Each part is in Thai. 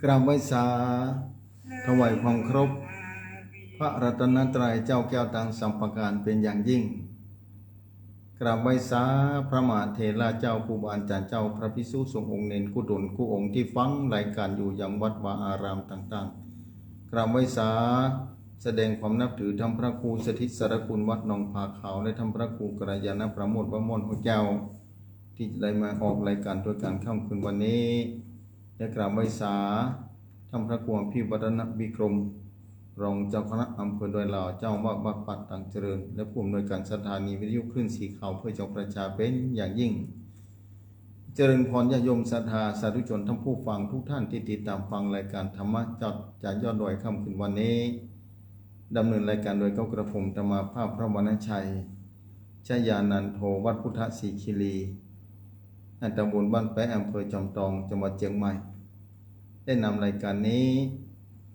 กราบไหว้สาถวายความเคารพพระรัตนตรัยเจ้าแก้วตังสัมปการเป็นอย่างยิ่งกราบไหว้สาพระมหาเถระเจ้าครูบาอาจารย์เจ้าพระภิกษุสงฆ์องค์เนรกุฎลกุองค์ที่ฟังรายการอยู่ยังวัดวาอารามต่างๆกราบไหว้สาแสดงความนับถือธรรมพระครูสถิตสารคุณวัดหนองผาขาวและธรรมพระครูกัลยาณประโมทวมนหัวเจ้าที่ได้มาออกรายการตัวการค่ำคืนวันนี้และกราบไหว้สาท่านพระครูพิวัฒนวิกรมรองเจ้าคณะอำเภอดอยหล่อเจ้าวัดปัดต่างเจริญและผู้อำนวยการสถานีวิทยุคลื่นสีขาวเพื่อเจ้าประชาเป็นอย่างยิ่งเจริญพรญาโยมศรัทธาสาธุชนทั้งผู้ฟังทุกท่านที่ติดตามฟังรายการธรรมะจากยอดดอยค่ำคืนวันนี้ดำเนินรายการโดยกระผมธรรมาภาพพระวรรณชัยชยานันโทวัดพุทธศรีคีรีตำบลบ้านแปะอำเภอจอมทองจังหวัดเชียงใหม่ได้นำรายการนี้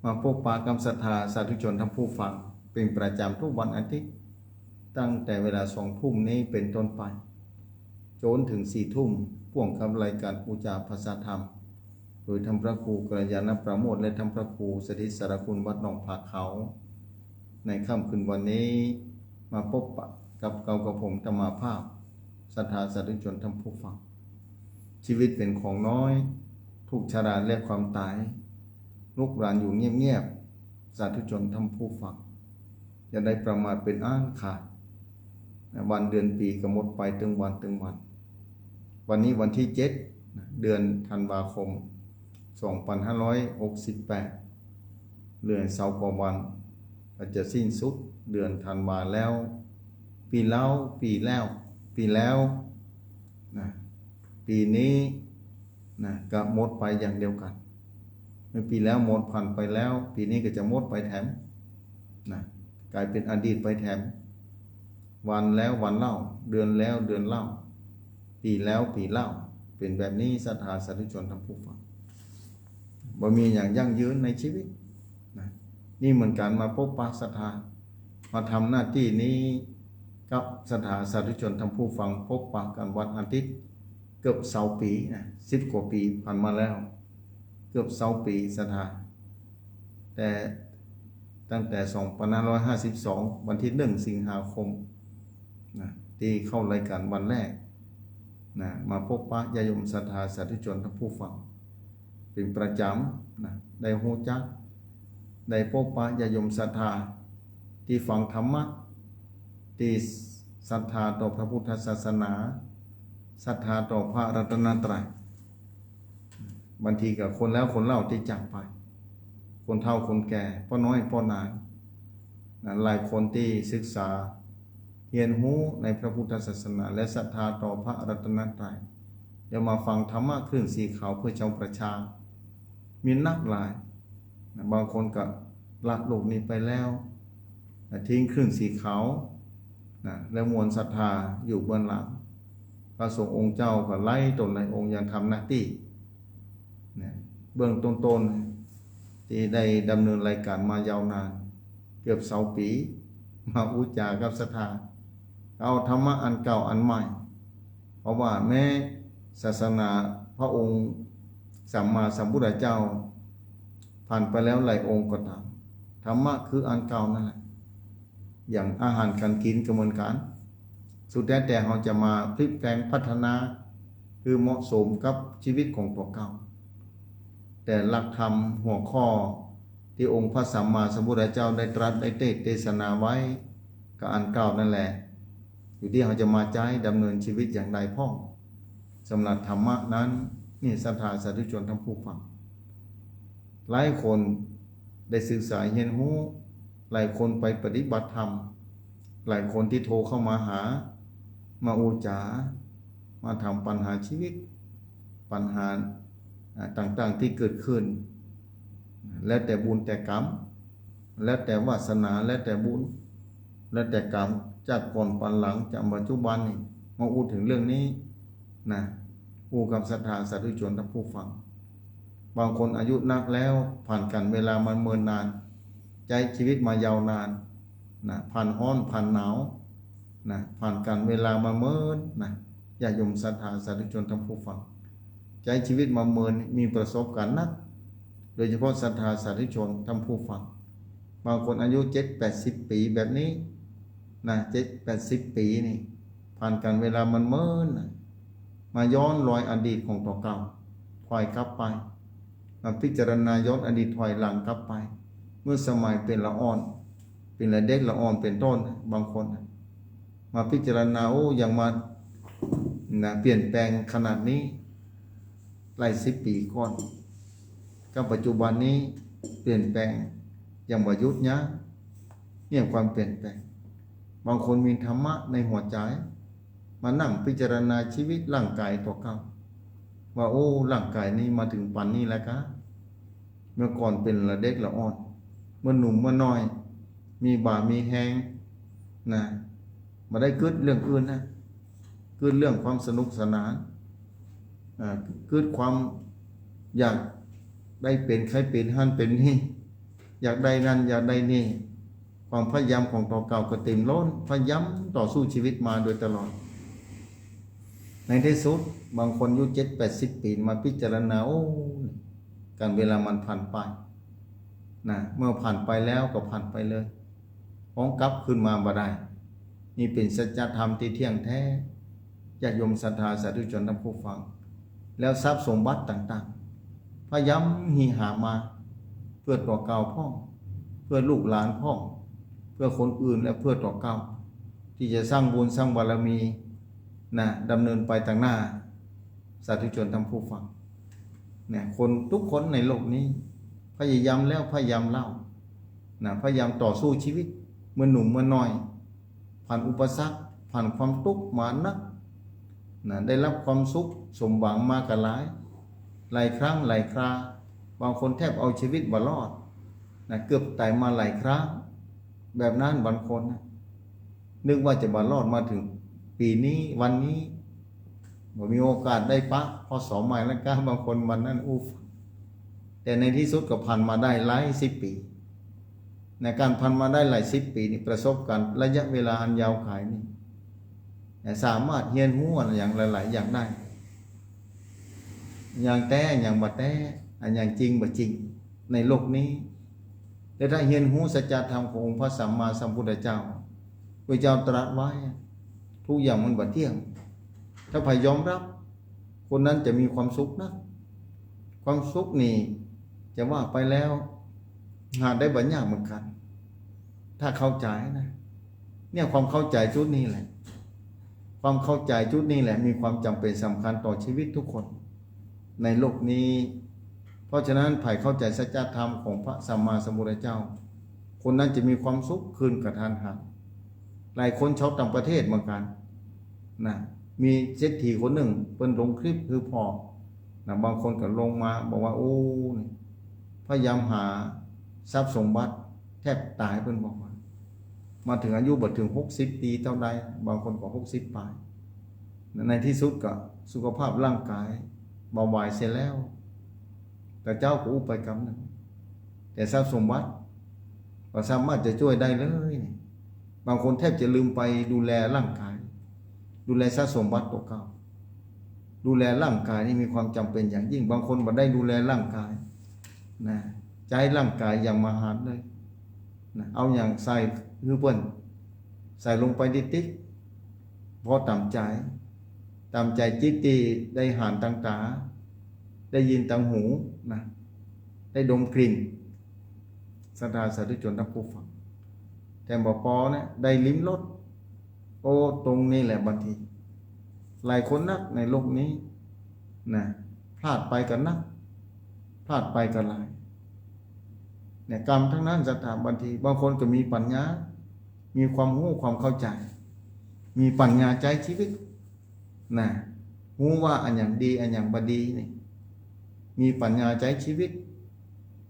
มาพบปะกับศรัทธาสาธุชนทั้งผู้ฟังเป็นประจำทุกวันอาทิตย์ตั้งแต่เวลา2 ทุ่มนี้เป็นต้นไปจนถึง4 ทุ่มพ่วงกับรายการอุจาภาษาธรรมโดยท่านพระครูกัลยาณประโมทและท่านพระครูสถิตสารคุณวัดหนองผาเขาในค่ำคืนวันนี้มาพบปะกับผมธรรมาภาพศรัทธาสาธุชนทั้งผู้ฟังชีวิตเป็นของน้อยทุกชราและความตายลูกหลานอยู่เงียบๆสาธุชนทั้งผู้ฟังอย่าได้ประมาทเป็นอ้างขาดวันเดือนปีก็หมดไปตึงวันวันนี้วันที่7เดือนธันวาคม2568เหลือ20 กว่าวันก็จะสิ้นสุดเดือนธันวาแล้วปีแล้วนะปีนี้นะก็หมดไปอย่างเดียวกันเมื่อปีแล้วหมดผ่านไปแล้วปีนี้ก็จะหมดไปแถมนะกลายเป็นอดีตไปแถมวันแล้ววันเล่าเดือนแล้วเดือนเล่าปีแล้วปีเล่าเป็นแบบนี้ศรัทธาสาธุชนทั้งผู้ฟังบ่มีอย่างยั่งยืนในชีวิตนะนี่เหมือนกันมาพบปะศรัทธามาทำหน้าที่นี้กับศรัทธาสาธุชนทั้งผู้ฟังพบปะกันวันอาทิตย์เกือบ20 ปีนะ10 กว่าปีผ่านมาแล้วเกือบ20 ปีศรัทธาแต่ตั้งแต่2552วันที่1 สิงหาคมนะที่เข้ารายการวันแรกนะมาพบปะญาติโยมศรัทธาสาธุชนทั้งผู้ฟังเป็นประจำนะได้ฮู้จักได้พบปะญาติโยมศรัทธาที่ฟังธรรมะที่ศรัทธาต่อพระพุทธศาสนาศรัทธาต่อพระรัตนตรัยบางทีกับคนแล้วคนเล่าที่จากไปคนเฒ่าคนแก่พ่อน้อยพ่อนานหลายคนที่ศึกษาเรียนรู้ในพระพุทธศาสนาและศรัทธาต่อพระรัตนตรัยจะมาฟังธรรมะคลื่นสีขาวเพื่อชาวประชามีนักหลายบางคนก็ละโลกนี้ไปแล้วทิ้งคลื่นสีขาวและมวลศรัทธาอยู่เบื้องหลังพระสงฆ์องค์เจ้าก็ไล่ตนในองค์ยังทำหน้าที่เบื้องต้นที่ได้ดำเนินรายการมายาวนานเกือบ20 ปีมาอุจากับศรัทธาเอาธรรมะอันเก่าอันใหม่เพราะว่าแม้ศาสนาพระองค์สัมมาสัมพุทธเจ้าผ่านไปแล้วหลายองค์ก็ตามธรรมะคืออันเก่านั่นแหละอย่างอาหารการกินก็เหมือนกันสุดแต่เราจะมาพลิกแปลงพัฒนาคือเหมาะสมกับชีวิตของตัวเก่าแต่หลักธรรมหัวข้อที่องค์พระสัมมาสัมพุทธเจ้าได้ตรัสได้เทศนาไว้ก็อันเก่านั่นแหละอยู่ที่เราจะมาใช้ดำเนินชีวิตอย่างใดพ้องสำหรับธรรมะนั้นนี่ศรัทธาสาธุชนทั้งผู้ฟังหลายคนได้ศึกษาเรียนรู้หลายคนไปปฏิบัติธรรมหลายคนที่โทรเข้ามาหามาอุจามาทำปัญหาชีวิตปัญหาต่างๆที่เกิดขึ้นแล้วแต่บุญแต่กรรมแล้วแต่วาสนาแล้วแต่บุญแล้วแต่กรรมจากก่อนปันหลังจากปัจจุบันนี่มาพูดถึงเรื่องนี้นะผู้กับศรัทธาสาธุชนทั้งผู้ฟังบางคนอายุนักแล้วผ่านกันเวลามันเมินนานใจชีวิตมายาวนานนะผ่านร้อนผ่านหนาวนะผ่านกันเวลามาเมินนะญาติโยมศรัทธาสาธุชนทั้งผู้ฟังใจชีวิตมาเมินมีประสบการณ์นัก โดยเฉพาะศรัทธาสาธุชนท่านผู้ฟังบางคนอายุ70-80 ปีแบบนี้นะ70-80 ปีนี่ผ่านกันเวลามันเมินมาย้อนรอยอดีตของต่อเก่าถอยกลับไปมาพิจารณาย้อนอดีตถอยหลังกลับไปเมื่อสมัยเป็นละอ่อนเป็นละเด็กละอ่อนเป็นต้นบางคนมาพิจารณาโอ้ยังมาเปลี่ยนแปลงขนาดนี้หลาย10 ปีก่อนกับปัจจุบันนี้เปลี่ยนแปลงอย่างประยุทธ์เนี่ยความเปลี่ยนแปลงบางคนมีธรรมะในหัวใจมานั่งพิจารณาชีวิตร่างกายตัวเขาว่าโอ้ร่างกายนี้มาถึงปันนี้แล้วครับเมื่อก่อนเป็นละเด็กละอ่อนเมื่อหนุ่มเมื่อน้อยมีบ่ามีแหงนะมาได้เกิดเรื่องอื่นนะเกิดเรื่องความสนุกสนานเกิดความอยากได้เป็นใครเป็นหั่นเป็นนี่อยากได้นั่นอยากได้นี่ความพยายามของต่อเก่าก็เต็มล้นพยายามต่อสู้ชีวิตมาโดยตลอดในที่สุดบางคนอายุ70-80 ปีมาพิจารณาโอ้การเวลามันผ่านไปนะเมื่อผ่านไปแล้วก็ผ่านไปเลยพ้องกลับขึ้นมาบ่ได้นี่เป็นสัจธรรมที่เที่ยงแท้ญาติโยมศรัทธาสาธุชนท่านผู้ฟังแล้วทรัพย์สมบัติต่างๆพยายามหามาเพื่อต่อเก่าพ่อเพื่อลูกหลานพ่อเพื่อคนอื่นและเพื่อต่อเก่าที่จะสร้างบุญสร้างบารมีนะดำเนินไปต่างหน้าสาธุชนท่านผู้ฟังเนี่ยคนทุกคนในโลกนี้พยายามแล้วพยายามเล่านะพยายามต่อสู้ชีวิตเมื่อหนุ่มเมื่อน้อยผ่านอุปสรรคผ่านความทุกข์มานักนะได้รับความสุขสมหวังมากันหลายครั้งหลายคราบางคนแทบเอาชีวิตบ่รอดนะเกือบตายมาหลายครั้งแบบนั้นบางคนนะนึกว่าจะบ่รอดมาถึงปีนี้วันนี้บ่มีโอกาสได้ปะพอ2 ใหม่แล้วก็บางคนวันนั้นแต่ในที่สุดก็ผ่านมาได้หลาย10 ปีในการผ่านมาได้หลาย10 ปีนี่ประสบการณ์ระยะเวลาอันยาวไขนี่สามารถเรียนรู้อย่างหลายๆอย่างได้อย่างแต่อย่างบ่แต่อย่างจริงบ่จริงในโลกนี้แต่ถ้าเรียนรู้สัจธรรมขององค์พระสัมมาสัมพุทธเจ้าพระเจ้าตรัสไว้ทุกอย่างมันบ่เที่ยงถ้าใครยอมรับคนนั้นจะมีความสุขนะความสุขนี่จะว่าไปแล้วหาได้บ่ยากเหมือนกันถ้าเข้าใจนะเนี่ยความเข้าใจจุดนี้แหละความเข้าใจจุดนี้แหละมีความจำเป็นสำคัญต่อชีวิตทุกคนในโลกนี้เพราะฉะนั้นใครเข้าใจสัจธรรมของพระสัมมาสัมพุทธเจ้าคนนั้นจะมีความสุขคืนกระทันหันหลายคนชาวต่างประเทศเหมือนกันนะมีเศรษฐีคนหนึ่งเป็นลงคลิปคือพอนะบางคนก็ลงมาบอกว่าโอ้พยายามหาทรัพย์สมบัติแทบตายเพิ่นบอกว่ามาถึงอายุบ่ถึง60 ปีเท่าใดบางคนก็60 ปลายในที่สุดก็สุขภาพร่างกายเบาหวายเสียแล้วแต่เจ้าก็อุปกรรมนั้นแต่ทรัพย์สมบัติก็สามารถจะช่วยได้เลยบางคนแทบจะลืมไปดูแลร่างกายดูแลทรัพย์สมบัติตัวเก่าดูแลร่างกายนี่มีความจำเป็นอย่างยิ่งบางคนบ่ได้ดูแลร่างกายนะใจร่างกายอย่างมหันต์เลยนะเอาอย่างใส่คือเปิ้นใส่ลงไปติ๊กพอตามใจจิตที่ได้หานต่างตาได้ยินต่างหูนะได้ดมกลิ่นศรัทธาสาธุชนทั้งผู้ฟังแต่บ่พอนะได้ลิ้มรสโอ้ตรงนี้แหละบางทีหลายคนนักในโลกนี้นะพลาดไปกันนักพลาดไปกันหลายเนี่ยกรรมทั้งนั้นศรัทธาบางทีบางคนก็มีปัญญามีความรู้ความเข้าใจมีปัญญาใจชีวิตนะรู้ว่าอันอย่างดีอันอย่างบ่ดีนี่มีปัญญาใจชีวิต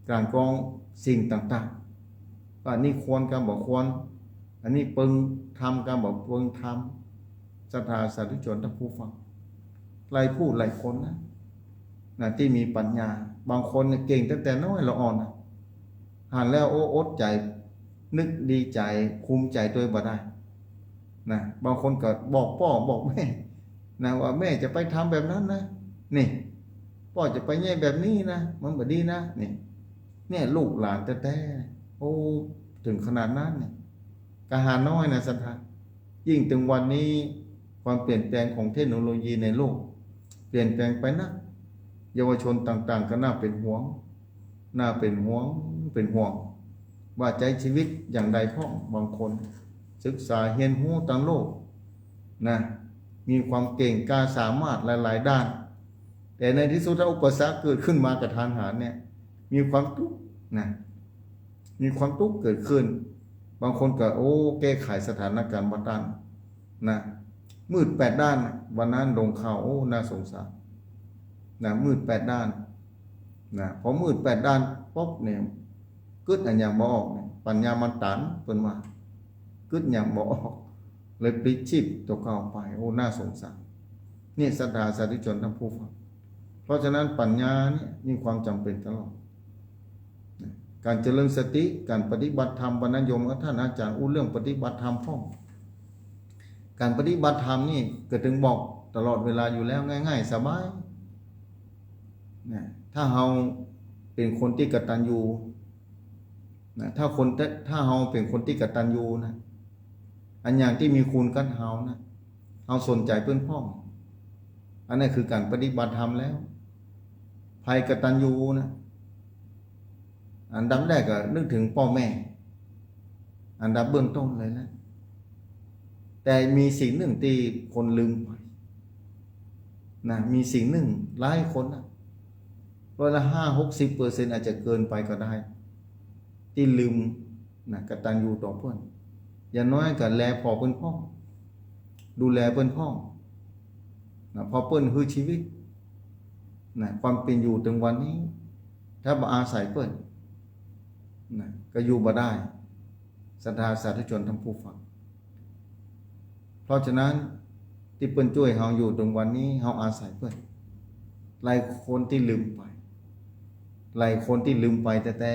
การกรองสิ่งต่างๆว่านี่ควรการบอกควรอันนี้พึงทำการบอกพึงทำศรัทธาสาธุชนท่านผู้ฟังหลายผู้หลายคนนะที่มีปัญญาบางคนเก่งตั้งแต่น้อยละอ่อนอ่านแล้วโอ้อดใจนึกดีใจภูมิใจตัวบ่ได้นะบางคนก็บอกพ่อบอกแม่นะว่าแม่จะไปทำแบบนั้นนะนี่พ่อจะไปแย่แบบนี้นะมันบ่ดีนะนี่ เนี่ยลูกหลานแต่โอ้ถึงขนาดนั้นเนี่ยกะหาน้อยนะศรัทธายิ่งถึงวันนี้ความเปลี่ยนแปลงของเทคโนโลยีในโลกเปลี่ยนแปลงไปนะเยาวชนต่างๆก็น่าเป็นห่วงเป็นห่วงว่าใจชีวิตอย่างใดพ่อบางคนศึกษาเรียนรู้ต่างโลกนะมีความเก่งกล้าสามารถหลายๆด้านแต่ในที่สุดถ้าอุปสรรคเกิดขึ้นมากระทันหันเนี่ยมีความทุกข์นะมีความทุกข์เกิดขึ้นบางคนก็โอ้แก้ไขสถานการณ์บ่ทันนะมืด8ด้านวันนั้นลงข่าวโอ้น่าสงสารนะมืด8ด้านนะพอมืด8ด้านปุ๊บเนี่ยกึดอันหยังบ่ออกเนี่ยปัญญามันตันเพิ่นว่ากึดหยังบ่ออกเลยปลิดชีพตัวเก่าไปโอ้น่าสงสารนี่ศรัทธาสาธุชนทั้งผู้ฟังเพราะฉะนั้นปัญญาเนี่ยมีความจำเป็นตลอดการเจริญสติการปฏิบัติธรรมบรรณยมกับท่านอาจารย์อู้เรื่องปฏิบัติธรรมพ่อการปฏิบัติธรรมนี่ก็ถึงบอกตลอดเวลาอยู่แล้วง่ายๆสบายนะถ้าเฮาเป็นคนที่กตัญญูนะถ้าเฮาเป็นคนที่กตัญญูนะอันอย่างที่มีคุณกับเฮานะเฮาสนใจเพื่อนพ้องอันนั้นคือการปฏิบัติธรรมแล้วภัยกตัญญูนะอันดับแรกก็นึกถึงพ่อแม่อันดับเบื้องต้นเลยนะแต่มีสิ่งหนึ่งที่คนลืมไปนะมีสิ่งหนึ่งหลายคนนะ50-60%อาจจะเกินไปก็ได้ที่ลืมนะกตัญญูต่อเพื่อนอย่างน้อยก็แลพ่อเพื่อนพ่อดูแลเพื่อนพ่อนะพอเพื่อนฮือชีวิตนะความเป็นอยู่ถึงวันนี้ถ้าบ่อาศัยเพื่อนนะก็อยู่บ่ได้ศรัทธาสาธุชนทั้งผู้ฟังเพราะฉะนั้นที่เปิ้นช่วยเฮาอยู่ตรงวันนี้เฮาอาศัยเปิ้นหลายคนที่ลืมไปหลายคนที่ลืมไปแต่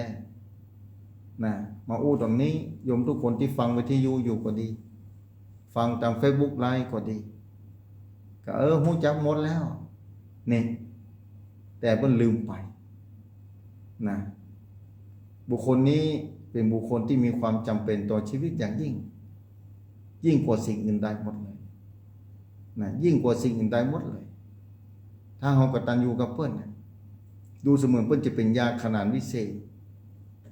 นะมาอู้ตรงนี้โยมทุกคนที่ฟังวิทยุอยู่ก็ดีฟังตาม Facebook ไลฟ์ก็ดีก็ฮู้จักหมดแล้วนี่แต่เปิ้นลืมไปนะบุคคลนี้เป็นบุคคลที่มีความจำเป็นต่อชีวิตอย่างยิ่งกว่าสิ่งอื่นใดหมดเลยนะยิ่งกว่าสิ่งอื่นใดหมดเลยถ้าเฮากตัญญูกับเพิ่นดูเสมือนเพิ่นจะเป็นยาขนาดวิเศษ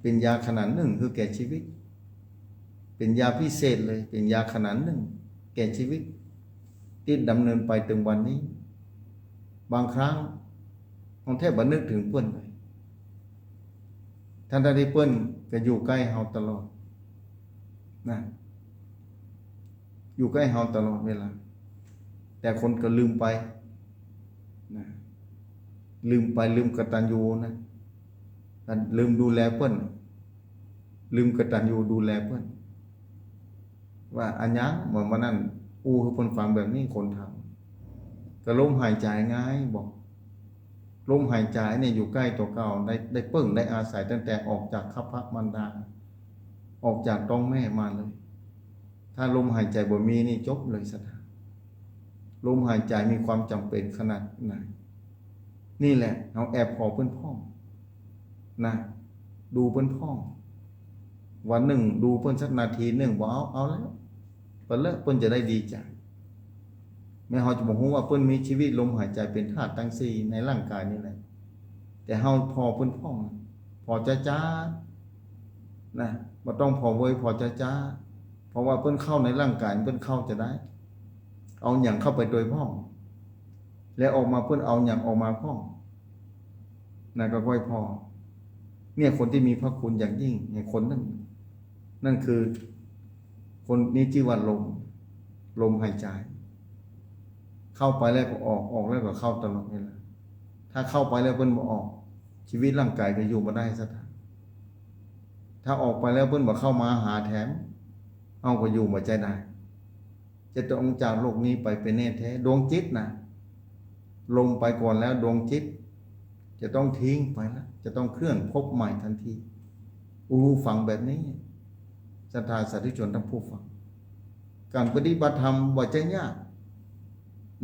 เป็นยาขนาดหนึ่งคือแก่ชีวิตเป็นยาพิเศษเลยเป็นยาขนาดหนึ่งแก่ชีวิตที่ดำเนินไปถึงวันนี้บางครั้งเราแทบบ่นึกถึงเพิ่นเลยท่านที่เพิ่นก็อยู่ใกล้เฮาตลอดนะอยู่ใกล้เฮาตลอดเวลาแต่คนก็ลืมไปนะลืมกตัญญูนะลืมดูแลเพิ่นลืมกตัญญูดูแลเพิ่นว่าอันยังเหมือนวันนั้นอู้ให้เพิ่นฟังแบบนี้คนทำก็ลมหายใจง่ายบอกลมหายใจเนี่ยอยู่ใกล้ตัวเก่าได้เพิ่งได้อาศัยตั้งแต่ออกจากคัพพมารดาออกจากท้องแม่มาเลยถ้าลมหายใจบ่มีนี่จบเลยศรัทธาลมหายใจมีความจำเป็นขนาดไหนนี่แหละเอาแอบพอเพิ่นพ่องนะดูเพิ่นพ่องวันหนึ่งดูเพิ่นสักนาทีหนึ่งบ่เอาแล้วเพิ่นเลิกเพิ่นจะได้ดีใจแม้เฮาจะบ่ฮู้ว่าเพิ่นมีชีวิตลมหายใจเป็นธาตุทั้ง4ในร่างกายนี่แหละแต่เฮาพอเพิ่นพ่องพอจ้าๆนะบ่ต้องพอเว้ยพอจ้าๆเพราะว่าเพิ่นเข้าในร่างกายเพิ่นเข้าจะได้เอาหยังเข้าไปโดยพ่องแล้วออกมาเพิ่นเอาหยังออกมาพ่องนะก็ค่อยพอเนี่ยคนที่มีพระคุณอย่างยิ่งเนี่ยคนนั้นนั่นคือคนนี้ชื่อว่าลมหายใจเข้าไปแล้วก็ออกแล้วก็เข้าตลอดเวลาถ้าเข้าไปแล้วเพิ่นบ่ออกชีวิตร่างกายก็อยู่บ่ได้ซะถ้าออกไปแล้วเพิ่นบ่เข้ามาหาแถมเอาก็อยู่บ่ใจได้จะต้องจากโลกนี้ไปเป็นแน่แท้ดวงจิตนะลงไปก่อนแล้วดวงจิตจะต้องทิ้งไปแล้วจะต้องเคลื่อนพบใหม่ทันทีฟังแบบนี้ศรัทธาสาธุชนทั้งผู้ฟังการปฏิบัติธรรมบ่ใจยาก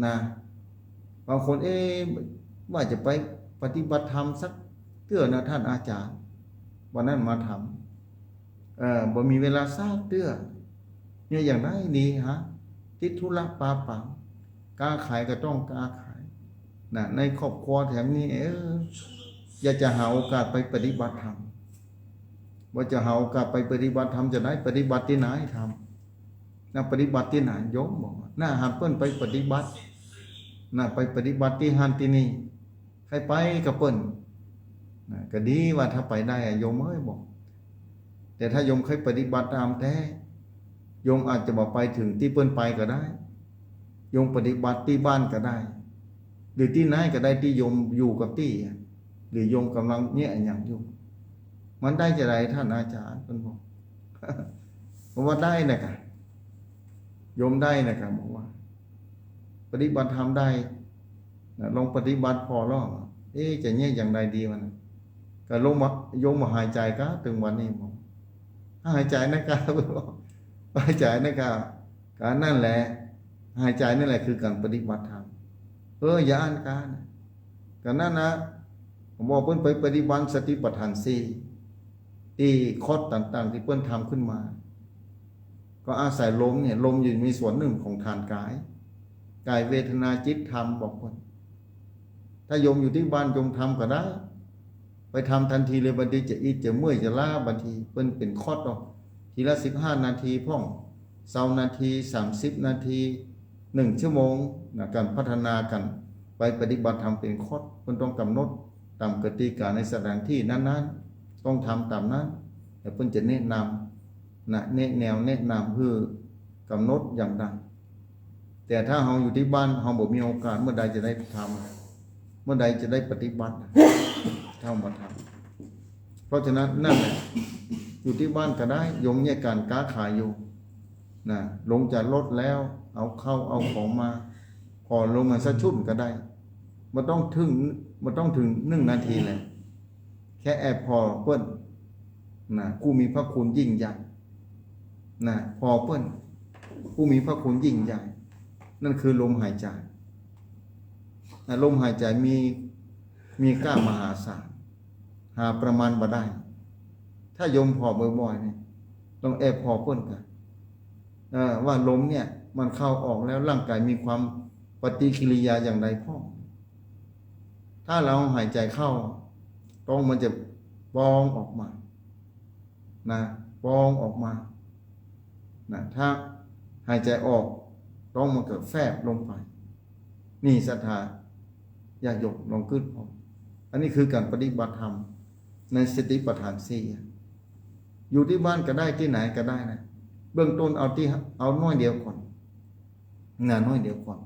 นะบางคนว่าจะไปปฏิบัติธรรมสักเกื้อนะท่านอาจารย์ วันนั้นมาทำบ่มีเวลาซากเตื้อเนี่ยอย่างไรดีฮะติดธุระปาปังกล้าขายก็ต้องกล้าขายนะในครอบครัวแถมนี้อยากจะหาโอกาสไปปฏิบัติธรรมว่าจะหาโอกาสไปปฏิบัติธรรมจะได้ปฏิบัติที่ไหนทำนะปฏิบัติที่ไหนโยมบอกหน้าหันเปิ้นไปปฏิบัตินะไปปฏิบัติที่หันที่นี่ใครไปกับเปิ้นนะก็ดีว่าถ้าไปได้โยมบอกแต่ถ้าโยมเคยปฏิบัติตามแท้โยมอาจจะบอกไปถึงที่เปิ้นไปก็ได้โยมปฏิบัติที่บ้านก็ได้หรือที่ไหนก็ได้ที่โยมอยู่กับที่หรือโยมกำลังเนี่ยอย่างอยู่มันได้จะไรท่านอาจารย์เพิ่นบอกผมว่าได้นะครับโยมได้นะครับบอกว่าปฏิบัติทำได้ลองปฏิบัติพอแล้วจะเนี่ยอย่างไรดีมันก็ลงมาโยมมาหายใจก็ถึงวันนี้บอกหายใจนะครับหายใจนะครับการนั่นแหละหายใจนั่นแหละคือการปฏิบัติธรรมอย่าอ่านการกันนั่นนะผมบอกเพิ่นไปปฏิบัติสติปัฏฐาน4ที่คอร์สต่างๆที่เพิ่นทำขึ้นมาก็อาศัยลมเนี่ยลมอยู่มีส่วนหนึ่งของฐานกายเวทนาจิตธรรมบอกคนถ้าโยมอยู่ที่บ้านโยมทำก็ได้ไปทำทันทีเลยบางทีจะอีจะเมื่อยจะล้าบางทีเพิ่นเป็นคอร์สออกทีละ15 นาทีพ่อง20 นาที30 นาที1 ชั่วโมงนะการพัฒนากันไปปฏิบัติธรรมเป็นคอร์สเพิ่นต้องกำหนดตามกติกาในสถานที่นั้นๆต้องทำตามนั้นแต่เพิ่นจะแนะนำนะแนะนำเพื่อกำหนดอย่างดังแต่ถ้าเราอยู่ที่บ้านเราบ่มีโอกาสเมื่อใดจะได้ทำเมื่อใดจะได้ปฏิบัติเข้ามาทำเพราะฉะนั้นนั่นแหละอยู่ที่บ้านก็ได้ยงเนี่ยการค้าขายอยู่นะลงจากรถแล้วเอาเข้าเอาของมาพอลงมาสักชุดก็ได้มันต้องถึง1 นาทีเลยแค่แอบพอเปิ้นนะผู้มีพระคุณยิ่งใหญ่นะพอเปิ้นผู้มีพระคุณยิ่งใหญ่นั่นคือลมหายใจนะลมหายใจมีกล้ามหาศาลหาประมาณบ่ได้ถ้าโยมพอบ่อยๆเนี่ยต้องแอบพอเปิ้นกันว่าลมเนี่ยมันเข้าออกแล้วร่างกายมีความปฏิกิริยาอย่างใดพ่อถ้าเราหายใจเข้าต้องมันจะปองออกมานะปองออกมานะถ้าหายใจออกต้องมันเกิดแฟบลงไปนี่ศรัทธาอย่าหยกลองขึ้นพออันนี้คือการปฏิบัติธรรมในสติปัฏฐาน4อยู่ที่บ้านก็ได้ที่ไหนก็ได้นะเบื้องต้นเอาน้อยเดียวก่อนงานน้อยเดียวก่อน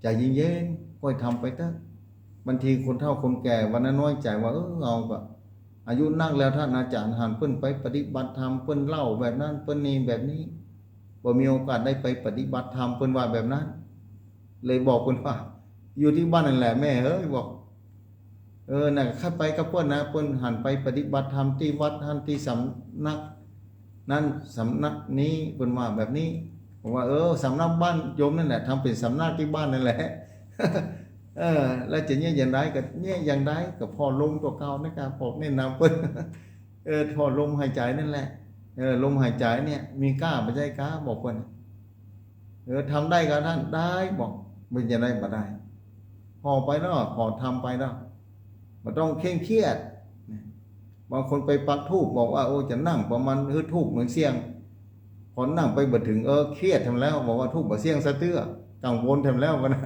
ใจเย็นๆค่อยทำไปเถอะบางทีคนเฒ่าคนแก่วันนั้นน้อยใจว่าเอาก็อายุนักแล้วท่านอาจารย์หันเพิ่นไปปฏิบัติธรรมเพิ่นเล่าแบบนั้นเพิ่นนี่แบบนี้บ่มีโอกาสได้ไปปฏิบัติธรรมเพิ่นว่าแบบนั้นเลยบอกเพิ่นว่าอยู่ที่บ้านนั่นแหละแม่บอกน่ะข้าไปกับเพิ่นนะเพิ่นหันไปปฏิบัติธรรมที่วัดท่านที่สำนักนั้นสำนักนี้เพิ่นว่าแบบนี้ผมว่าสำนักบ้านโยมนั่นแหละทำเป็นสำนักที่บ้านนั่นแหละแล้วจะเนี่ยอย่างไรก็เนี่ยอย่างไรก็พอลมตัวเก่านะครับผมแนะนำเพิ่นพอลมหายใจนั่นแหละลมหายใจเนี่ยมีกล้าไม่ใช่กล้าบอกเพิ่นทำได้กับท่านได้บอกมันจะได้บ่ได้พอไปแล้วพอทำไปแล้วมันต้องเคร่งเครียดบางคนไปปักธูปบอกว่าจะนั่งประมาณธูปเหมือนเสียงพอนั่งไปบ่ถึงเครียดทำแล้วบอกว่าธูปบ่เสียงสะเตื้อกังวลทำแล้วนะ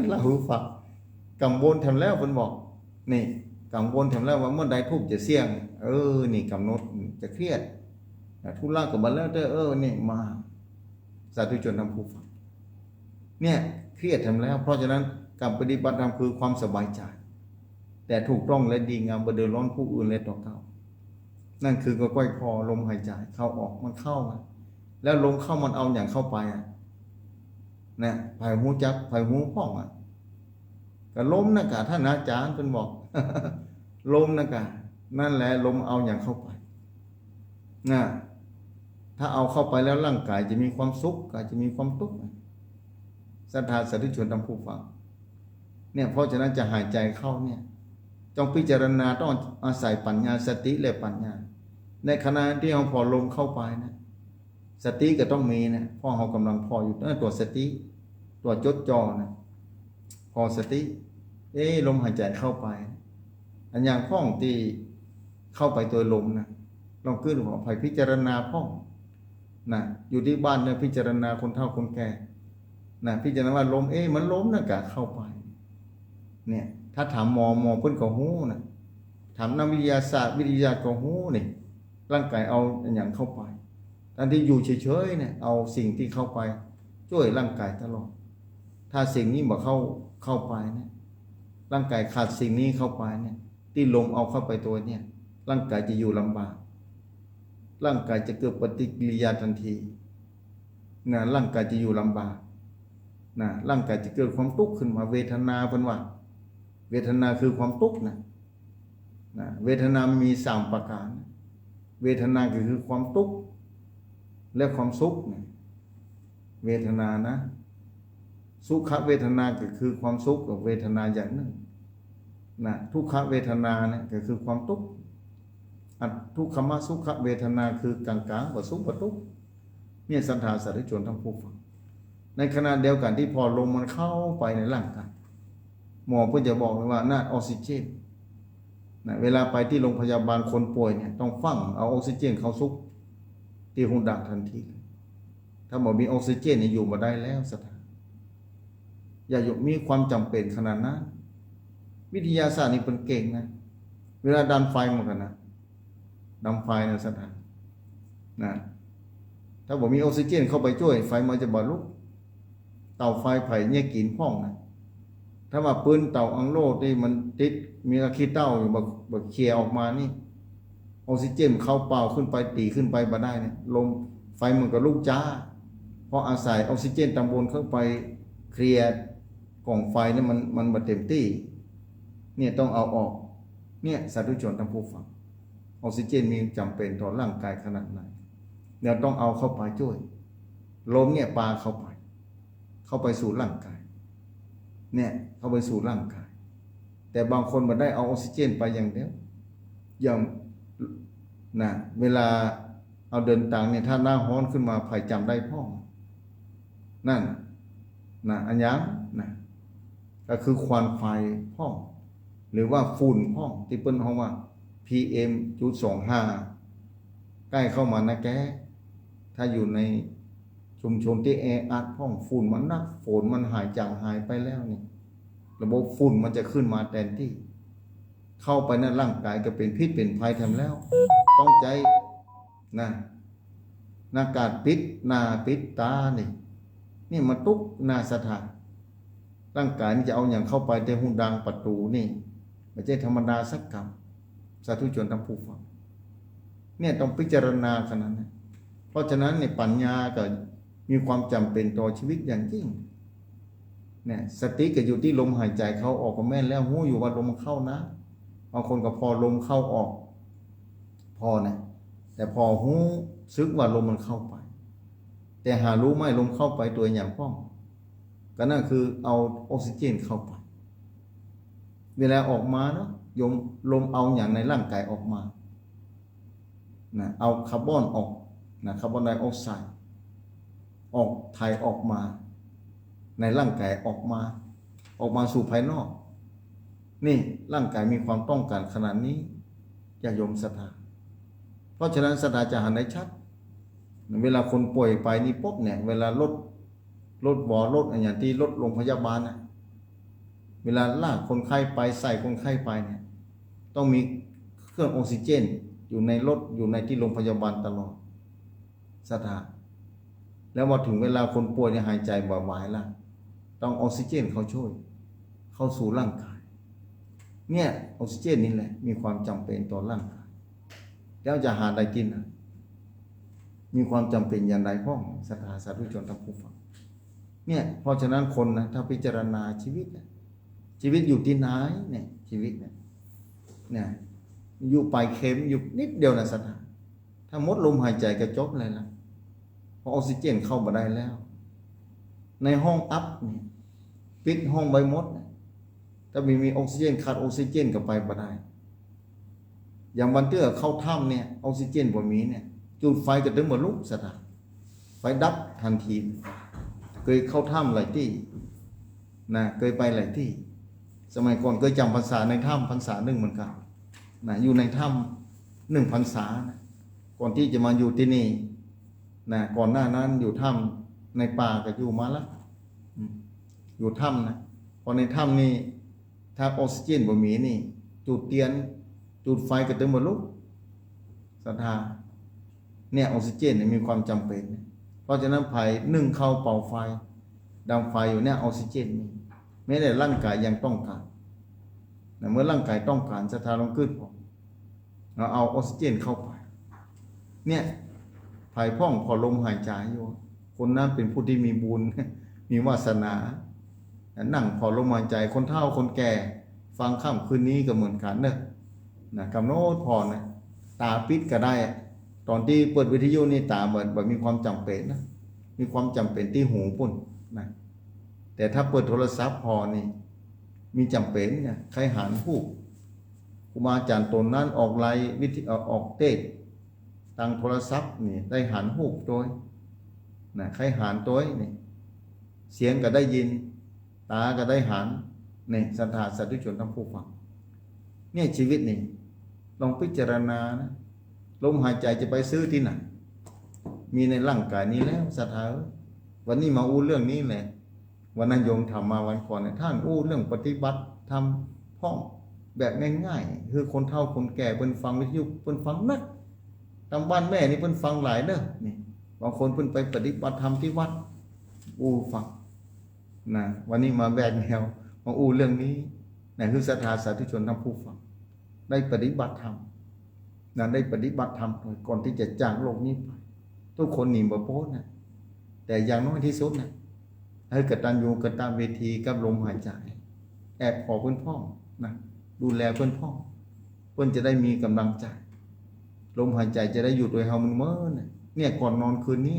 เราหูฟังกังวลทำแล้วเพิ่นบอกนี่กังวลทำแล้วว่าเมื่อใดธูปจะเสียงนี่กำหนดจะเครียดทุลักกับบันแล้วนี่มาสาธุชนทำผู้ฟังเนี่ยเครียดทำแล้วเพราะฉะนั้นการปฏิบัติธรรมคือความสบายใจแต่ถูกต้องและดีงามบ่เดือดร้อนผู้อื่นและต่อเขานั่นคือก้อยคอลมหายใจเข้าออกมันเข้ามาแล้วลมเข้ามันเอาอย่างเข้าไปนะไผ่หูจักไผ่หูพ่องก็ลมนะกะท่านอาจารย์เพิ่นบอกลมนะกะนั่นแหละลมเอาอย่างเข้าไปนะถ้าเอาเข้าไปแล้วร่างกายจะมีความสุขกายจะมีความทุกข์ศรัทธาสาธุชนทำผู้ฟังเนี่ยเพราะฉะนั้นจะหายใจเข้าเนี่ย จงพิจารณาต้องอาศัยปัญญาสติและปัญญาในขณะที่เราพอลมเข้าไปนะสติก็ต้องมีนะเพราะเรากำลังพออยู่ตัวสติตัวจดจ่อนะพอสติลมหายใจเข้าไปอันอย่างพ้องที่เข้าไปตัวลมนะลองขึ้นหัวไปพิจารณาพ้องนะอยู่ที่บ้านเนี่ยพิจารณาคนเฒ่าคนแก่นะพิจารณาว่าลมมันล้มนะกะเข้าไปเนี่ยถ้าถามหมอเพิ่นก็ฮู้นะถามนักวิทยาศาสตร์วิทยาก็ฮู้นี่ร่างกายเอาอย่างเข้าไปทันที่อยู่เฉยๆเนี่ยเอาสิ่งที่เข้าไปช่วยร่างกายตลอดถ้าสิ่งนี้บ่เข้าไปเนี่ยร่างกายขาดสิ่งนี้เข้าไปเนี่ยที่ลมเอาเข้าไปตัวเนี่ยร่างกายจะอยู่ลำบากร่างกายจะเกิดปฏิกิริยาทันทีนะร่างกายจะอยู่ลำบากนะร่างกายจะเกิดความทุกข์ขึ้นมาเวทนาเพิ่นว่าเวทนาคือความทุกข์นะเวทนามี3ประการเวทนาคือความทุกข์และความสุขนะเวทนานะสุขเวทนาก็คือความสุขกับเวทนาอย่างหนึ่งนะทุกขเวทนาเนี่ยก็คือความทุกข์ทุกขมสุขเวทนาคือกลางๆบ่สุขบ่ทุกข์เนี่ยศรัทธาสาธุชนทั้งผู้ฟังในขณะเดียวกันที่พอลมมันเข้าไปในร่างกายหมอเพิ่นจะบอกว่าน่าออกซิเจนนะเวลาไปที่โรงพยาบาลคนป่วยเนี่ยต้องฟังเอาออกซิเจนเข้าซุกที่หูดักทันทีถ้าบ่มีออกซิเจนนี่อยู่บ่ได้แล้วศรัทธาอย่ามีความจำเป็นขนาดนั้นวิทยาศาสตร์นี่เพิ่นเก่งนะเวลาดันไฟเหมือนกันนะดับไฟนะศรัทธานะถ้าบ่มีออกซิเจนเข้าไปช่วยไฟมันจะบ่ลุกเตาไฟไผเนี่ยกินห้องนะถ้าว่าปืนเตาอังโลที่มันติดมีอะคีเต้าอยู่บ่เคลียร์ออกมานี่ออกซิเจนเข้าเป่าขึ้นไปตีขึ้นไปบ่ได้เนี่ยลมไฟมันก็ลุกจ้าเพราะอาศัยออกซิเจนตามบนเข้าไปเคลียร์กล่องไฟเนี่ยมันบ่เต็มที่เนี่ยต้องเอาออกเนี่ยสาธุชนทั้งผู้ฟังออกซิเจนมีจำเป็นต่อร่างกายขนาดไหนเนี่ยต้องเอาเข้าไปช่วยลมเนี่ยปาเข้าไปสู่ร่างกายเนี่ยเข้าไปสู่ร่างกายแต่บางคนบ่ได้เอาออกซิเจนไปอย่างเดียวอย่างนะเวลาเอาเดินทางเนี่ยถ้าหน้าร้อนขึ้นมาไผจำได้พ้องนั่นนะอันยังนะก็คือควันไฟพ้องหรือว่าฝุ่นพ้องที่เปิ้นเฮาว่า PM.25 ใกล้เข้ามานะแกถ้าอยู่ในชุมชนที่แออัดพ้องฝุ่นมันนักฝนมันหายไปแล้วนี่ระบบฝุ่นมันจะขึ้นมาแทนที่เข้าไปในร่างกายก็เป็นพิษเป็นภัยทำแล้วต้องใจนะหน้ากาดปิดหน้าปิดตานี่มันตุกหน้าสถานร่างกายนี่จะเอาอย่างเข้าไปแต่หูดังประตูนี่ไม่ใช่ธรรมดาสักคำสาธุชนทั้งผู้ฟังเนี่ยต้องพิจารณาขนาดนั้นเพราะฉะนั้นในปัญญาก็มีความจำเป็นต่อชีวิตอย่างยิ่งเนี่ยสติก็อยู่ที่ลมหายใจเข้าออกก็แม่นแล้วหู้อยู่ว่าลมเข้านะบางคนก็พอลมเข้าออกพอนะแต่พอหู้ซึกว่าลมมันเข้าไปแต่หารู้ไหมลมเข้าไปตัวอย่างป้องก็นั่นคือเอาออกซิเจนเข้าไปเวลาออกมาเนาะยมลมเอาอย่างในร่างกายออกมานะเอาคาร์บอนออกนะคาร์บอนไดออกไซด์ออกถ่ายออกมาในร่างกายออกมาสู่ภายนอกนี่ร่างกายมีความต้องการขนาดนี้อย่ายมศรัทธาเพราะฉะนั้นศรัทธาจะหันได้ชัดเวลาคนป่วยไปนี่ปุ๊บเนี่ยเวลารถอย่างที่รถโรงพยาบาลนะเวลาลากคนไข้ไปใส่คนไข้ไปเนี่ยต้องมีเครื่องออกซิเจนอยู่ในรถอยู่ในที่โรงพยาบาลตลอดศรัทธาแล้วพอถึงเวลาคนป่วยเนี่ยหายใจบ่ไหวแล้วต้องออกซิเจนเขาช่วยเข้าสู่ร่างกายเนี่ยออกซิเจนนี่แหละมีความจำเป็นต่อร่างกายแล้วจะหาได้กินนะมีความจำเป็นอย่างไรพ้องศรัทธาสาธุชนทั้งผู้ฟังเนี่ยเพราะฉะนั้นคนนะถ้าพิจารณาชีวิตอยู่ที่ไหนเนี่ยชีวิตเนี่ยอยู่ปลายเข็มอยู่นิดเดียวนะศรัทธาถ้าหมดลมหายใจก็จบเลยละเพราะออกซิเจนเข้ามาได้แล้วในห้องอัพนี่ปิดห้องใบมด ถ้าไม่มีออกซิเจนขาดออกซิเจนก็ไปบ่ได้อย่างวันเตื้อเข้าถ้ำเนี่ยออกซิเจนบ่มีเนี่ยจุดไฟก็ถึงหมดลุกสถานไฟดับทันทีเคยเข้าถ้ำหลายที่นะเคยไปหลายที่สมัยก่อนเคยจำพรรษาในถ้ำพรรษาหนึ่งเหมือนกันนะอยู่ในถ้ำ1 พรรษานะก่อนที่จะมาอยู่ที่นี่นะก่อนหน้านั้นอยู่ถ้ำในป่าก็อยู่มาแล้วอยู่ถ้ำนะพอในถ้ำนี่ถ้าออกซิเจนบ่มีนี่จุดเทียนจุดไฟก็ถึงหมดลุกศรัทธาเนี่ยออกซิเจนเนี่ยมีความจำเป็นเพราะฉะนั้นไผ่นึ่งเข้าเป่าไฟดังไฟอยู่เนี่ยออกซิเจนนี่ไม่ได้ร่างกายยังต้องการแต่เมื่อร่างกายต้องการศรัทธาลงขึ้นพอเราเอาออกซิเจนเข้าไปเนี่ยไผ่พ่องพอลมหายใจอยู่คนนั้นเป็นผู้ที่มีบุญมีวาสนานั่งพอลมหายใจคนเฒ่าคนแก่ฟังค่ำคืนนี้ก็เหมือนกันเนอะนะกำโน้พอนะตาปิดก็ได้ตอนที่เปิดวิทยุนี่ตาแบบมีความจำเป็นนะมีความจำเป็นที่หูปุ่นนะแต่ถ้าเปิดโทรศัพท์พอนี่มีจำเป็นเนี่ยใครหานผู้ครูบาอาจารย์ตนนั้นออกไลน์วิทยุออกเทศทางโทรศัพท์นี่ได้หานหูตัวนะใครหานตัวนี่เสียงก็ได้ยินตาก็ได้หานในศรัทธาสาธุชนทั้งผู้ฟังเนี่ยชีวิตนี่ลองพิจารณานะลมหายใจจะไปซื้อที่ไหนมีในร่างกายนี้แล้วศรัทธาวันนี้มาอู้เรื่องนี้แหละวันนั้นโยมทำมาวันก่อนเนี่ยท่านอู้เรื่องปฏิบัติทำพ่องแบบง่ายๆคือคนเฒ่าคนแก่เพิ่นฟังวิทยุเพิ่นฟังนักตามบ้านแม่นี่เพิ่นฟังหลายเด้อนี่บางคนเพิ่นไปปฏิบัติธรรมที่วัดอู้ฟังนะวันนี้มาแบกแนวมาอู้เรื่องนี้นะคือศรัทธาสาธุชนทั้งผู้ฟังได้ปฏิบัติธรรมนะได้ปฏิบัติธรรมก่อนที่จะจากโลกนี้ไปทุกคนหนีบ่พ้นนะแต่อย่างน้อยที่สุดนะให้กตัญญูกตเวทีกับลมหายใจแอบขอเพื่อนพ่อนะดูแลเพื่อนพ่อเพื่อนจะได้มีกำลังใจลมหายใจจะได้อยู่โดยเฮามันเมื่อเนี่ยก่อนนอนคืนนี้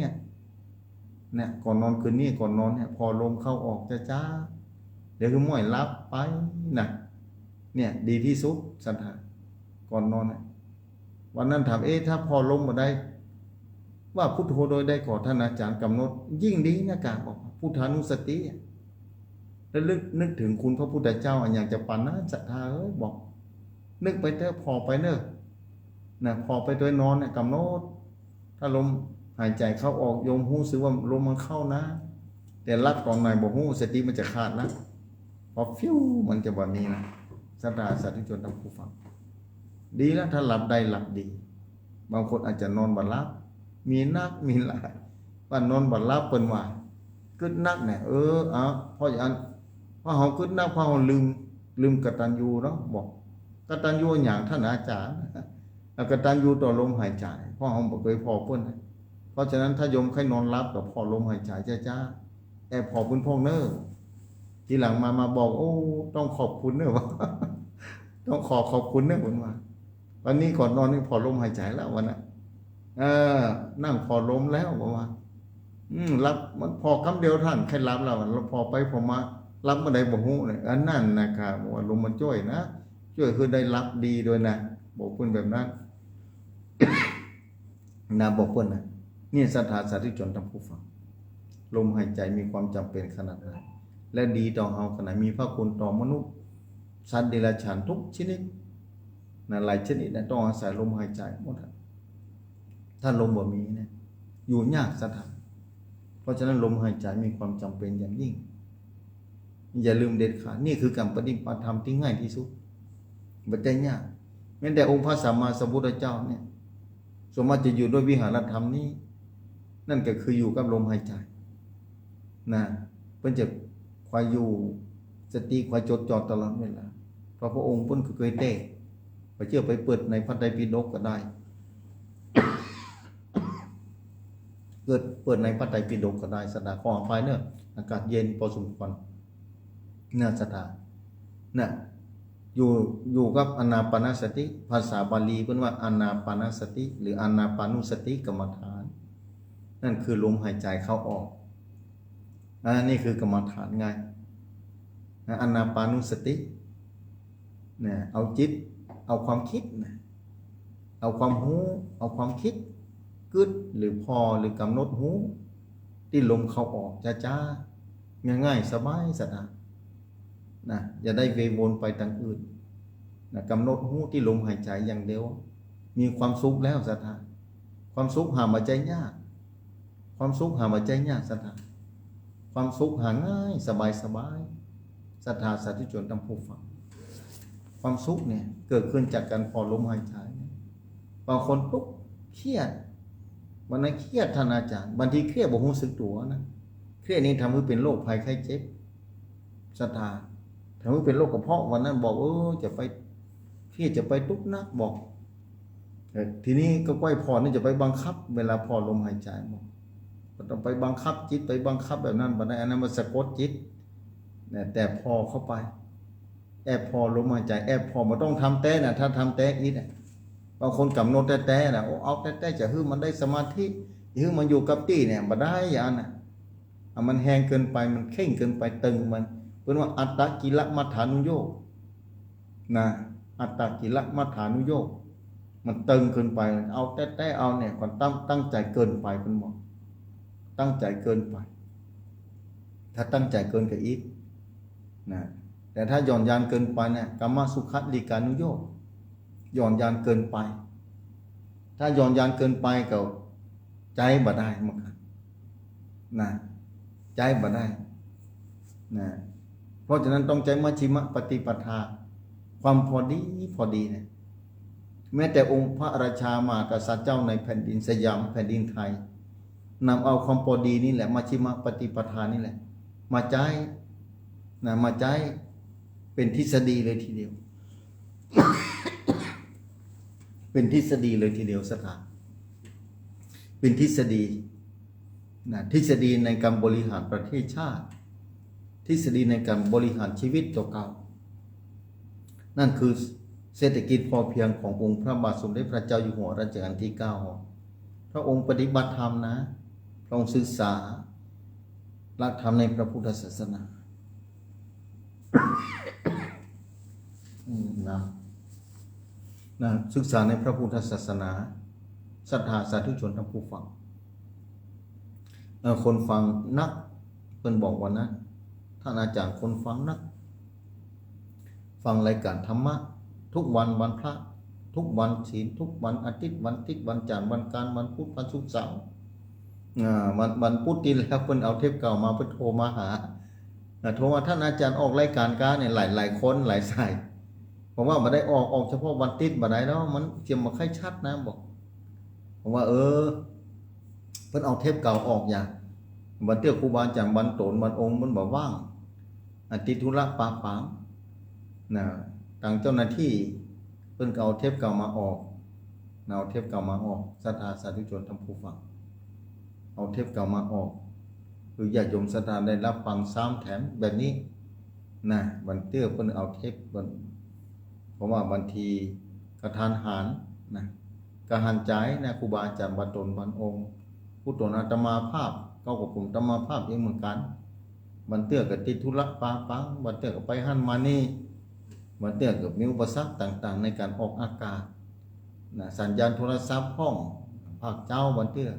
เนี่ยก่อนนอนคืนนี้ก่อนนอนเนี่ยพอลมเข้าออกจ้าเดี๋ยวคือม่อยรับไปนะเนี่ยดีที่สุดศรัทธาก่อนนอนวันนั้นถามถ้าพอลมมาได้ว่าพุทโธโดยได้ก่อท่านอาจารย์กำหนดยิ่งดีนะกาบอกพุทธานุสติแล้วนึกถึงคุณพระพุทธเจ้าอย่างจะปันนะศรัทธาบอกนึกไปเถอะพอไปเนอะนะพอไปโดยนอนเนี่ยกำหนดถ้าลมหายใจเข้าออกโยมหูสึกว่าลมมันเข้านะแต่รับตอนไหนบอกหูสติมันจะขาดนะพอฟิวมันจะแบบนี้นะศรัทธาสาธุชนทั้งผู้ฟังดีแล้วถ้าหลับได้หลับดีบางคนอาจจะนอนบ่หลับมีนักมีหลายว่านอนบ่หลับเปิ้นว่ากึดนักเนี่ยเพราะอย่างเพราะเฮากึดนักเพราะเฮาลืมกตัญญูเนาะบอกกตัญญูอย่างท่านอาจารย์กตัญญูต่อลมหายใจเพราะเฮาบ่เคยพอเพิ่นเพราะฉะนั้นถ้าโยมใครนอนหลับก็พอลมหายใจจ้าแอบพอเพิ่นพองเน้อทีหลังมาบอกต้องขอบคุณเน้อว่าต้องขอบคุณเน้อเพิ่นว่าวันนี้ก่อนนอนนี่พอลมหายใจแล้ววันน่ะนั่งพอลมแล้วบอกว่ารับมันพอคำเดียวท่านใครรับแล้วเราพอไปพอมารับเมื่อใดบ่ฮู้เลยอันนั้นนะครับว่าลมมันช่วยนะช่วยคือได้รับดีด้วยนะบอกเพิ่นแบบนั้น นะบอกเพิ่นนะนี่ศรัทธาสาธุชนทั้งผู้ฟังลมหายใจมีความจำเป็นขนาดไหนและดีต่อเฮาขนาดมีพระคุณต่อมนุษย์สัตว์เดรัจฉานทุกชนิดนะหลายชนิดต้องอาศัยลมหายใจหมดถ้าลมบ่มีเนี่ยอยู่ยากศรัทธาเพราะฉะนั้นลมหายใจมีความจำเป็นอย่างยิ่งอย่าลืมเด็ดขาดนี่คือการปฏิบัติธรรมที่ง่ายที่สุดบ่ได้ยากแม้แต่องค์พระสัมมาสัมพุทธเจ้าเนี่ยสมมติจะอยู่ด้วยวิหารธรรมนี้นั่นก็คืออยู่กับลมหายใจนะเพิ่นจะคอยอยู่สติคอยจดจ่อตลอดเวลาเพราะพระองค์เพิ่นเคยเตะไปเชื่อไปเปิดในพระไตรปิฎกก็ได้เปิดในพระไตรปิฎกก็ได้สถาขออภัยเนอะอากาศเย็นพอสมควรน่าสถาน่ะอยู่กับอานาปานสติภาษาบาลีเพิ่นว่าอานาปานสติหรืออานาปานุสติกรรมฐานนั่นคือลมหายใจเข้าออกนี่คือกรรมฐานไงอานาปานุสติ นะเอาจิตเอาความคิดนะเอาความหูเอาความคิดกึดหรือพอหรือกำหนดหูที่ลมเข้าออกจ้าๆง่ายๆสบายสะดานะอย่าได้เววนไปทางอื่นนะกำหนดหูที่ลมหายใจอย่างเดียวมีความสุขแล้วสะดาความสุขหามาใจยากความสุขหามาใจยากสะดาความสุขหาง่ายสบายสบายศรัทธาสาธุชนทั้งผู้ฟังความสุขเนี่ยเกิดขึ้นจากการพอลมหายใจบางคนปุ๊บเครียดวันนั้นเครียดท่านอาจารย์บางทีเครียดบ่รู้สึกตัวนะเครียดนี้ทำให้เป็นโรคภัยไข้เจ็บศรัทธาทำให้เป็นโรคกระเพาะวันนั้นบอกจะไปเครียดจะไปทุกนักบอกทีนี้ก็ก้อยพรนี่จะไปบังคับเวลาพอลมหายใจบอกต้องไปบังคับจิตไปบังคับแบบนั้นบัดนั้นอันนั้นมันสะกดจิตเนี่ยแต่พอเข้าไปแอบพอลมหายใจแอบพอมันต้องทำแต่น่ะถ้าทำแต่อีกบางคนกำหนดแต่น่ะเอาแต่จะให้มันได้สมาธิให้มันอยู่กับที่เนี่ยบ่ได้อย่างน่ะมันแห้งเกินไปมันเข่งเกินไปตึงมันเป็นว่าอัตตกิลมัฏฐานุโยคนะอัตตกิลมัฏฐานุโยคมันตึงเกินไปเอาแต่เอาเนี่ยคนตั้งใจเกินไปเป็นหมดตั้งใจเกินไปถ้าตั้งใจเกินก็อีกนะแต่ถ้าหย่อนยานเกินไปเนี่ยกัมมสุขลิกานุโยคหย่อนยานเกินไปถ้าหย่อนยานเกินไปก็ใจบ่ได้เหมือนกันนะใจบ่ได้นะเพราะฉะนั้นต้องใจมัชฌิมปฏิปทาความพอดีเนี่ยแม้แต่องค์พระราชามหากษัตริย์เจ้าในแผ่นดินสยามแผ่นดินไทยนำเอาความพอดีนี่แหละมัชฌิมปฏิปทานี่แหละมาใจนะมาใจเป็นทฤษฎีเลยทีเดียว เป็นทฤษฎีเลยทีเดียวสถานเป็นทฤษฎีนะทฤษฎีในการบริหารประเทศชาติทฤษฎีในการบริหารชีวิตตัวเก่านั่นคือเศรษฐกิจพอเพียงขององค์พระบาทสมเด็จพระเจ้าอยู่หัวรัชกาลที่9พระองค์ปฏิบัติธรรมนะพระองค์ศึกษาหลักธรรมในพระพุทธศาสนานะศึกษาในพระพุทธศาสนาศรัทธาสาธุชนทั้งผู้ฟังคนฟังนักเพิ่นบอกว่านะท่านอาจารย์คนฟังนักฟังรายการธรรมะทุกวันวันพระทุกวันศีลทุกวันอาทิตย์วันอาทิตย์วันจันทร์วันการวันพุธวันศุกร์เสาร์วันพุธที่แล้วเพิ่นเอาเทปเก่ามาเพิ่นโทรมาหาโทรมาท่านอาจารย์ออกรายการการเนี่ยหลายคนหลายสายผมว่ามาได้ออกเฉพาะวันติดมาได้แล้วมันเจียมมาค่อยชัดนะบอกผมว่าเพิ่นเอาเทปเก่าออกอย่างวันเตี้ยครูบาอาจารย์วันโตนวันองค์มันบอกว่างติดธุระปาปังนะทางเจ้าหน้าที่เพิ่นเอาเทปเก่ามาออกเอาเทปเก่ามาออกศรัทธาสาธุชนทั้งผู้ฟังเอาเทปเก่ามาออกคือญาติโยมศรัทธาได้รับฟัง3แถมแบบนี้นะวันเตี้ยเพิ่นเอาเทปเพราะว่าบางทีกระทานหารนะกระหันใจนะครูบาอาจารย์บรรตนบรรองค์ผู้ตนอาตมาภาพเก้ากับผมอาตมาภาพเองเหมือนกันบันเตื้อกับติดธุระปาปังบันเตื้อกับไปหันมานี่บันเตื้อกับมีอุปสรรคต่างๆในการออกอากาศนะสัญญาณโทรศัพท์ห้องภาคเจ้าบันเตื้อ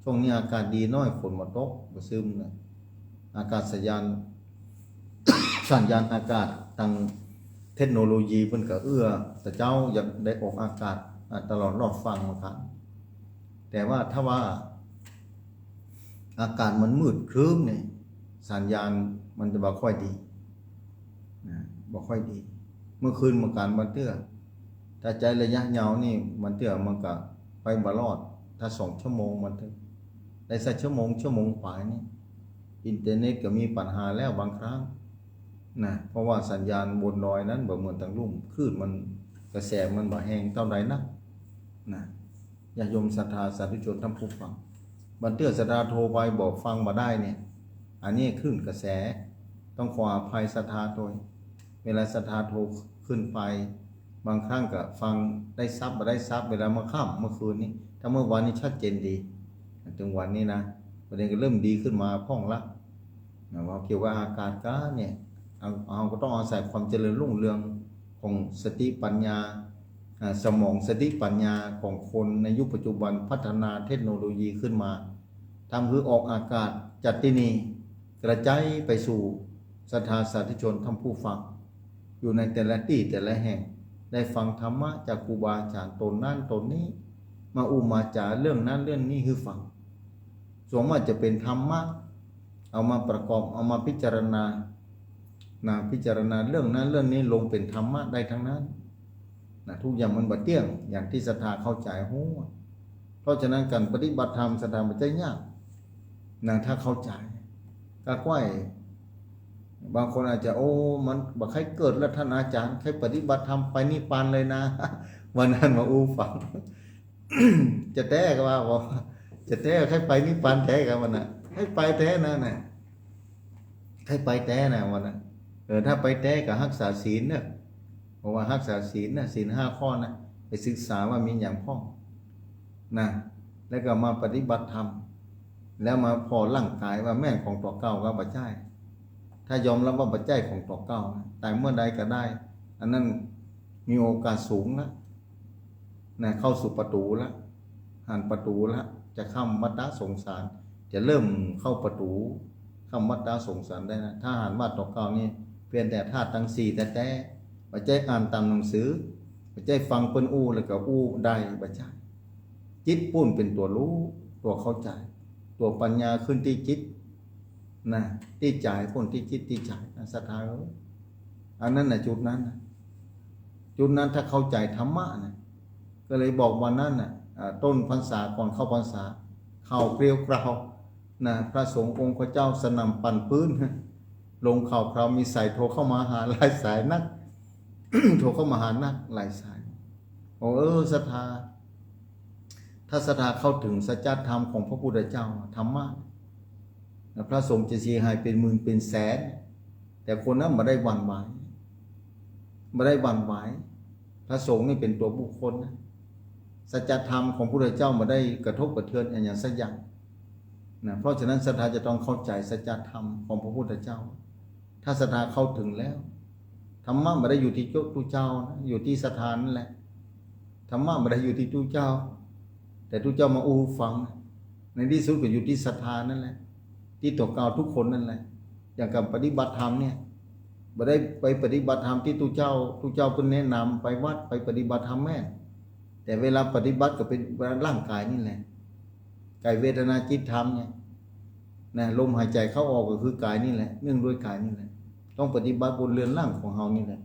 ช่วงนี้อากาศดีน้อยฝนมาตกมาซึมนะอากาศสัญญาณ สัญญาณอากาศทางเทคโนโลยีเพิ่นก็แต่เจ้าอยากได้ออกอากาศตลอดรอดฟังมาครับแต่ว่าถ้าว่าอากาศมันมืดครึ้มเนี่ยสัญญาณมันจะบ่ค่อยดีนะบ่ค่อยดีเมื่อคืนมาการบันเตื้อถ้าใจระยะยาวนี่บันเตื้อมันก็ไปบ่รอดถ้า2 ชั่วโมงมันถึงได้สักชั่วโมงปลายนี่อินเทอร์เน็ตก็มีปัญหาแล้วบางครั้งนะเพราะว่าสัญญาณบนดอยนั้นบ่เหมือนทางลุ่มคลื่นมันกระแสมันบ่แห้งเท่าใดนักนะญาติโยมศรัทธาสาธุชนทั้งผู้ฟังบันเตื้อศรัทธาโทรไปบอกฟังบ่ได้เนี่ยอันนี้คลื่นกระแสต้องขออภัยศรัทธาโดยเวลาศรัทธาโทรขึ้นไปบางครั้งก็ฟังได้ซับบ่ได้ซับเวลาเมื่อค่ำเมื่อคืนนี้ถ้าเมื่อวานนี้ชัดเจนดีถึงวันนี้นะประเด็นก็เริ่มดีขึ้นมาพ่องละว่าเกี่ยวกับอากาศกาเนี่ยเอาก็ต้องอาศัยความเจริญรุ่งเรือง ของสติปัญญาสมองสติปัญญาของคนในยุคปัจจุบันพัฒนาเทคโนโลยีขึ้นมาทำคือออกอากาศจัดที่นี่กระจายไปสู่ศรัทธาสาธุชนท่านผู้ฟังอยู่ในแต่ละที่แต่ละแห่งได้ฟังธรรมะจากครูบาอาจารย์ตนนั้นตนนี้มามาจาเรื่องนั้นเรื่องนี้คือฟังส่วนมากจะเป็นธรรมะเอามาประกอบเอามาพิจารณาพิจารณาเรื่องนั้นเรื่องนี้ลงเป็นธรรมะได้ทั้งนั้นทุกอย่างมันบัดเที่ยงอย่างที่ศรัทธาเข้าใจหูเพราะฉะนั้นการปฏิบัติธรรมศรัทธามันจะยากถ้าเข้าใจก็กว้ายบางคนอาจจะมันบอกให้เกิดแล้วท่านอาจารย์ให้ปฏิบัติธรรมไปนิพพานเลยนะวันนั้นมาฟัง จะแท้ก็ว่าบอกจะแท้ให้ไปนิพพานแท้กันวันน่ะให้ไปแท้นะให้ไปแท้นะวันน่ะถ้าไปแท้กับรักษาศีลเนี่ยเพราะว่ารักษาศีลศีล5 ข้อนะไปศึกษาว่ามีอย่างพ่อแล้วก็มาปฏิบัติธรรมแล้วมาพอร่างกายว่าแม่ของตัวเก่าก็บ่ใช่ถ้ายอมรับว่าปัจจัยของตัวเก่าแต่เมื่อใดก็ได้อันนั้นมีโอกาสสูงนะเข้าสู่ประตูแล้วหันประตูแล้วจะข้ามวัฏสงสารจะเริ่มเข้าประตูข้ามวัฏสงสารได้นะถ้าหันว่าตัวเก่านี่เพียงแต่ธาตุทั้ง4แต่ปัจจัยอ่านตามหนังสือปัจจัยฟังเปิ้นแล้วก็ได้ปัจจัยจิตปุ้นเป็นตัวรู้ตัวเข้าใจตัวปัญญาขึ้นที่จิตที่จ่ายพ้นที่จิตที่จ่ายศรัทธาอันนั้นจุดนั้นถ้าเข้าใจธรรมะก็เลยบอกวันนั้นต้นพรรษาก่อนเข้าพรรษาข่าวเกลียวกราวพระสงฆ์องค์พระเจ้าสนำปั่นพื้นลงข่าวคราวมีสายโทรเข้ามาหาหลายสายนัก โทรเข้ามาหานักหลายสายศรัทธาถ้าศรัทธาเข้าถึงสัจธรรมของพระพุทธเจ้าธรรมะพระสงฆ์จะเสียหายเป็นหมื่นเป็นแสนแต่คนนั้นไม่ได้หวั่นไหวพระสงฆ์นี่เป็นตัวบุคคลสัจธรรมของพระพุทธเจ้าไม่ได้กระทบกระเทือนอย่างสักอย่างเพราะฉะนั้นศรัทธาจะต้องเข้าใจสัจธรรมของพระพุทธเจ้าถ้าศรัทธาเข้าถึงแล้วธรรมะไม่ได้อยู่ที่ทุเจ้าอยู่ที่สถานนั่นแหละธรรมะไม่ได้อยู่ที่ทุเจ้าแต่ทุเจ้ามาฟังในที่สุดก็อยู่ที่ศรัทธานั่นแหละที่ตัวเก่าทุกคนนั่นแหละอย่างกับปฏิบัติธรรมเนี่ยไม่ได้ไปปฏิบัติธรรมที่ทุเจ้าเพิ่นแนะนำไปวัดไปปฏิบัติธรรมแม่แต่เวลาปฏิบัติก็เป็นร่างกายนี่แหละกายเวทนาจิตธรรมเนี่ยลมหายใจเข้าออกก็คือกายนี่แหละเนื่องด้วยกายนี่แหละต้องปฏิบัติบนเรือนร่างของเฮานี่แหละ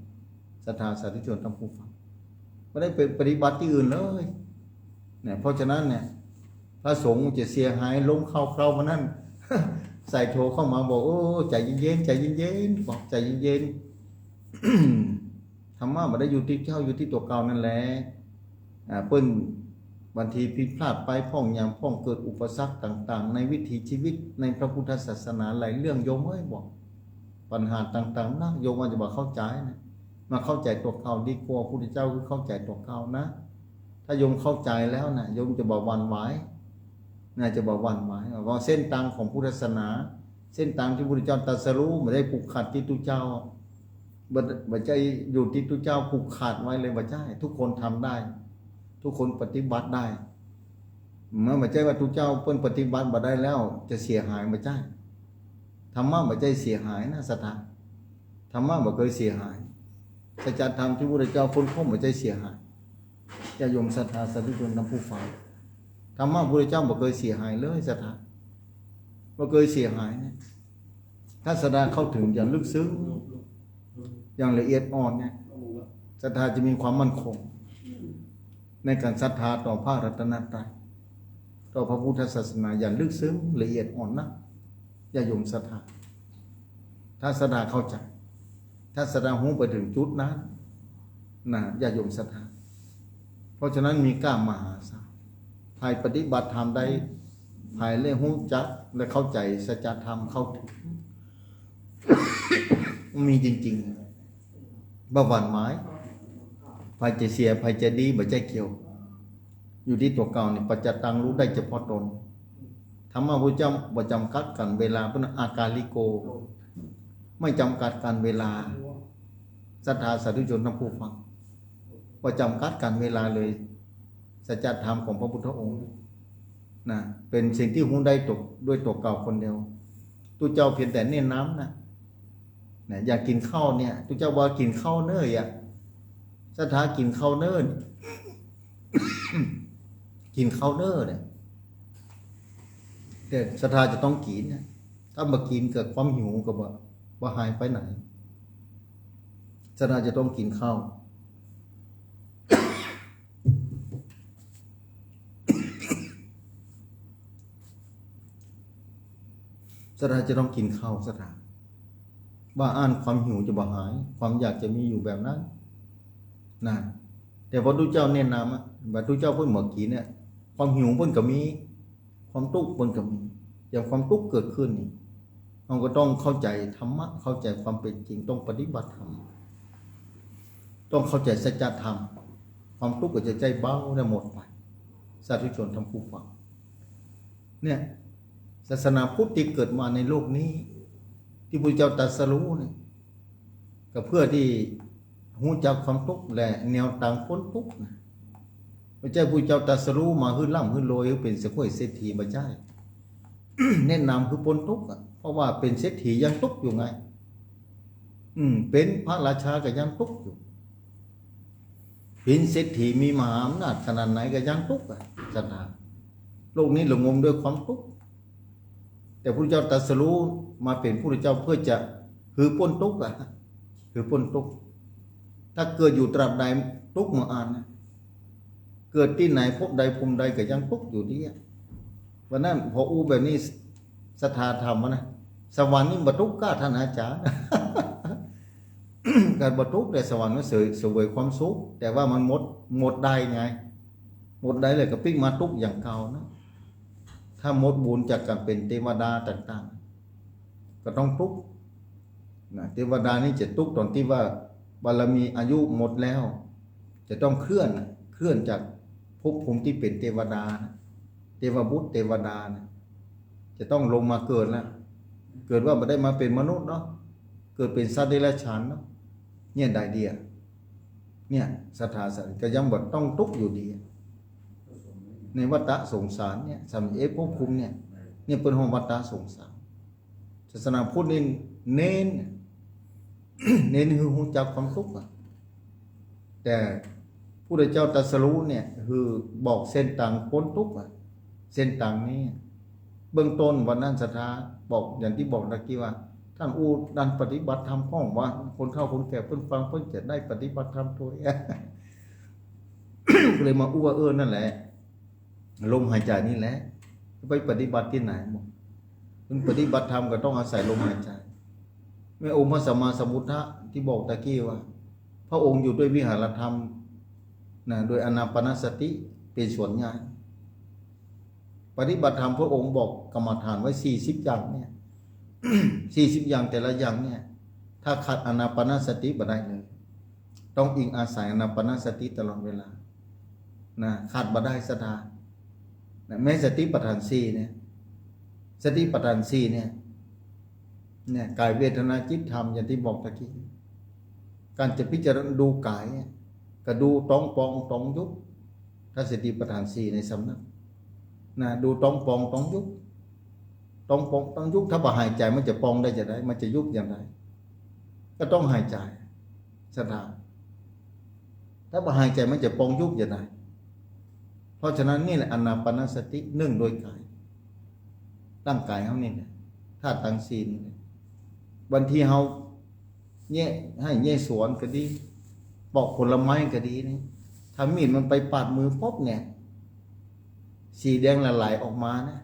ศรัทธาสาธุชนทั้งผู้ฟังไม่ได้ไปปฏิบัติที่อื่นเลยเพราะฉะนั้นพระสงฆ์จะเสียหายล้มเข้ามานั่น ใส่โทรเข้ามาบอกใจเย็นบอกใจเย็น ธรรมะไม่ได้อยู่ที่เจ้าอยู่ที่ตัวเก่านั่นแหละเปิ้นบางทีผิดพลาดไปพ้องอย่างพ้องเกิดอุปสรรคต่างๆในวิถีชีวิตในพระพุทธศาสนาหลายเรื่องโยมบอกปัญหาต่างๆโยมว่าจะบอกเข้าใจมาเข้าใจตัวเก่าดีกว่าพระพุทธเจ้าคือเข้าใจตัวเก่านะถ้าโยมเข้าใจแล้วโยมจะบอกวันไหวจะบอกวันไหวว่าเส้นทางของพุทธศาสนาเส้นทางที่พระพุทธเจ้าตรัสรู้ไม่ได้ผูกขาดที่ทุเจ้าบัจจัยอยู่ที่ทุเจ้าผูกขาดไว้เลยบัจจัยทุกคนทำได้ทุกคนปฏิบัติได้เมื่อบัจจัยว่าทุเจ้าเพิ่นปฏิบัติมาได้แล้วจะเสียหายบัจจัยธรรมะบัจจัยเสียหายศรัทธาธรรมะบ่เคยเสียหายสัจธรรมที่พระพุทธเจ้าค้นพบบัจจัยเสียหายญาติโยมศรัทธาสาธุชนทั้งผู้ฟังธรรมะพระพุทธเจ้าบ่เคยเสียหายเลยศรัทธาบ่เคยเสียหายถ้าศรัทธาเข้าถึงอย่างลึกซึ้งอย่างละเอียดอ่อนศรัทธาจะมีความมั่นคงในการศรัทธาต่อพระรัตนตรัยต่อพระพุทธศาสนาอย่างลึกซึ้งละเอียดอ่อนนะญาติโยมศรัทธาถ้าศรัทธาเข้าใจถ้าศรัทธาหูไปถึงจุดนั้นญาติโยมศรัทธาเพราะฉะนั้นมีกล้ามหาศาลภายปฏิบัติธรรมได้ภายเรื่องหูจักและเข้าใจสัจธรรมเข้าถึง มีจริงๆบ่หวั่นไหวภายจะเสียภายจะดีบ่ใจเกี่ยวอยู่ที่ตัวเก่าปัจจตังรู้ได้เฉพาะตนธรรมะพระเจ้าบ่จำกัดกันเวลาเป็นอากาลิโกไม่จำกัดกันเวลา ศรัทธาสาธุชนทั้งผู้ฟังว่าจำกัดกันเวลาเลยสัจธรรมของพระพุทธองค์นะเป็นสิ่งที่หูได้ตกด้วยตัวเก่าคนเดียวตุเจ้าเพียงแต่เน้นน้ำนะอยากกินข้าวเนี่ยตุเจ้าว่ากินข้าวเนื้ออ่ะศรัทธากินข้าวเนื้อ กินข้าวเนื้อเนี่ยแต่ศรัทธาจะต้องกินนะถ้ามากินเกิดความหิวก็ว่าหายไปไหนศรัทธาจะต้องกินข้าวศรัทธาจะต้องกินข้าวศรัทธาว่าอ่านความหิวจะบ่หายความอยากจะมีอยู่แบบนั้นนะแต่พอทุกเจ้าเน้นนำว่าทุกเจ้าเพิ่นเมื่อกี้เนี่ยความหิวเพิ่นก็มีความทุกข์เพิ่นก็มีอย่างความทุกข์เกิดขึ้นนี่เราก็ต้องเข้าใจธรรมะเข้าใจความเป็นจริงต้องปฏิบัติธรรมต้องเข้าใจสัจธรรมความทุกข์ก็จะใจเบาได้หมดไปสาธุชนทั้งผู้ฟังเนี่ยศาสนาพุทธที่เกิดมาในโลกนี้ที่พระเจ้าตรัสรู้เนี่ยก็เพื่อที่หูจักความทุกข์และแนวทางพ้นทุกข์นะพระเจ้าพระเจ้าตรัสรู้มาขึ้นล่ำขึ้นโรยเป็นเสกเศรษฐีมาใช่ แนะนำคือพ้นทุกข์เพราะว่าเป็นเศรษฐียังทุกข์อยู่ไงเป็นพระราชาก็ยังทุกข์อยู่เป็นเศรษฐีมีมหาอำนาจขนาดไหนก็ยังทุกข์ศรัทธาโลกนี้หลงงมด้วยความทุกข์แต่พระเจ้าตรัสรู้มาเป็นพระเจ้าเพื่อจะคือพ้นทุกข์คือพ้นทุกข์ถ้าเกิดอยู่ตราบใดทุกข์มาอ่านนะเกิดที่ไหนพบใดภูมิใดก็ยังทุกข์อยู่ดีวันนั้นพออู้แบบนี้ศรัทธาธรรมนะสวรรค์นี่บรรทุกก้าท่านอาจารย์ การบรรทุกแต่สวรรค์มันเสวยความสุขแต่ว่ามันหมดได้ไงหมดได้เลยก็ปิ๊กมาทุกข์อย่างเก่านะถ้าหมดบุญจากการเป็นเทวดาต่างๆก็ต้องทุกข์นะเทวดานี่จะทุกข์ตอนที่ว่าบารมีอายุหมดแล้วจะต้องเคลื่อนจากภพภูมิที่เป็นเทวดาเทวบุตรเทวดานะจะต้องลงมาเกิดแล้วเกิดว่าไม่ได้มาเป็นมนุษย์เนาะเกิดเป็นสัตว์เดรัจฉานเนาะเนี่ยได้เดียเนี่ยศรัทธาสัตว์ก็ยังบ่ต้องทุกข์อยู่ดีในวัฏสงสารเนี่ยสามภพภูมิเนี่ยเป็นห้องวัฏสงสารศาสนาพุทธนี่เน้น คือหูจักความทุกข์แต่พระเจ้าตรัสรู้เนี่ยคือบอกเส้นทางพ้นทุกข์เส้นทางนี้เบื้องต้นวันนั้นศรัทธาบอกอย่างที่บอกตะกี้ว่าท่านดันปฏิบัติธรรมข้องว่าคนเข้าคนแก่เพิ่นฟังเพิ่นจะได้ปฏิบัติธรรมตัวเอง ก็เลยมานั่นแหละลมหายใจนี่แหละไปปฏิบัติที่ไหนบอกมันปฏิบัติธรรมก็ต้องอาศัยลมหายใจแม่องค์พระสัมมาสัมพุทธะที่บอกตะกี้ว่าพระองค์อยู่ด้วยวิหารธรรมนะโดยอานาปานสติเป็นส่วนใหญ่ปฏิบัติธรรมพระองค์บอกกรรมฐานไว้40อย่างเนี่ย 40อย่างแต่ละอย่างเนี่ยถ้าขาดอานาปานสติบ่ได้เลยต้องอิงอาศัยอานาปานสติตลอดเวลานะขาดบ่ได้ศรัทธาแม้สติปัฏฐาน4เนี่ยสติปัฏฐาน4เนี่ยกายเวทนาจิตธรรมอย่างที่บอกตะกี้การจะพิจารณาดูกายก็ดูต้องปองต้องยุบถ้าสติปัฏฐาน4ในสำนักนะดูต้องปองต้องยุบต้องปองต้องยุบถ้าบ่หายใจมันจะปองได้จะได้มันจะยุบอย่างไรก็ต้องหายใจศรัทธาถ้าบ่หายใจมันจะปองยุบอย่างไรเพราะฉะนั้นนี่แหละอานาปานสตินึ่งโดยกายร่างกายเฮานี่แหละธาตุทั้ง4นี่บางทีเฮาให้แย่สวนก็ดีปอกผลไม้ก็ดีนี่ถ้ามีดมันไปปาดมือปุ๊บเนี่ยสีแดงไหลออกมานะ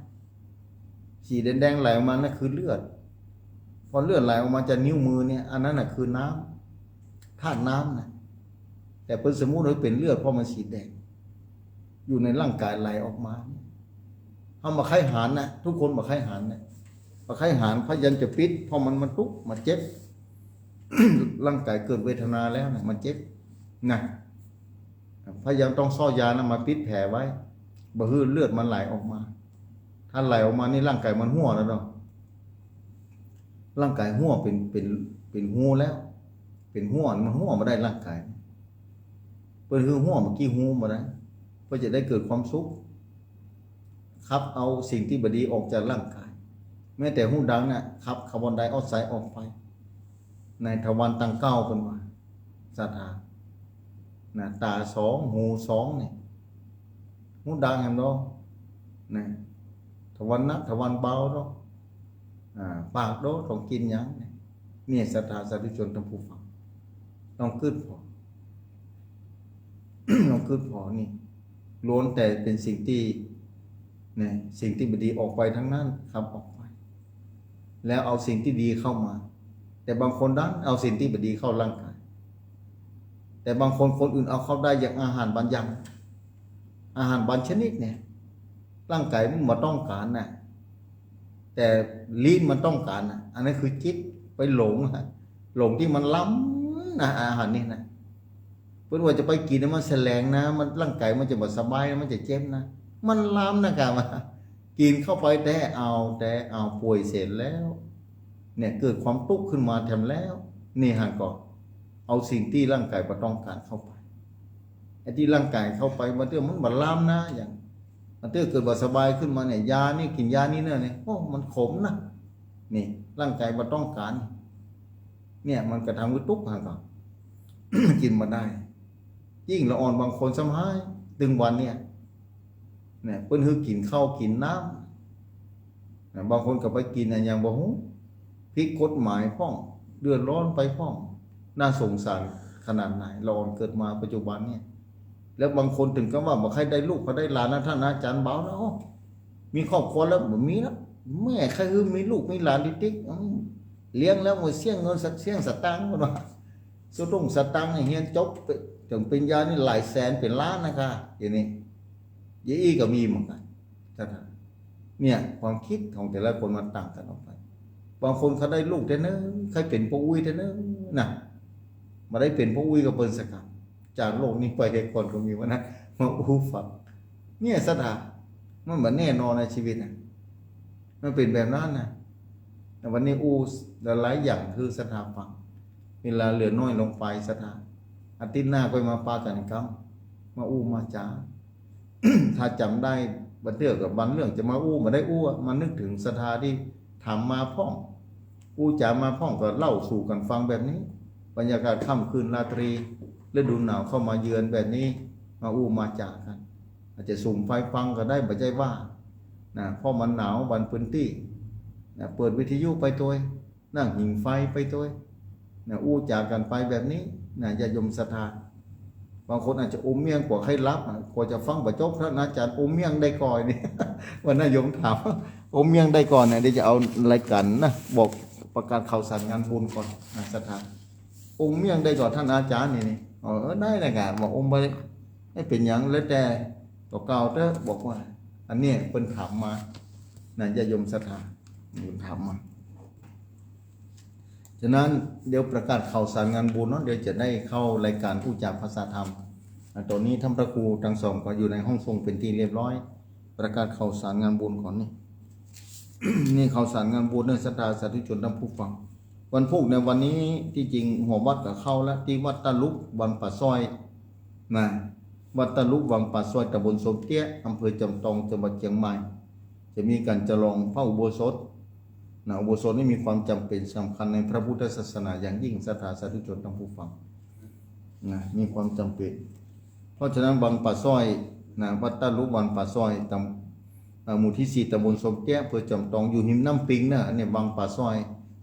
สีแดงไหลออกมานั่นคือเลือดพอเลือดไหลออกมาจากนิ้วมือเนี่ยอันนั้นน่ะคือน้ำธาตุน้ำนะแต่เพิ่นสมมุติว่าเป็นเลือดเพราะมันสีแดงอยู่ในร่างกายไหลออกมาเฮามาไข้หานนะทุกคนมาไข้หานนะมาไข้หานพยัญจะปิดเพราะมันทุกข์มันเจ็บ ร่างกายเกิดเวทนาแล้วนะมันเจ็บนะพยายามต้องซ่อยานะมาปิดแผลไว้บ่ฮื้อเลือดมันไหลออกมาถ้าไหลออกมานี่ร่างกายมันหัวแล้วเนาะร่างกายหัวเป็นหูแล้วเ เป็นหัวมันหัวมาได้ร่างกายเปิ้นคือหัวเมื่อกี้หูมาได้เพื่อจะได้เกิดความสุขครับเอาสิ่งที่บดีออกจากร่างกายแม้แต่หูดังเนี่ยครับคาร์บอนไดออกไซด์ออกไปในทวารตั้งเก้าเป็นว่าศรัทธาตาสองหูสองเนี่ยหูดังเห็นบ่นะทวารนักทวารเบาเนาะปากโดต้องกินหยังเนี่ยศรัทธาสาธุชนทั้งผู้ฟังต้องขึ้นพอ ต้องขึ้นพอนี่ล้วนแต่เป็นสิ่งที่เนี่ยสิ่งที่ไม่ดีออกไปทั้งนั้นครับออกไปแล้วเอาสิ่งที่ดีเข้ามาแต่บางคนดันเอาสิ่งที่ไม่ดีเข้าร่างกายแต่บางคนคนอื่นเอาเข้าได้อย่างอาหารบางอย่างอาหารบางชนิดเนี่ยร่างกายมันมาต้องการนะแต่ลิ้นมันต้องการนะอันนั้นคือจิตไปหลงที่มันล้ำนะอาหารนี่นะเพื่อว่าจะไปกินมันแสลงนะมันร่างกายมันจะบ่สบายมันจะเจ็บนะมันล้ำนะครับกินเข้าไปแต่เอาป่วยเสร็จแล้วเนี่ยเกิดความทุกข์ขึ้นมาแถมแล้วนี่ห่างก่อนเอาสิ่งที่ร่างกายบ่ต้องการเข้าไปไอ้ที่ร่างกายเข้าไปมันบ่ล้ำนะอย่างมันเกิดบ่สบายขึ้นมาเนี่ยยานี่กินยานี่เนี่ยโอ้มันขมนะนี่ร่างกายบ่ต้องการเนี่ยมันกระทำให้ทุกข์ห่างก่อน กินมาได้ยิ่งละอ่อนบางคนสมัยตึงวันเนี่ยเพิ่นคือกินข้าวกินน้ำบางคนก็ไปกินอย่างบ่ฮู้ผิดกฎหมายพ้องเดือดร้อนไปพ้องน่าสงสารขนาดไหนละอ่อนเกิดมาปัจจุบันเนี่ยแล้วบางคนถึงก็ว่าบ่ใครได้ลูกเขาได้หลานนะท่านอาจารย์เบาแล้วมีครอบครัวแล้วบ่มีแล้วแม่ใครคือมีลูกมีหลานติ๊กเลี้ยงแล้วบ่เสี่ยงเงินสักเสี่ยงสตางค์บ่ว่าสุดลงสตางค์ให้เฮียนจบถึงเป็นยานี่หลายแสนเป็นล้านนะคะอย่างนี้ยี่ก็มีเหมือนกันเนี่ยความคิดของแต่ละคนมันต่างกันออกไปบางคนเขาได้ลูกแต่เนิ่นใครเป็นพ่ออุ้ยแต่เนิ่นนะมาได้เป็นพ่ออุ้ยกับเปิ้นสักครั้งจากโลกนี้ไปให้คนก็มีว่านะมาอู้ฟังเนี่ยสถามันเหมือนแน่นอนในชีวิตนะมันเป็นแบบนั้นนะแต่วันนี้อู้หลายอย่างคือสถาฟังเวลาเหลือน้อยลงไปสถาอาทิตย์หน้าก็มาปากันกรรมมาอู้มาจา ถ้าจำได้บันเทื่อกับบันเรื่องจะมาอู้มาได้อู้มานึกถึงสถาที่ทำมาพ่องอู้จามาพ่องก็เล่าสู่กันฟังแบบนี้บรรยากาศค่ำคืนราตรีฤดูหนาวเข้ามาเยือนแบบนี้มาอู้มาจากันอาจจะสุ่มไฟฟังก็ได้บ่ใจว่านะเพราะมันหนาวบันพื้นที่นะเปิดวิทยุไปตัวนั่งหิ่งไฟไปตัวนะอู้จากันไปแบบนี้นะญาติโยมศรัทธาบางคนอาจจะอมเมียงกว่าใครรับกว่าจะฟังประจบพระอาจารย์อมเมียงได้ก่อนนี่วันนั้นโยมถามอมเมียงได้ก่อนเนี่ยเดี๋ยวจะเอาอะไรกันนะบอกประกาศข่าวสารงานบุญก่อนนะศรัทธาอมเมียงได้ก่อนท่านอาจารย์นี่ได้นะกะบอกอมไปให้เป็นอย่างแล้วแต่ตัวเก่าเด้อบอกว่าอันนี้เป็นถามมานะญาติโยมศรัทธาเป็นถามมาฉะนั้นเดี๋ยวประกาศข่าวสารงานบุญเนาะเดี๋ยวจะได้เข้ารายการผู้จากภาษาธรรมตอนนี้ท่านพระครูทั้งสองก็อยู่ในห้องทรงเป็นที่เรียบร้อยประกาศข่าวสารงานบุญก่อนนี่ นี่ข่าวสารงานบุญในศรัทธาสาธุชนท่านผู้ฟังวันพุธในวันนี้ที่จริงหัววัดก็เข้าแล้วที่วัดตะลุกวังป่าซอยนะวัดตะลุกวังป่าซอยตำบลสมเตี้ยอำเภอจำตองจังหวัดเชียงใหม่จะมีการฉลองพระอุโบสถอุโบสถนี่มีความจำเป็นสำคัญในพระพุทธศาสนาอย่างยิ่งศรัทธาสาธุชนทั้งผู้ฟังมีความจำเป็นเพราะฉะนั้นวังป่าซ้อยวัดตะลุวังป่าซ้อยหมู่ที่4ตำบลสมแก้วอำเภอจำตองอยู่หิมน้ำปิงเนี่ยวังป่าซ้อย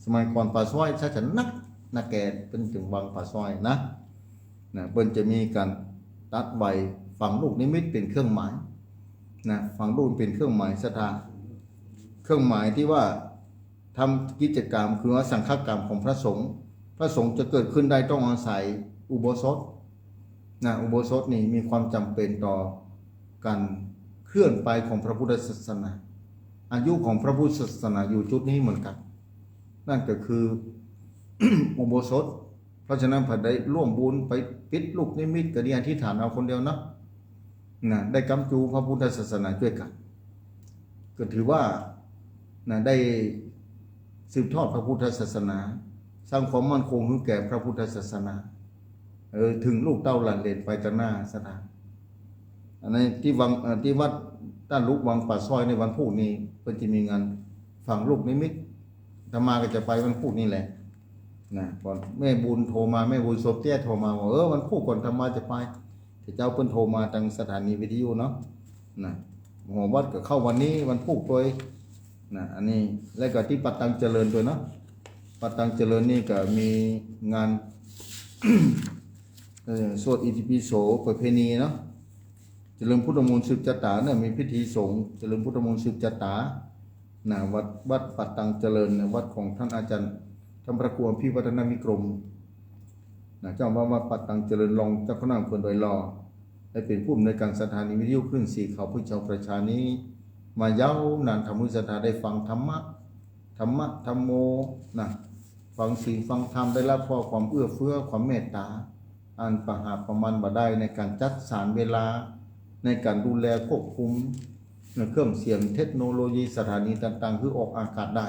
สมัยก่อนป่าซ้อยถ้าฉันนักแก่เป็นถึงวังป่าซ้อยนะเปิ้นจะมีการตัดใบฝังลูกนิมิตเป็นเครื่องหมายฝังลูกเป็นเครื่องหมายศรัทธาเครื่องหมายที่ว่าทำกิจกรรมคือว่าสังฆกรรมของพระสงฆ์จะเกิดขึ้นได้ต้องอาศัยอุโบสถอุโบสถนี่มีความจำเป็นต่อการเคลื่อนไปของพระพุทธศาสนาอายุของพระพุทธศาสนาอยู่จุดนี้เหมือนกันนั่นก็คือ อุโบสถเพราะฉะนั้นพอได้ร่วมบุญไปปิดลูกนิมิตก็ได้อธิษฐานเอาคนเดียวนะได้กำจูพระพุทธศาสนาด้วยกันก็ถือว่าได้สืบทอดพระพุทธศาสนาศ ร้างความมั่นคงให้แก่พระพุทธศาสนาถึงลูกเต้าหลานเหลนไปตหน้าสถานอันนี้ที่วัดต้านลูกวังป่าซอยในวันพุธนี้เพิ่นจะมีงานฝังลูกนิมิตธรรมาก็จะไปวันพุธนี่แหละนะก่อนแม่บุญโทรมาแม่บุญโซเตียโทรมาว่าวันพุธก่อนธรรมาจะไปแต่เจ้าเพิ่นโทรมาทางสถานีวิทยุเนาะนะหัววัดก็เข้าวันนี้วันพุธโดยนะอันนี้แล้วก็ที่ปัตตังเจริญด้วยเนาะปัตตังเจริญนี่ก็มีงานสวดอิติปิโสประเพณีเนาะเจริญพุทธมนต์สืบจตาเนี่ยมีพิธีสงฆ์เจริญพุทธมนต์สืบจตานะวัดปัตตังเจริญเนี่ยวัดของท่านอาจารย์ธรรมประกวมพิวัฒนวิกรมนะเจ้าว่าปัตตังเจริญรองเจ้าคณะอำเภอดอยลอได้เป็นผู้อำนวยการสถานีวิทยุคลื่น4เขาพุทธเจ้าประชานี้มายาวนานทำให้ศรัทธาได้ฟังธรรมะธรรมโมนะฟังศีลฟังธรรมได้รับความเอื้อเฟื้อความเมตตาอันประหารประมาณบ่ได้ในการจัดสรรเวลาในการดูแลควบคุมเครื่องเสียงเทคโนโลยีสถานีต่างๆคือออกอากาศได้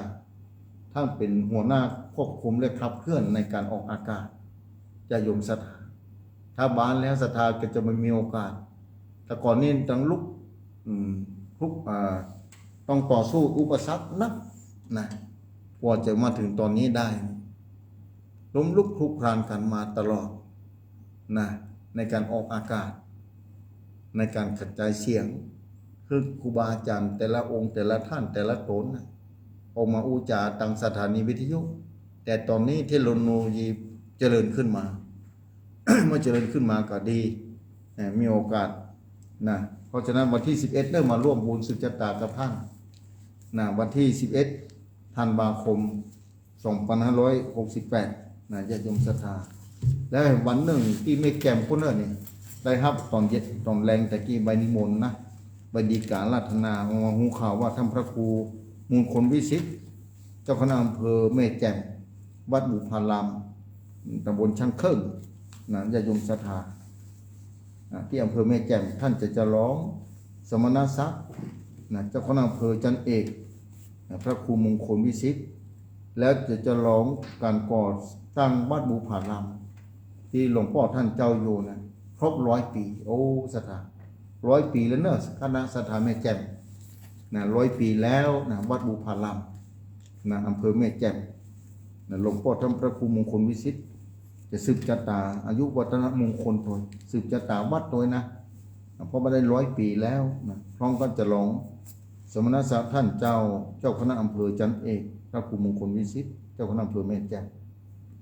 ทั้งเป็นหัวหน้าควบคุมและขับเคลื่อนในการออกอากาศจะยมศรัทธาถ้าบานแล้วศรัทธาก็จะไม่มีโอกาสแต่ก่อนนี้ต้องลุกต้องต่อสู้อุปสรรคนักนะกว่าจะมาถึงตอนนี้ได้ล้มลุกคลุกคลานกันมาตลอดนะในการออกอากาศในการกระจายเสียงคือครูบาอาจารย์แต่ละองค์แต่ละท่านแต่ละตนออกมาอุจาตังสถานีวิทยุแต่ตอนนี้เทคโนโลยีเจริญขึ้นมา เมื่อเจริญขึ้นมาก็ดีมีโอกาสนะเพราะฉะนั้นวันที่11ได้มาร่วมบุญสุจตากับท่านนะวันที่11ธันวาคม2568นะญาติโยมศรัทธาและวันหนึ่งที่ไม่แกมคนนั้นนี่ได้ครับตอนเย็นตอนแรงแต่กี้ใบนิมนต์นะใบดีการราธนาหูข่าวว่าท่านพระครูมูลคนวิสิทธิ์เจ้าคณะอำเภอแม่แจ่มวัดบุพารามตำบลช่างเครื่องนะญาติโยมศรัทธาที่อำเภอแม่แจ่มท่านจะร้องสมณศักดิ์นะเจ้าคณะอำเภอจันเอกพระครูมงคลวิสิทธิ์แล้วจะร้องการก่อสร้างวัดบุพารามที่หลวงพ่อท่านเจ้าอยู่นะครบ100 ปีโอ้ศรัทธา100 ปีแล้วเนอะคณะศรัทธาแม่แจ่มนะ100 ปีแล้วนะวัดบุพารามนะอำเภอแม่แจ่มนะหลวงพ่อท่านพระครูมงคลวิสิทธิ์จะสืบชะตาอายุวัฒนมงคลตัวสืบชะตาวัดตัวนะเพราะมาได้100 ปีแล้วนะพร้อมก็จะร้องสมณศักดิ์ท่านเจ้าคณะอำเภอจันเอกพระครูมงคลวิสิทธิ์เจ้าคณะอำเภอแม่แจ่ม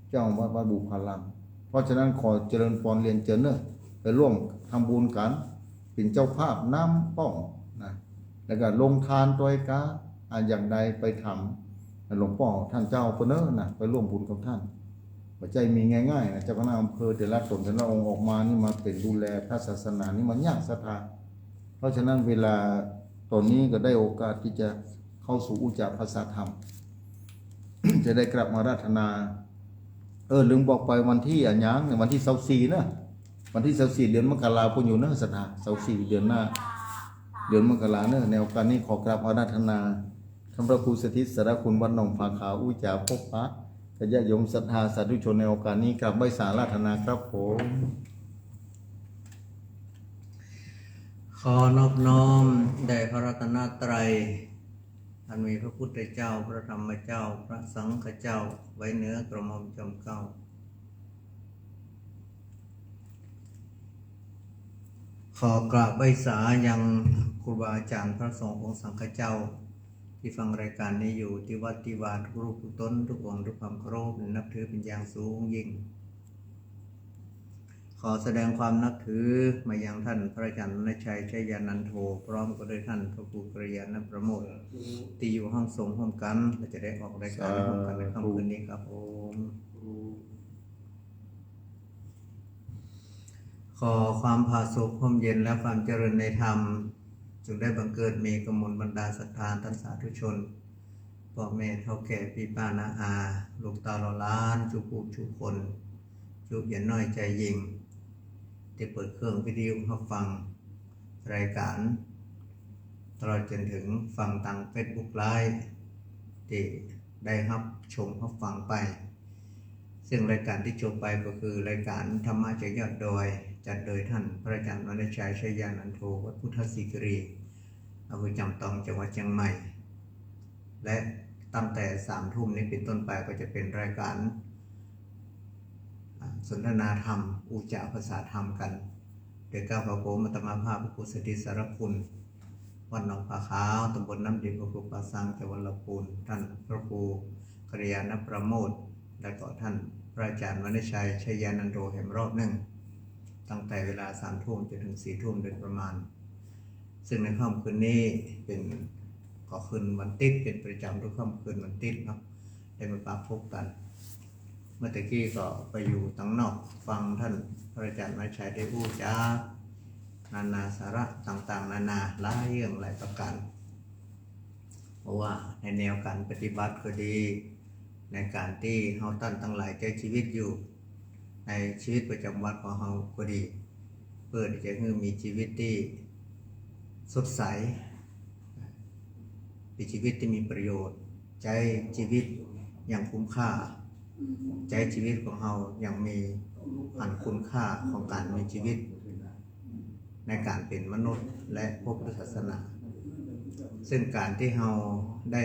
เจ้าวัดบุพารามเพราะฉะนั้นขอเจริญพรเรียนเจริญเนอะไปร่วมทำบุญกันเป็นเจ้าภาพน้ำป้องนะแล้วก็ลงทานตัวกาอย่างใดไปทำหลวงพ่อท่านเจ้าเพื่อนเนอะนะไปร่วมบุญกับท่านหัวใจมีง่ายๆนะเจ้าคณะอำเภอแต่ละตนแต่ละองค์ออกมานี่มาเป็นดูแลพระศาสนานี่มันยากศรัทธาเพราะฉะนั้นเวลาตอนนี้ก็ได้โอกาสที่จะเข้าสู่อุจจาภาษาธรรม จะได้กลับมาราธนาลืมบอกไปวันที่ยังวันที่24นะวันที่24เดือนมกราคมอยู่เนอะศรัทธา24เดือนหน้าเดือนมกราเนอะในโอกาสนี้ขอกราบอาราธนาท่านพระครูสถิตสารคุณวัดหนองผาขาวอุจจาพบปะญาติโยมศรัทธาสาธุชนในโอกาสนี้กราบไหว้สาราธนาครับผมขอนอบน้อมแด่พระรัตนตรัยอันมีพระพุทธเจ้าพระธรรมเจ้าพระสังฆเจ้าไว้เหนือกระหม่อมจอมเกล้าขอกราบไหว้สายังครูบาอาจารย์พระสงฆ์องค์สังฆเจ้าที่ฟังรายการนี้อยู่ที่วัดที่วาทุกรูปทุกตนทุกองค์ทุกความเคารพนับถือเป็นอย่างสูงยิ่งขอแสดงความนับถือมายังท่านพระอาจารย์ณชัยชัยยานันโทพร้อมกับด้วยท่านพระครูกริยานประโมทที่อยู่ห้องส่งห้องกันและจะได้ออกรายการในห้องกันในค่ำคืนนี้ครับผมขอความผาสุกความเย็นและความเจริญในธรรมจงได้บังเกิดมีกมลบรรดาศรัทธาท่านสาธุชนพ่อแม่เฒ่าแก่พี่ป้าน้าอาลูกตาหล่อล้านทุกผู้ทุกคนทุกอย่าน้อยใจยิ่งที่เปิดเครื่องวิทยุรับฟังรายการตลอดจนถึงฟังทาง Facebook Live ที่ได้รับชมรับฟังไป ซึ่งรายการที่จบไปก็คือรายการธรรมะจะยอดดอยจัดโดยท่านพระอาจารย์วรรณชัยชัยยานันโทวัดพุทธศิกรีอำเภอจำตองจังหวัดเชียงใหม่และตั้งแต่3 ทุ่มนี้เป็นต้นไปก็จะเป็นรายการสนทนาธรรมอุจจาภาษาธรรมกันโดยก้าวพระโกมัตตมาภาพพระครูสติสารคุณวัดหนองผาขาวตำบลน้ำดิบอำเภอปากสังจังหวัดลำพูนท่านพระครูกัลยาณประโมทและก็ท่านพระอาจารย์วรรณชัยชัยยานันโทแห่งรอบหนึ่งตั้งแต่เวลา3 ทุ่มจนถึง4 ทุ่มโดยประมาณซึ่งในค่ำคืนนี้เป็นก็คืนวันติดเป็นประจำทุกค่ำคืนวันติดเนาะได้มาปะพบกันเมื่อตะกี้ก็ไปอยู่ตั้งนอกฟังท่านพระอาจารย์วรรณชัยได้พูดจานานาสาระต่างๆนานาหลายเรื่องหลายประการเพราะว่าในแนวการปฏิบัติก็ดีในการที่เฮาตั้นทั้งหลายใช้ชีวิตอยู่ในชีวิตประจำวันของเฮาก็ดีเพื่อที่จะให้มีชีวิตที่สดใสเป็นชีวิตที่มีประโยชน์ใช้ชีวิตอย่างคุ้มค่าใช้ชีวิตของเฮาอย่างมีอันคุณค่าของการมีชีวิตในการเป็นมนุษย์และพบพุทธศาสนาซึ่งการที่เฮาได้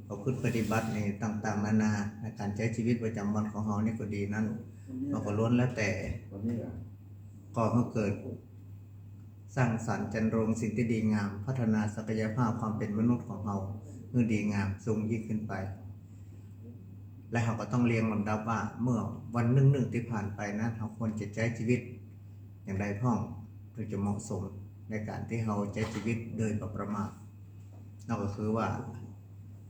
ประพฤติปฏิบัติในต่างๆนานาในการใช้ชีวิตประจำวันของเฮานี่ก็ดีนั้นเราก็ล้วนแล้วแต่ก่อให้เกิดสร้างสรรค์จันโรงสิ่งที่ดีงามพัฒนาศักยภาพความเป็นมนุษย์ของเฮาให้ดีงามสูงยิ่งขึ้นไปและเราก็ต้องเรียงลำดับว่าเมื่อวันหนึ่งที่ผ่านไปนั้นเราควรจะใช้ชีวิตอย่างไรพ้องถึงจะเหมาะสมในการที่เราใช้ชีวิตโดยประมาทนั่นก็คือว่า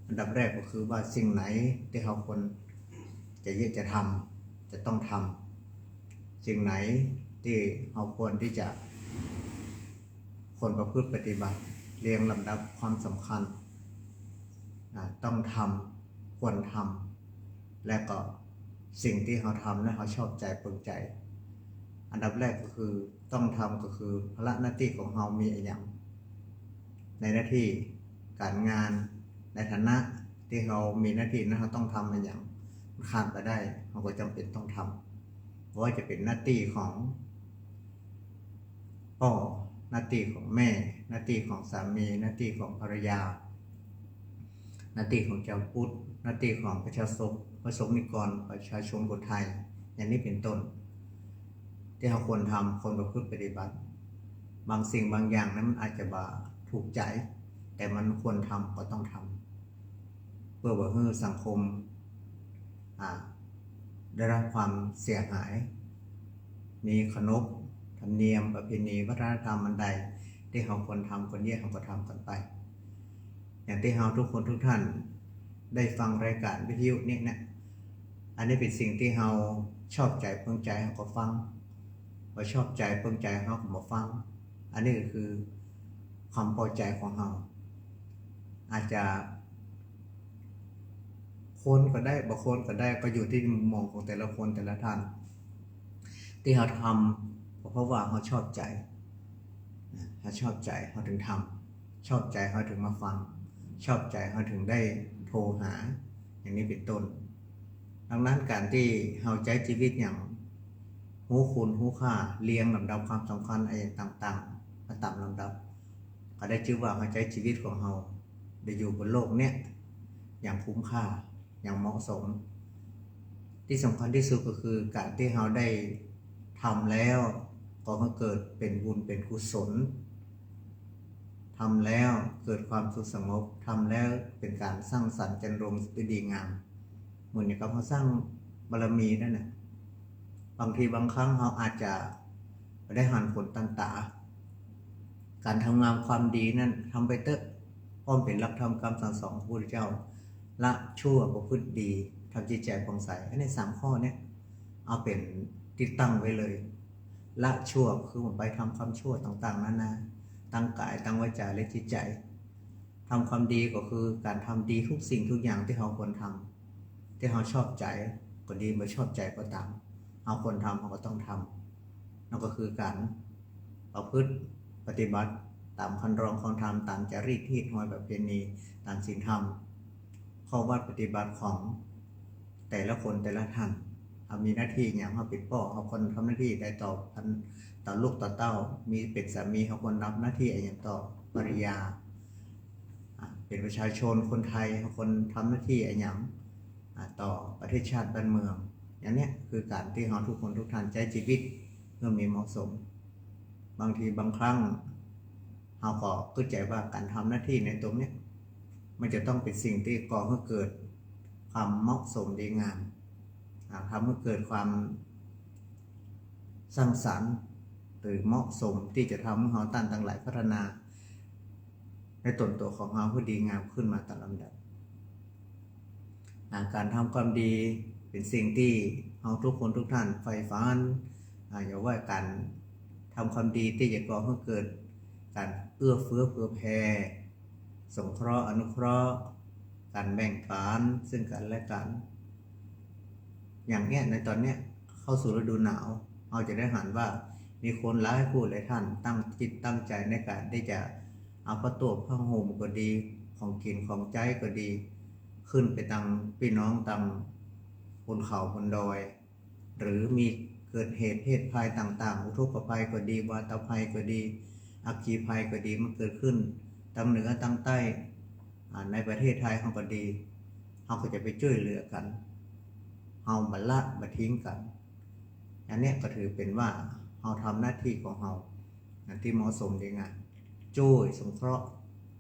อันดับแรกก็คือว่าสิ่งไหนที่เราควรจะยึดจะทำจะต้องทำสิ่งไหนที่เราควรที่จะควรประพฤติปฏิบัติเรียงลำดับความสำคัญต้องทำควรทำและก็สิ่งที่เราทำและเราชอบใจปลื้มใจอันดับแรกก็คือต้องทำก็คือภาระหน้าที่ของเรามีอย่างในหน้าที่การงานในฐานะที่เรามีหน้าที่นั้นเราต้องทำอย่างขาดไปได้เราก็จำเป็นต้องทำเพราะว่าจะเป็นหน้าที่ของพ่อหน้าที่ของแม่หน้าที่ของสามีหน้าที่ของภรรยาหน้าที่ของชาวพุทธหน้าที่ของประชาชนประสงค์นิกรประชาชนคนไทยอย่างนี้เป็นต้นที่เราควรทำควรประพฤติปฏิบัติบางสิ่งบางอย่างนั้นมันอาจจะบ่ถูกใจแต่มันควรทำก็ต้องทำเพื่อให้สังคมได้รับความเสียหายมีขนบธรรมเนียมประเพณีวัฒนธรรมอันใดที่เราควรทำควรแยกเราก็ทำกันไปอย่างที่เราทุกคนทุกท่านได้ฟังรายการวิทยุนี่นะอันนี้เป็นสิ่งที่เราชอบใจเพิ่งใจเราก็ฟังพอชอบใจเพิ่งใจเราก็มาฟังอันนี้ก็คือความพอใจของเราอาจจะคนก็ได้บางคนก็ได้ก็อยู่ที่มุมมองของแต่ละคนแต่ละท่านที่เราทำเพราะว่าเราชอบใจเราชอบใจเราถึงทำชอบใจเราถึงมาฟังชอบใจเราถึงได้โทรหาอย่างนี้เป็นต้นดังนั้นการที่เราใช้ชีวิตอย่างหูคุณหูค่าเรียงลำดับความสำคัญอะไรต่างๆมาตามลำดับก็ได้ชื่อว่าเราใช้ชีวิตของเราได้อยู่บนโลกเนี้ยอย่างคุ้มค่าอย่างเหมาะสมที่สำคัญที่สุดก็คือการที่เราได้ทำแล้วก็มาเกิดเป็นบุญเป็นกุศลทำแล้วเกิดความสุขสงบทำแล้วเป็นการสร้างสรรค์จันโรงที่ดีงามเหมือนกับเราสร้างบารมีนั่นแหละบางทีบางครั้งเราอาจจะได้หันผลต่างๆการทำงานความดีนั้นทำไปเถอะอ้อมเป็นหลักธรรมคำสั่งสอนของพระพุทธเจ้าละชั่วประพฤติดีทำจิตใจผ่องใสอันนี้3 ข้อนี้เอาเป็นติดตั้งไว้เลยละชั่วคือผมไปทำความชั่วต่างๆนานาตั้งกายตั้งวาจาและจิตใจทำความดีก็คือการทำดีทุกสิ่งทุกอย่างที่เราควรทำที่เราชอบใจก็ดีไม่ชอบใจก็ตามเราควรทำเราก็ต้องทำนั่นก็คือการประพฤติปฏิบัติตามคันรองของธรรมตามจารีตที่หอยแบบเพณีตามศีลธรรมข้อวัดปฏิบัติของแ แต่ละคนแต่ละท่านเขามีหน้าที่อย่างเขาเป็นพ่อเขาคนทำหน้าที่ได้ต่อพันต่อลูกต่อเต้ามีเป็นสามีเขาคนรับหน้าที่อย่างต่อภริยาเป็นประชาชนคนไทยเขาคนทำหน้าที่อย่างต่อประเทศชาติบ้านเมืองอย่างนี้คือการที่เราทุกคนทุกท่านใช้ชีวิตเพื่อมีเหมาะสมบางทีบางครั้งเราก็เข้าใจว่าการทำหน้าที่ในตรงนี้มันจะต้องเป็นสิ่งที่ก่อให้เกิดความเหมาะสมดีงามทำให้เกิดความสร้างสรรค์หรือเหมาะสมที่จะทำให้เราตั้งทั้งหลายพัฒนาในตนตัวของเราให้ดีงามขึ้นมาตามลำดับการทำความดีเป็นสิ่งที่เราทุกคนทุกท่านใฝ่ฝันอย่าว่าการทำความดีที่จะก่อให้เกิดการเอื้อเฟื้อเผื่อแผ่สงเคราะห์อนุเคราะห์การแบ่งปันซึ่งกันและกันอย่างเนี้ยในตอนเนี้ยเข้าสู่ฤดูหนาวเราจะได้เห็นว่ามีคนหลายผู้หลายท่านตั้งจิตตั้งใจในการที่จะเอาผ้าตัวผ้าห่มก็ดีของกินของใจก็ดีขึ้นไปตังพี่น้องตังบนเขาบนดอยหรือมีเกิดเหตุเพศภัยต่างๆอุทกภัยก็ดีวาตภัยก็ดีอัคคีภัยก็ดีมันเกิดขึ้นตามเหนือตามใต้ในประเทศไทยเขาก็ดีเขาก็จะไปช่วยเหลือกันเอาบัลละบัทิ้งกันอันนี้ก็ถือเป็นว่าเราทำหน้าที่ของเราที่เหมาะสมดีงามช่วยสงเคราะห์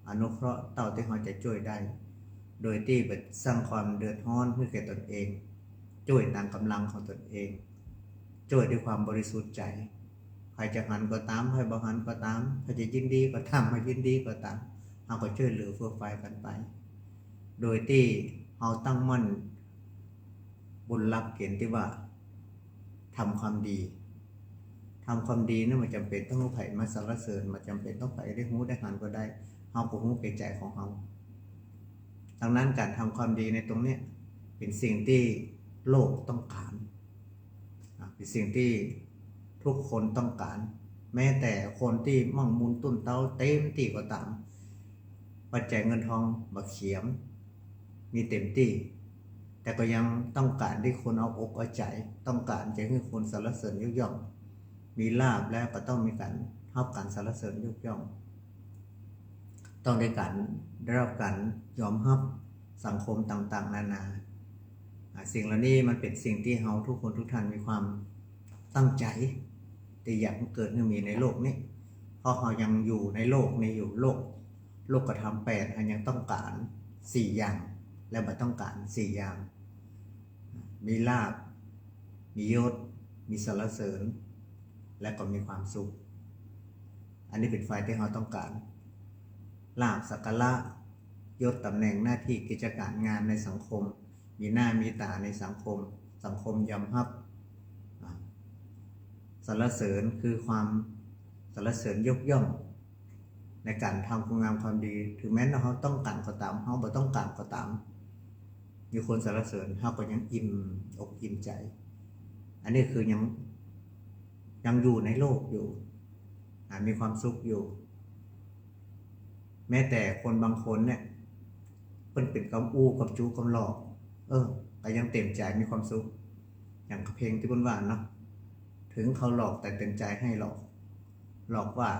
อนุเคราะห์เต่าที่เราจะช่วยได้โดยที่สร้างความเดือดร้อนให้แก่ตนเองช่วยตามกำลังของตนเองช่วยด้วยความบริสุทธิ์ใจใครจะหันก็ตามใครบ่หันก็ตามใครจะยินดีก็ทำใครยินดีก็ตามเราก็ช่วยเหลือเฟื่อไฟกันไปโดยที่เราตั้งมั่นบนหลักเกณฑ์ที่ว่าทำความดีนั่นมันจำเป็นต้องรู้ไผ่มาสรรเสริญมันจำเป็นต้องไปได้หูได้หันก็ได้เราก็หูเกใจของเราดังนั้นการทำความดีในตรงนี้เป็นสิ่งที่โลกต้องการเป็นสิ่งที่ทุกคนต้องการแม้แต่คนที่มั่งมุนตุ้นเต้าเต็มที่ก็ตามปัจจัยเงินทองบักเขียมมีเต็มที่แต่ก็ยังต้องการที่คนเอาอกเอาใจต้องการจะให้คนสรรเสริญยกย่องมีลาภแล้วก็ต้องมีการรับการสรรเสริญยกย่องต้องได้รับการยอมรับสังคมต่างๆนานาสิ่งเหล่านี้มันเป็นสิ่งที่เราทุกคนทุกท่านมีความตั้งใจที่อยากเกิดมีในโลกนี้เพราะเรายังอยู่ในโลกนี้อยู่โลกธรรม8ยังต้องการ4อย่างและไม่ต้องการ4อย่างมีลาภมียศมีสรรเสริญและก็มีความสุขอันนี้เป็นฝ่ายที่เราต้องการลาภสักการะยศตำแหน่งหน้าที่กิจการงานในสังคมมีหน้ามีตาในสังคมยอมรับสรรเสริญคือความสรรเสริญยกย่องในการทำคุณงามความดีถึงแม้เราต้องการก็ตามเราไม่ต้องการก็ตามมีคนสรรเสริญเราก็ยังอิ่มอกอิ่มใจอันนี้คือยังอยู่ในโลกอยู่มีความสุขอยู่แม้แต่คนบางคนเนี่ยเป็นกำอู้กำจูกำหลอกก็ยังเต็มใจมีความสุขอย่างเพลงที่บนว่าเนาะถึงเขาหลอกแต่เต็มใจให้หลอกว่า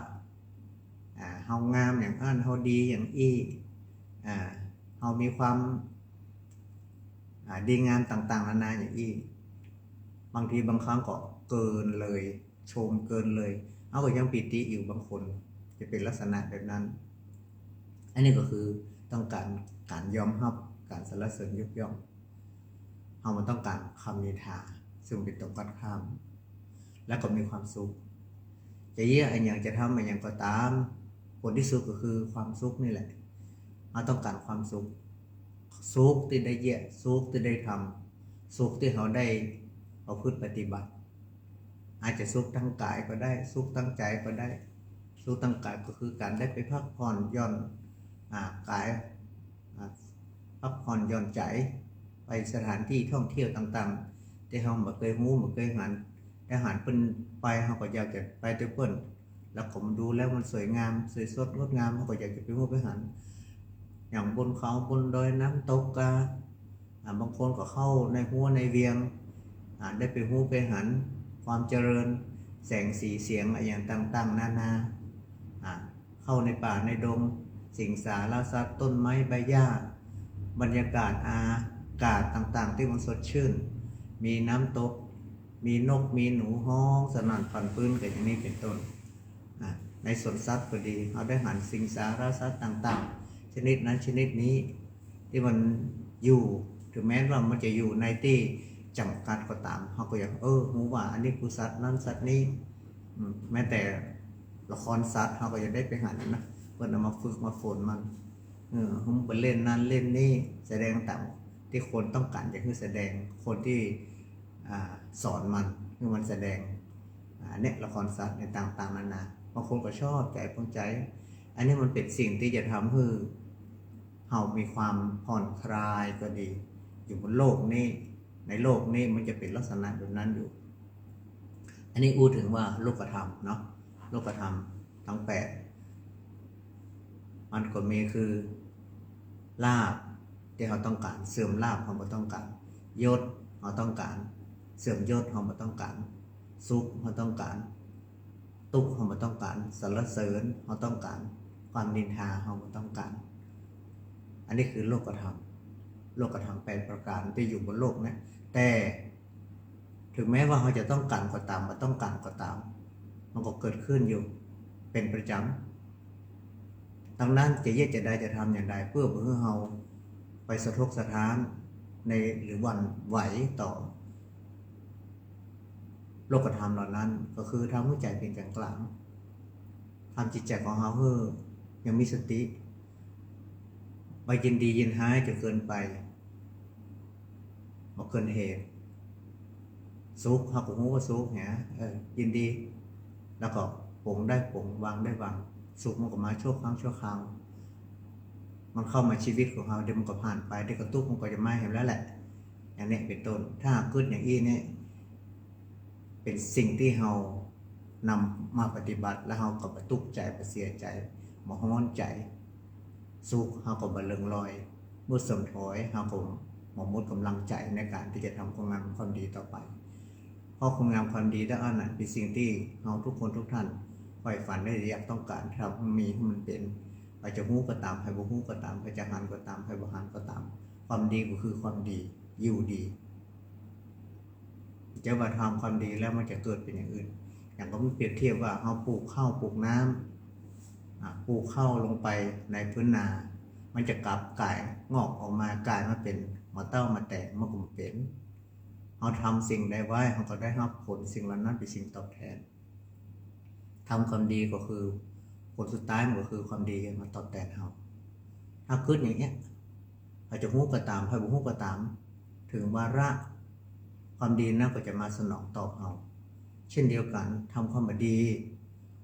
เฮางามอย่างอันเฮาดีอย่างเฮามีความดีงามต่างๆนานาอย่างบางทีบางครั้งก็เกินเลยชมเกินเลยเอาก็ยังปิติอยู่บางคนจะเป็นลักษณะแบบนั้นอันนี้ก็คือต้องการยอมรับการสรรเสริญยกย่องเรามันต้องการคำนินทาซึ่งเป็นตรงกันข้ามและก็มีความสุขจะเยี่ยอย่างจะทำอย่างก็ตามผลที่สุดก็คือความสุขนี่แหละเราต้องการความสุขที่ได้เยี่ยสุขที่ได้ทำสุขที่เราได้เอาพึ่งปฏิบัติอาจจะสุขทั้งกายก็ได้สุขทั้งใจก็ได้สุขทั้งกายก็คือการได้ไปพักผ่อนหย่อนกายพักผ่อนหย่อนใจไปสถานที่ท่องเที่ยวต่างๆที่เราไม่เคยหูไม่เคยหันแต่หันเป็นไปเราก็อยากจะไปเที่ยวเพิ่นแล้วผมดูแล้วมันสวยงามสวยสดงดงามเราก็อยากจะไปหูไปหันอย่างบนเขาบนดอยน้ำตก บางคนก็เข้าในหัวในเวียงได้ไปหูไปหันความเจริญแสงสีเสียงอะไรอย่างต่างๆนานาเข้าในป่าในดงสิงสารสัตว์ต้นไม้ใบหญ้าบรรยากาศอากาศต่างๆที่มันสดชื่นมีน้ำตกมีนกมีหนูฮ้องสนั่นพันปื้นกันอย่างนี้เป็นต้นในสวนสัตว์ก็ดีเราได้หันสิงสารสัตว์ต่างๆชนิดนั้นชนิดนี้ที่มันอยู่ถึงแม้ว่ามันจะอยู่ในที่จำกัดก็ตามเขาก็อยากรู้ว่าอันนี้คือสัตว์นั้นสัตว์นี้แม้แต่ละครสัตว์เขาก็จะได้ไปหันนะเพื่อนเอามาฝึกมาฝนมันผมไปเล่นนั้นเล่นนี่แสดงต่างที่คนต้องการจะคือแสดงคนที่สอนมันคือมันแสดงเนี่ยละครสัตว์ในต่างๆนานาบางคนก็ชอบใจพงใจอันนี้มันเป็นสิ่งที่จะทำให้เรามีความผ่อนคลายก็ดีอยู่บนโลกนี้ในโลกนี้มันจะเป็นลักษณะแบบนั้นอยู่อันนี้อู้ถึงว่าโลกธรรมเนาะโลกธรรมทั้ง8มันก็มีคือลาภที่เราต้องการเสื่อมลาภเราไม่ต้องการยศเราต้องการเสื่อมยศเราไม่ต้องการสุขเราต้องการทุกข์เราไม่ต้องการสรรเสริญเราต้องการความนินทาเราไม่ต้องการอันนี้คือโลกธรรมโลกธรรม8ประการที่อยู่บนโลกนะแต่ถึงแม้ว่าเราจะต้องการก็ตามมาต้องการก็ตามมันก็เกิดขึ้นอยู่เป็นประจำดังนั้นจะเย็ดจะได้จะทำอย่างไรเพื่อเราไปสะทกสะท้านในหรือวันไหวต่อโลกธรรมเหล่านั้นก็คือทำให้ใจเป็นกลางทำจิตใจของเราให้ยังมีสติไปยินดียินร้ายจะเกินไปบ่เกินเหตุสุขเราก็รู้ว่าสุขเนี่ยยินดีแล้วก็ปลงได้ปลงวางได้วางสุขมันก็มาชั่วครั้งชั่วคราวมันเข้ามาชีวิตของเราเดี๋ยวมันก็ผ่านไปเดี๋ยวก็ทุกข์มันก็จะไม่เห็นแล้วแหละอย่างนี้เป็นต้นถ้าเกิดอย่างนี้เนี่ยเป็นสิ่งที่เรานำมาปฏิบัติแล้วเราก็มาทุกข์ใจมาเสียใจมาฮ้อนใจสุขเราก็มาเลิงลอยเมื่อสมถอยเราก็หมดกำลังใจในการที่จะทำคุณงามความดีต่อไปเพราะคุณงามความดีด้านนั้นเป็นสิ่งที่เราทุกคนทุกท่านใฝ่ฝันได้อยากต้องการทำให้มีให้มันเป็นไปจะหู้ก็ตามไปบ่หู้ก็ตามไปจะหันก็ตามไปบ่หันก็ตามความดีก็คือความดีอยู่ดีจะว่าทำความดีแล้วมันจะเกิดเป็นอย่างอื่นอย่างก็เปรียบเทียบว่าเราปลูกข้าวปลูกน้ำปลูกข้าวลงไปในพื้นนามันจะกลับกลายงอกออกมากลายมาเป็นมาเต้ามาแตกมากุมเป็นเราทำสิ่งใดไว้เราก็ได้รับผลสิ่งนั้นเป็นสิ่งตอบแทนทำความดีก็คือผลสุดท้ายมันก็คือความดีมาตอบแทนเราถ้าขึ้นอย่างเงี้ยอาจจะหู้ก็ตามใครบ่หู้ก็ตามถึงวาระความดีนั้นก็จะมาสนองตอบเราเช่นเดียวกันทำความดี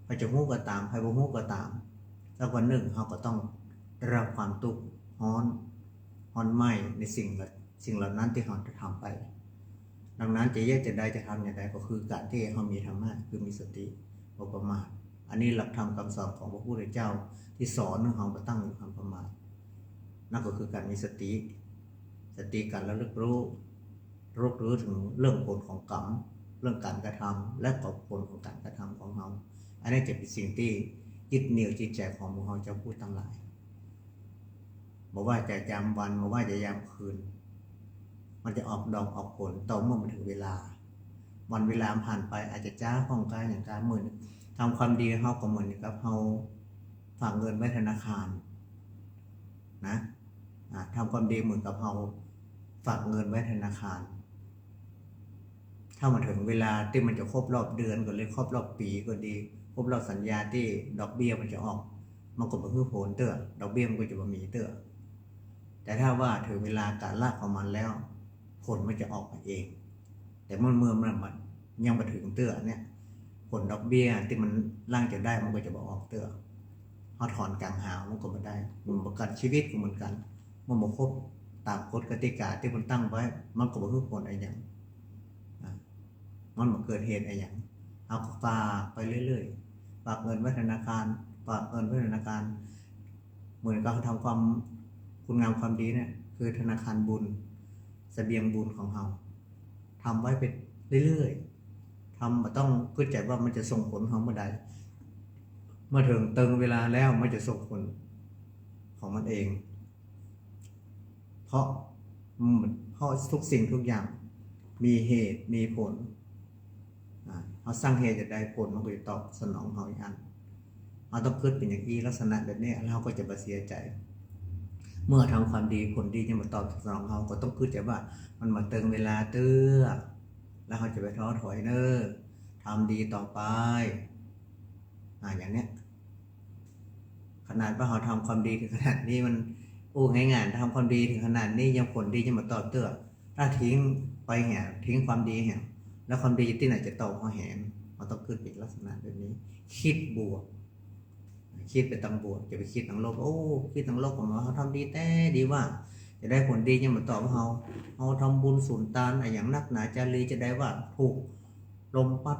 อาจจะหู้ก็ตามใครบ่หู้ก็ตามแล้ววันหนึ่งเราก็ต้องได้รับความทุกข์ฮ้อนไหม้ในสิ่งเหล่านั้นที่เราจะทำไปดังนั้นจะแยกจะได้จะทำอย่างไรก็คือการที่เรามีธรรมะคือมีสติบ่ประมาทอันนี้หลักธรรมคำสอนของพระพุทธเจ้าที่สอนให้เราบ่ตั้งอยู่ความประมาทนั่นก็คือการมีสติการระลึกรู้ถึงเรื่องผลของกรรมเรื่องการกระทำและผลของการกระทำของเราอันนี้จะเป็นสิ่งที่ยึดเหนี่ยวจิตใจของพวกเราเจ้าพูดทั้งหลายบอกว่าจะยามวันบอกว่าจะยามคืนมันจะออกดอกออกผลต่อเมื่อมันถึงเวลาวันเวลาผ่านไปอาจจะจ้าของกายอย่างการเหมือนทำความดีเขาก็เหมือนกับเขาฝากเงินไว้ธนาคารนะทำความดีเหมือนกับเขาฝากเงินไว้ธนาคารถ้ามาถึงเวลาที่มันจะครบรอบเดือนก็เลยครบรอบปีก็ดีครบรอบสัญญาที่ดอกเบี้ยมันจะออกมันก็เป็นผลเตื้อดอกเบี้ยมันก็จะมีเตื้อแต่ถ้าว่าถึงเวลาการลากของมันแล้วผลมันจะออกมาเองแต่เมื่อมันยังมาถึงเตื้อเนี่ยผลดอกเบี้ยที่มันร่างจะได้มันก็จะบอกออกเตื้อเขาถอนกลางหาวมันก็ไม่ได้มันประกันชีวิตก็เหมือนกันมันบ่ครบตามกฎกติกาที่มันตั้งไว้มันก็บ่คือผลอะไรอย่างมันมาเกิดเหตุอะไรอย่างเอาก็ฝากไปเรื่อยๆฝากเงินไว้ธนาคารฝากเงินไว้ธนาคารเหมือนกับทำความคุณงามความดีเนี่ยคือธนาคารบุญ เสบียงบุญของเราทำไว้เป็นเรื่อยๆทำมาต้องเข้าใจว่ามันจะส่งผลของเมื่อใดเมื่อถึงตึงเวลาแล้วมันจะส่งผลของมันเอง เพราะทุกสิ่งทุกอย่างมีเหตุมีผลเขาสร้างเหตุจะได้ผลมันก็จะตอบสนองเขาอีกอันเราต้องคิดเป็นอย่างนี้ลักษณะแบบนี้แล้วเขาก็จะมาเสียใจ เมื่อทำความดีผลดีจะมาตอบสนองเขาก็ต้องคิดใจว่ามันมาเติมเวลาเตื้อแล้วเขาจะไปท้อถอยเนอทำดีต่อไปอย่างเนี้ยขนาดว่าเขาทำความดีถึงขนาดนี้มันง่ายงานทำความดีถึงขนาดนี้ยังผลดีจะมาตอบเตื้อถ้าทิ้งไปแห่ทิ้งความดีแห่แล้วความดีที่ไหนจะตอบเขาแห่เราต้องคิดเป็นลักษณะแบบนี้คิดบวกคิดไปตั้งบวกจะไปคิดทางโลกคิดทางโลกของเขาทำดีแต่ดีว่าจะได้ผลดียังมาตอบเขาทำบุญสุนทานอย่างนักหนาจารีจะได้ว่าถูกลมพัด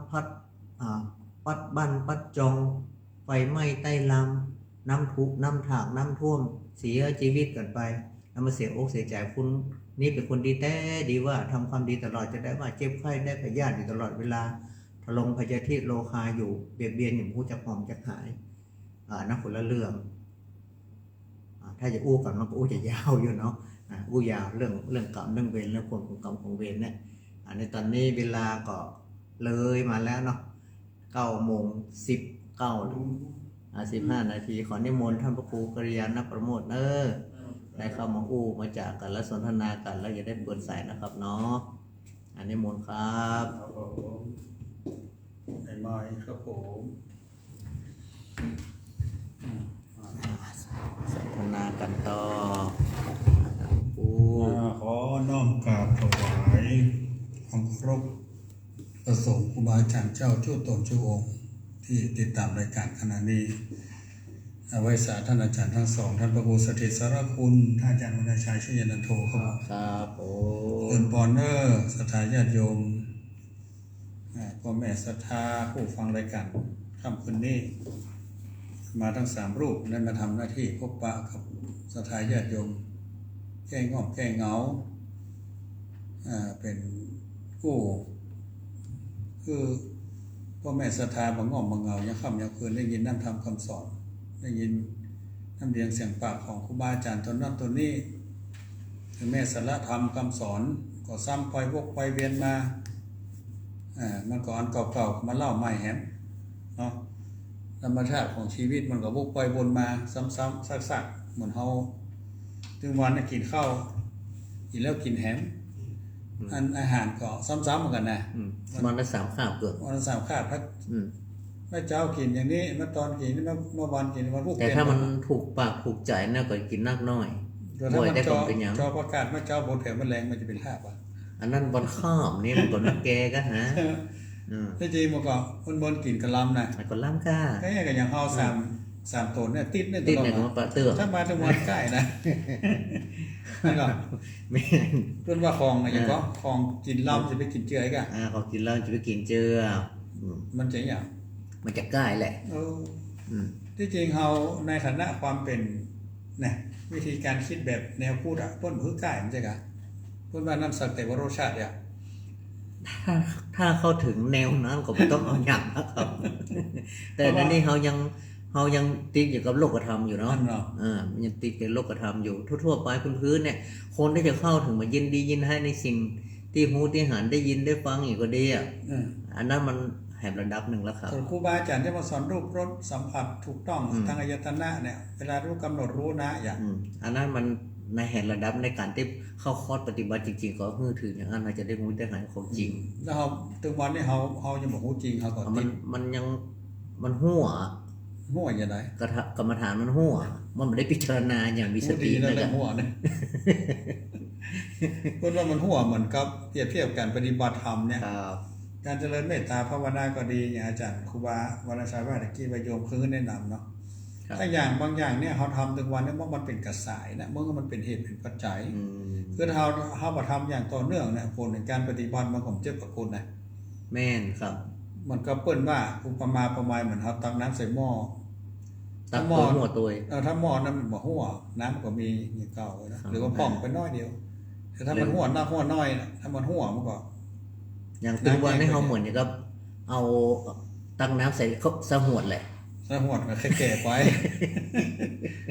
ปัดบ้านปัดจองไฟไหม้ใต้ลำน้ำทุกน้ำถากน้ำท่วมเสียชีวิตกันไปแล้วมาเสียอกเสียใจคุณนี่เป็นคนดีแต่ดีว่าทำความดีตลอดจะได้ว่าเจ็บไข้ได้พยาธิอยู่ตลอดเวลาทะลงพยาธิโลคาอยู่เบียดเบียนอย่างผู้จะหอมจะหายนักคนละเรื่องถ้าจะอู้กันมันก็อู้จะยาวอยู่เนาะอู้ยาวเรื่องกรรมเรื่องเวรเรื่องผลของกรรมของเวรเนี่ยในตอนนี้เวลาก็เลยมาแล้วเนาะ9:19:15 นาทีขอนิมนต์ท่านพระครูกัลยาณประโมทได้เข้ามาอู้มาจากกันและสนทนากันแล้วจะได้เปิดสายนะครับเนาะนิมนต์ครับไอ้ไม้ครับผมสนทนากันต่อขอน้อมกราบถวายความเคารพประสงค์ครูบาอาจารย์เจ้าชั่วตนชั่วองค์ที่ติดตามรายการขณะนี้ไว้สาท่านอาจารย์ทั้งสองท่านพระครูสถิตสารคุณท่านอาจารย์วรรณชัยช่วยนันโทครับเอิญปอนเนอร์ศรัทธาญาติโยมพ่อแม่ศรัทธาผู้ฟังรายการค่ำคืนนี้มาทั้ง3 รูปได้มาทำหน้าที่พบปะกับศรัทธาญาติโยมแก้งอบแก้เหงาเป็นกู้คือพ่อแม่ศรัทธาบางงอมบางเงายังค่ำยังคืนได้ยินน้ำธรรมคำสอนได้ยินน้ำเรียงเสียงปากของครูบาอาจารย์ตนนั้นตนนี้ถึงแม่สารธรรมคำสอนก็ซ้ำไปวกไปเวียนมามันก็อันเก่าๆมาเล่าใหม่แฮมเนาะธรรมชาติของชีวิตมันก็วกไปวนมาซ้ำๆซักๆเหมือนเฮาถึงวันกินข้าวกินแล้วกินแฮมอันอาหารก็ซ้ำๆเหมือนกันนะวันละ3 คาบเกือบวันละ3 คาบครับเมื่อเจ้ากินอย่างนี้เมื่อตอนกินเมื่อวันกินวันพวกแต่ถ้ามันถูกปากถูกใจน่าก็กินนักน้อยบ่อยได้ก็เป็นอย่างจอประกาศเมื่อเจ้าบนแผ่นแมลงมันจะเป็นลาบอ่ะอันนั้นบนข้ามนี่มันก็นักแกก็ฮะที่จริงมันก็บนกินกระลำนะกระลำก้าแค่ก็อย่างเฮา3 ตนเนี่ยติดเนี่ยติดเนี่ยมันปะเตื้อถ้ามาทั้งวันใกล้นะนั่นก็ไม่เพิ่นว่าของอย่างก็ของกินเหล้าจะไปกินเจืออีกอ่ะของกินเหล้าจะไปกินเจือมันจะอย่างมันจะใกล้แหละที่จริงเฮาในฐานะความเป็นเนี่ยวิธีการคิดแบบแนวพูดเพิ่นคือใกล้มันใช่กะเพิ่นว่าน้ำสักแต่ว่ารสชาติเนี่ยถ้าเข้าถึงแนวนั้นก็ไม่ต้องเอาอย่างนะครับแต่ในนี้เฮายังติดอยู่กับโลกธรรมอยู่เนาะมันยังติดกับโลกธรรมอยู่ทั่วๆไปพื้นๆเนี่ยคนที่จะเข้าถึงมายินดียินให้ในสิ่งที่หูที่หันได้ยินได้ฟังอีกก็ดีอันนั้นมันแหบระดับหนึ่งแล้วครับครูบาอาจารย์จะมาสอนรูปรสสัมผัสถูกต้องทางอายตนะเนี่ยเวลารู้กำหนดรู้นะอย่างอันนั้นมันในแห่งระดับในการที่เข้าคอร์สปฏิบัติจริงๆก็ฮือถืออย่างนั้นเราจะได้รู้ได้หายของจริงแล้วถึงวันนี้เขายังบอกรู้จริงเขาก็มันยังมันหัวอย่างไรกรรมฐานมันหัวมันไม่ได้พิจารณาอย่างมีสตินะหัวเนี่ยพูดว่ามันหัวเหมือนกับเปรียบเทียบการปฏิบัติธรรมเนี่ยการเจริญเมตตาภาวนาก็ดีอย่างอาจารย์ครูบาวรรณชัยว่าตะกี้ไปโยมคือแนะนำเนาะถ้าอย่างบางอย่างเนี่ยเขาทำถึงวันนี้มันเป็นกระสายนะเมื่อมันเป็นเหตุเป็นปัจจัยคือเขามาทำอย่างต่อเนื่องเนี่ยผลในการปฏิบัติมันของเจ็บกับคนนะแม่นครับมันก็เปิ้นว่าอุปมาประมาณเหมือนเขาตักน้ำใส่หม้อตักหัวตัวถ้าหม้อนั้นมันบ่หัวน้ำก็มีอย่างเก่านะหรือว่าป่องไปน้อยเดียว แต่ถ้ามันหัวหน้าหัวน้อยนะถ้ามันหัวมันก็ อย่างตึงวันให้เขาเหมือนกับเอาตั้งน้ำใส่เขาสะหวดแหละ ถ้าหัวก็แค่แก่ไว้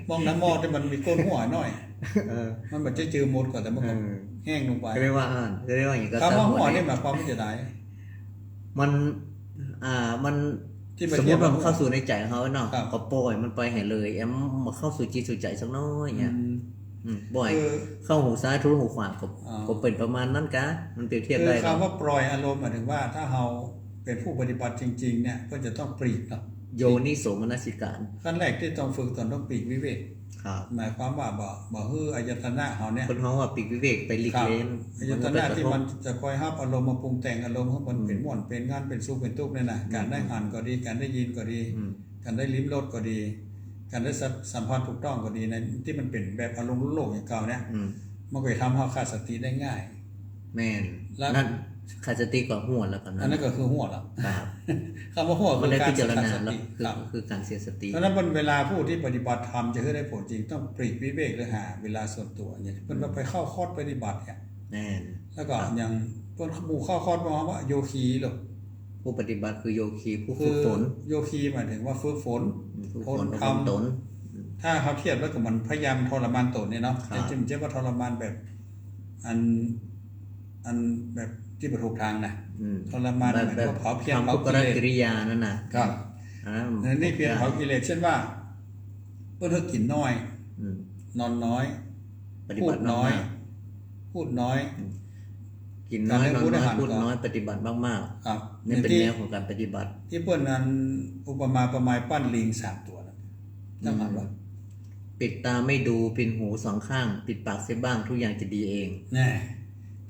มองน้ำมอดที่มันมีก้นหัวน้อยมันแบบจะจืดหมดก่อนแต่มันก็แห้งลงไป ก็เรียกว่าอย่างก็ คำ สะ ว่า ห หั ว ว ด นี่หมายความว่าจะได้ มันมัน ที่มัน สมมติว่ามันเข้าสู่ในใจเขาเนาะ ครับ ก็ปล่อยมันไปให้เลยแอมมาเข้าสู่จิตสู่ใจสักน้อยเนี่ยบ่อย คือ เข้าหูซ้ายทะลุหูขวาก็เป็นประมาณนั้นกะมันเปรียบเทียบ คือ ได้ คำว่าปล่อยอารมณ์หมายถึงว่าถ้าเราเป็นผู้ปฏิบัติจริงๆเนี่ยก็จะต้องปลีกเนาะ โยนิโสมนสิการ ขั้นแรกที่ต้องฝึกตอนต้องปลีกวิเวก ครับ หมายความว่าบ่ฮืออายตนะเขาเนี่ย คนเขาว่าปีกวิเวกไปหลีก ครับ เล่น อายตนะที่มันจะคอยห้ามอารมณ์มาปรุงแต่งอารมณ์ของมันเป็นม่วนเป็นงานเป็นสุขเป็นทุกข์เนี่ยนะการได้อ่านก็ดีการได้ยินก็ดี การได้ลิ้มรสก็ดี การได้สัมผัสถูกต้องก็ดีในที่มันเป็นแบบอารมณ์โลกอย่างเก่าเนี่ยมันก็จะทำให้ขาดสติได้ง่าย แม่น แล้ว นั่นขาดสติกว่าหัวแล้วกัน อันนั้นก็คือหัวละ ครับ คำว่าหัว มั คื น อ ได้ การ พิจาร ขาด ณา ส แล้ว ติ คือการเสียสติ เพราะฉะนั้นเวลาผู้ที่ปฏิบัติธรรมจะให้ได้ผลจริงต้องปลีกวิเวกหรือหาเวลาส่วนตัวเนี่ยเพิ่นว่าไปเข้าคอร์สปฏิบัติเนี่ย แน่น แล้วก็อย่างเพิ่นหมู่เข้าคอร์สมาว่าโยคีหรอ ผู้ปฏิบัติคือโยคีผู้ คื ฝึกฝน โยคีหมายถึงว่าฝึกฝน ฝึก ท ฝ น น ท อบรมตน ำถ้าเขาเทียบแล้วกับมันพยายามทรมานตนเนี่ยเนาะ ครับ แต่จริงๆว่าทรมานแบบอันแบบที่ประถูกทางนะทรมานเหมือนว่าเผาเพียร ทำ เผา ทุก กิเลส กิริยานั่นน่ะ ครับ อันนั้น นี่เพียรเผากิเลสเช่นว่าเพื่อกินน้อย นอนน้อย ปฏิ พู บั ด ติ น้อย มาก พูดน้อย ๆกินน้อยนอนน้อยพูดน้อยปฏิบัติมาก ครับ ๆนี่เป็นแนวของการปฏิบัติ ที่เพื่อนนั้นอุปมาประมาณปั้นลิง3 ตัวนะนั่นหมายว่า ปิดตาไม่ดูปิดหูสองข้าง ปิดปากเสียบ้างทุกอย่างจะดีเอง แน่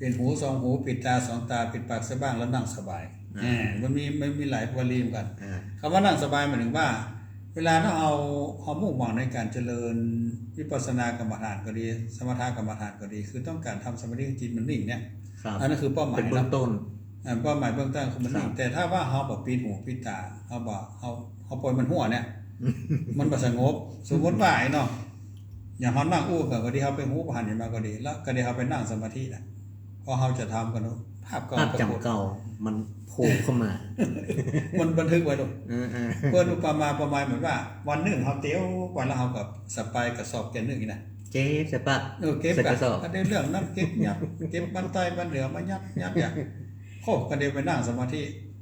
เป็นหู2 หูปิดตา2 ตาปิดปากซะบ้างแล้วนั่งสบายแน่มันมีหลายวลีเหมือนกันคำว่านั่งสบายหมายถึงว่า เวลาถ้าเอามุ่งหวังในการเจริญวิปัสสนากรรมฐานก็ดีสมถกรรมฐานก็ดีคือต้องการทำสมาธิจิตมันนิ่งเนี่ย ครับ อันนั้นคือเป้าหมาย เป็นเบื้องต้น เป้าหมายเบื้องต้นคือมันนิ่งแต่ถ้าว่าเขาบอกปิดหูปิดตาเขาบอกเขาปล่อยมันหัวเนี่ย มันบ่สงบสมมติว่าไอ้เนาะอย่างเขานั่งอู้ก็ดีเขาไปหูผ่านมาก็ดีแล้วก็ดีเขาไปนั่งสมาธิน่ะพอเขาจะทำกันภาพเก่า ภาพจำเก่ามันโผล่เข้ามา มันบันทึกไว้ดู เออ เพื่อนอุปมาประมาณเหมือนว่า วันหนึ่งเขาเตี้ยววันแล้วเขากับสปายกับสอบแกนหนึ่งนะ เจ๊ใช่ปะ เก็บ ใส่ กั กระสอบ นเรื่องนั้นเก็บยับเก็บบันไตบันเหลือมายับอย่างโคบกันเดียวไปนั่งสมาธิ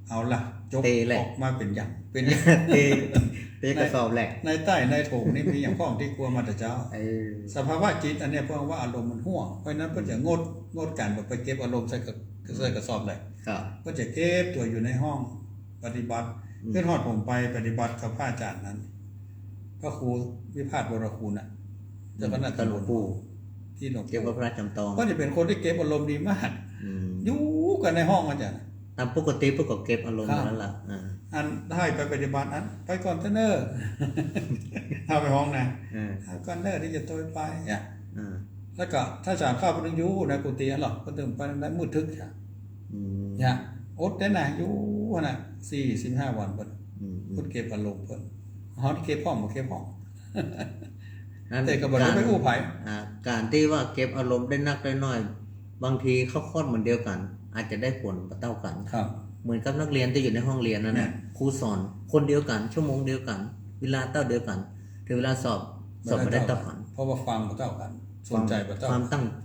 เอาล่ะจบออกมาเป็นอย่างเป็นอย่าง เจ๊กระสอบแหลก ในใต้ในโถงนี่มีอย่างข้องที่กลัวมาแต่เจ้า สภาวะจิตอันเนี้ยเพราะว่าอารมณ์มันห่วงเพราะนั้นเพื่อจะงดการแบบไปเก็บอารมณ์ใส่กระสอบเลย ครับ ก็จะเก็บตัวอยู่ในห้องปฏิบัติขึ้นฮอดผมไปปฏิบัติกับพระอาจารย์นั้นพระครูวิพาทวรคุณน่ะเจ้าคณะตำบลที่หลวง เกี่ยวกับพระจำตอง ก็จะเป็นคนที่เก็บอารมณ์ดีมากอยู่กันในห้องอาจารย์ ตามปกติพวกก็เก็บอารมณ์นั่นแหละ อันได้ไปปฏิบัติอันไปก่อนเถอะเนอร์เอาไปห้องนะเอาก่อนเนอร์ที่จะตัวไปเนี่ยแล้วก็ถ้าอาจารย์เข้าไปนึงอยู่ในกุฏิหรอกก็เติมไปนั้นมืดทึกจ้ะเนี่ยอดได้นะอยู่นะ45 วันเพิ่นอดเก็บอารมณ์เพิ่นเฮาเก็บห้องบ่เก็บห้องแต่ก็บ่ได้ไปอู้ไผ การที่ว่าเก็บอารมณ์ได้นักได้น้อยบางทีเข้าคอดเหมือนเดียวกัน อาจจะได้ผลเท่ากัน ครับ เหมือนกับนักเรียนที่อยู่ในห้องเรียนนั่นแหละครูสอนคนเดียวกันชั่วโมงเดียวกัน เวลาเท่าเดียวกันถึงเวลาสอบไม่ได้เท่ากัน เพราะว่าฟังบ่เท่ากันสนใจบ่เท่า ความ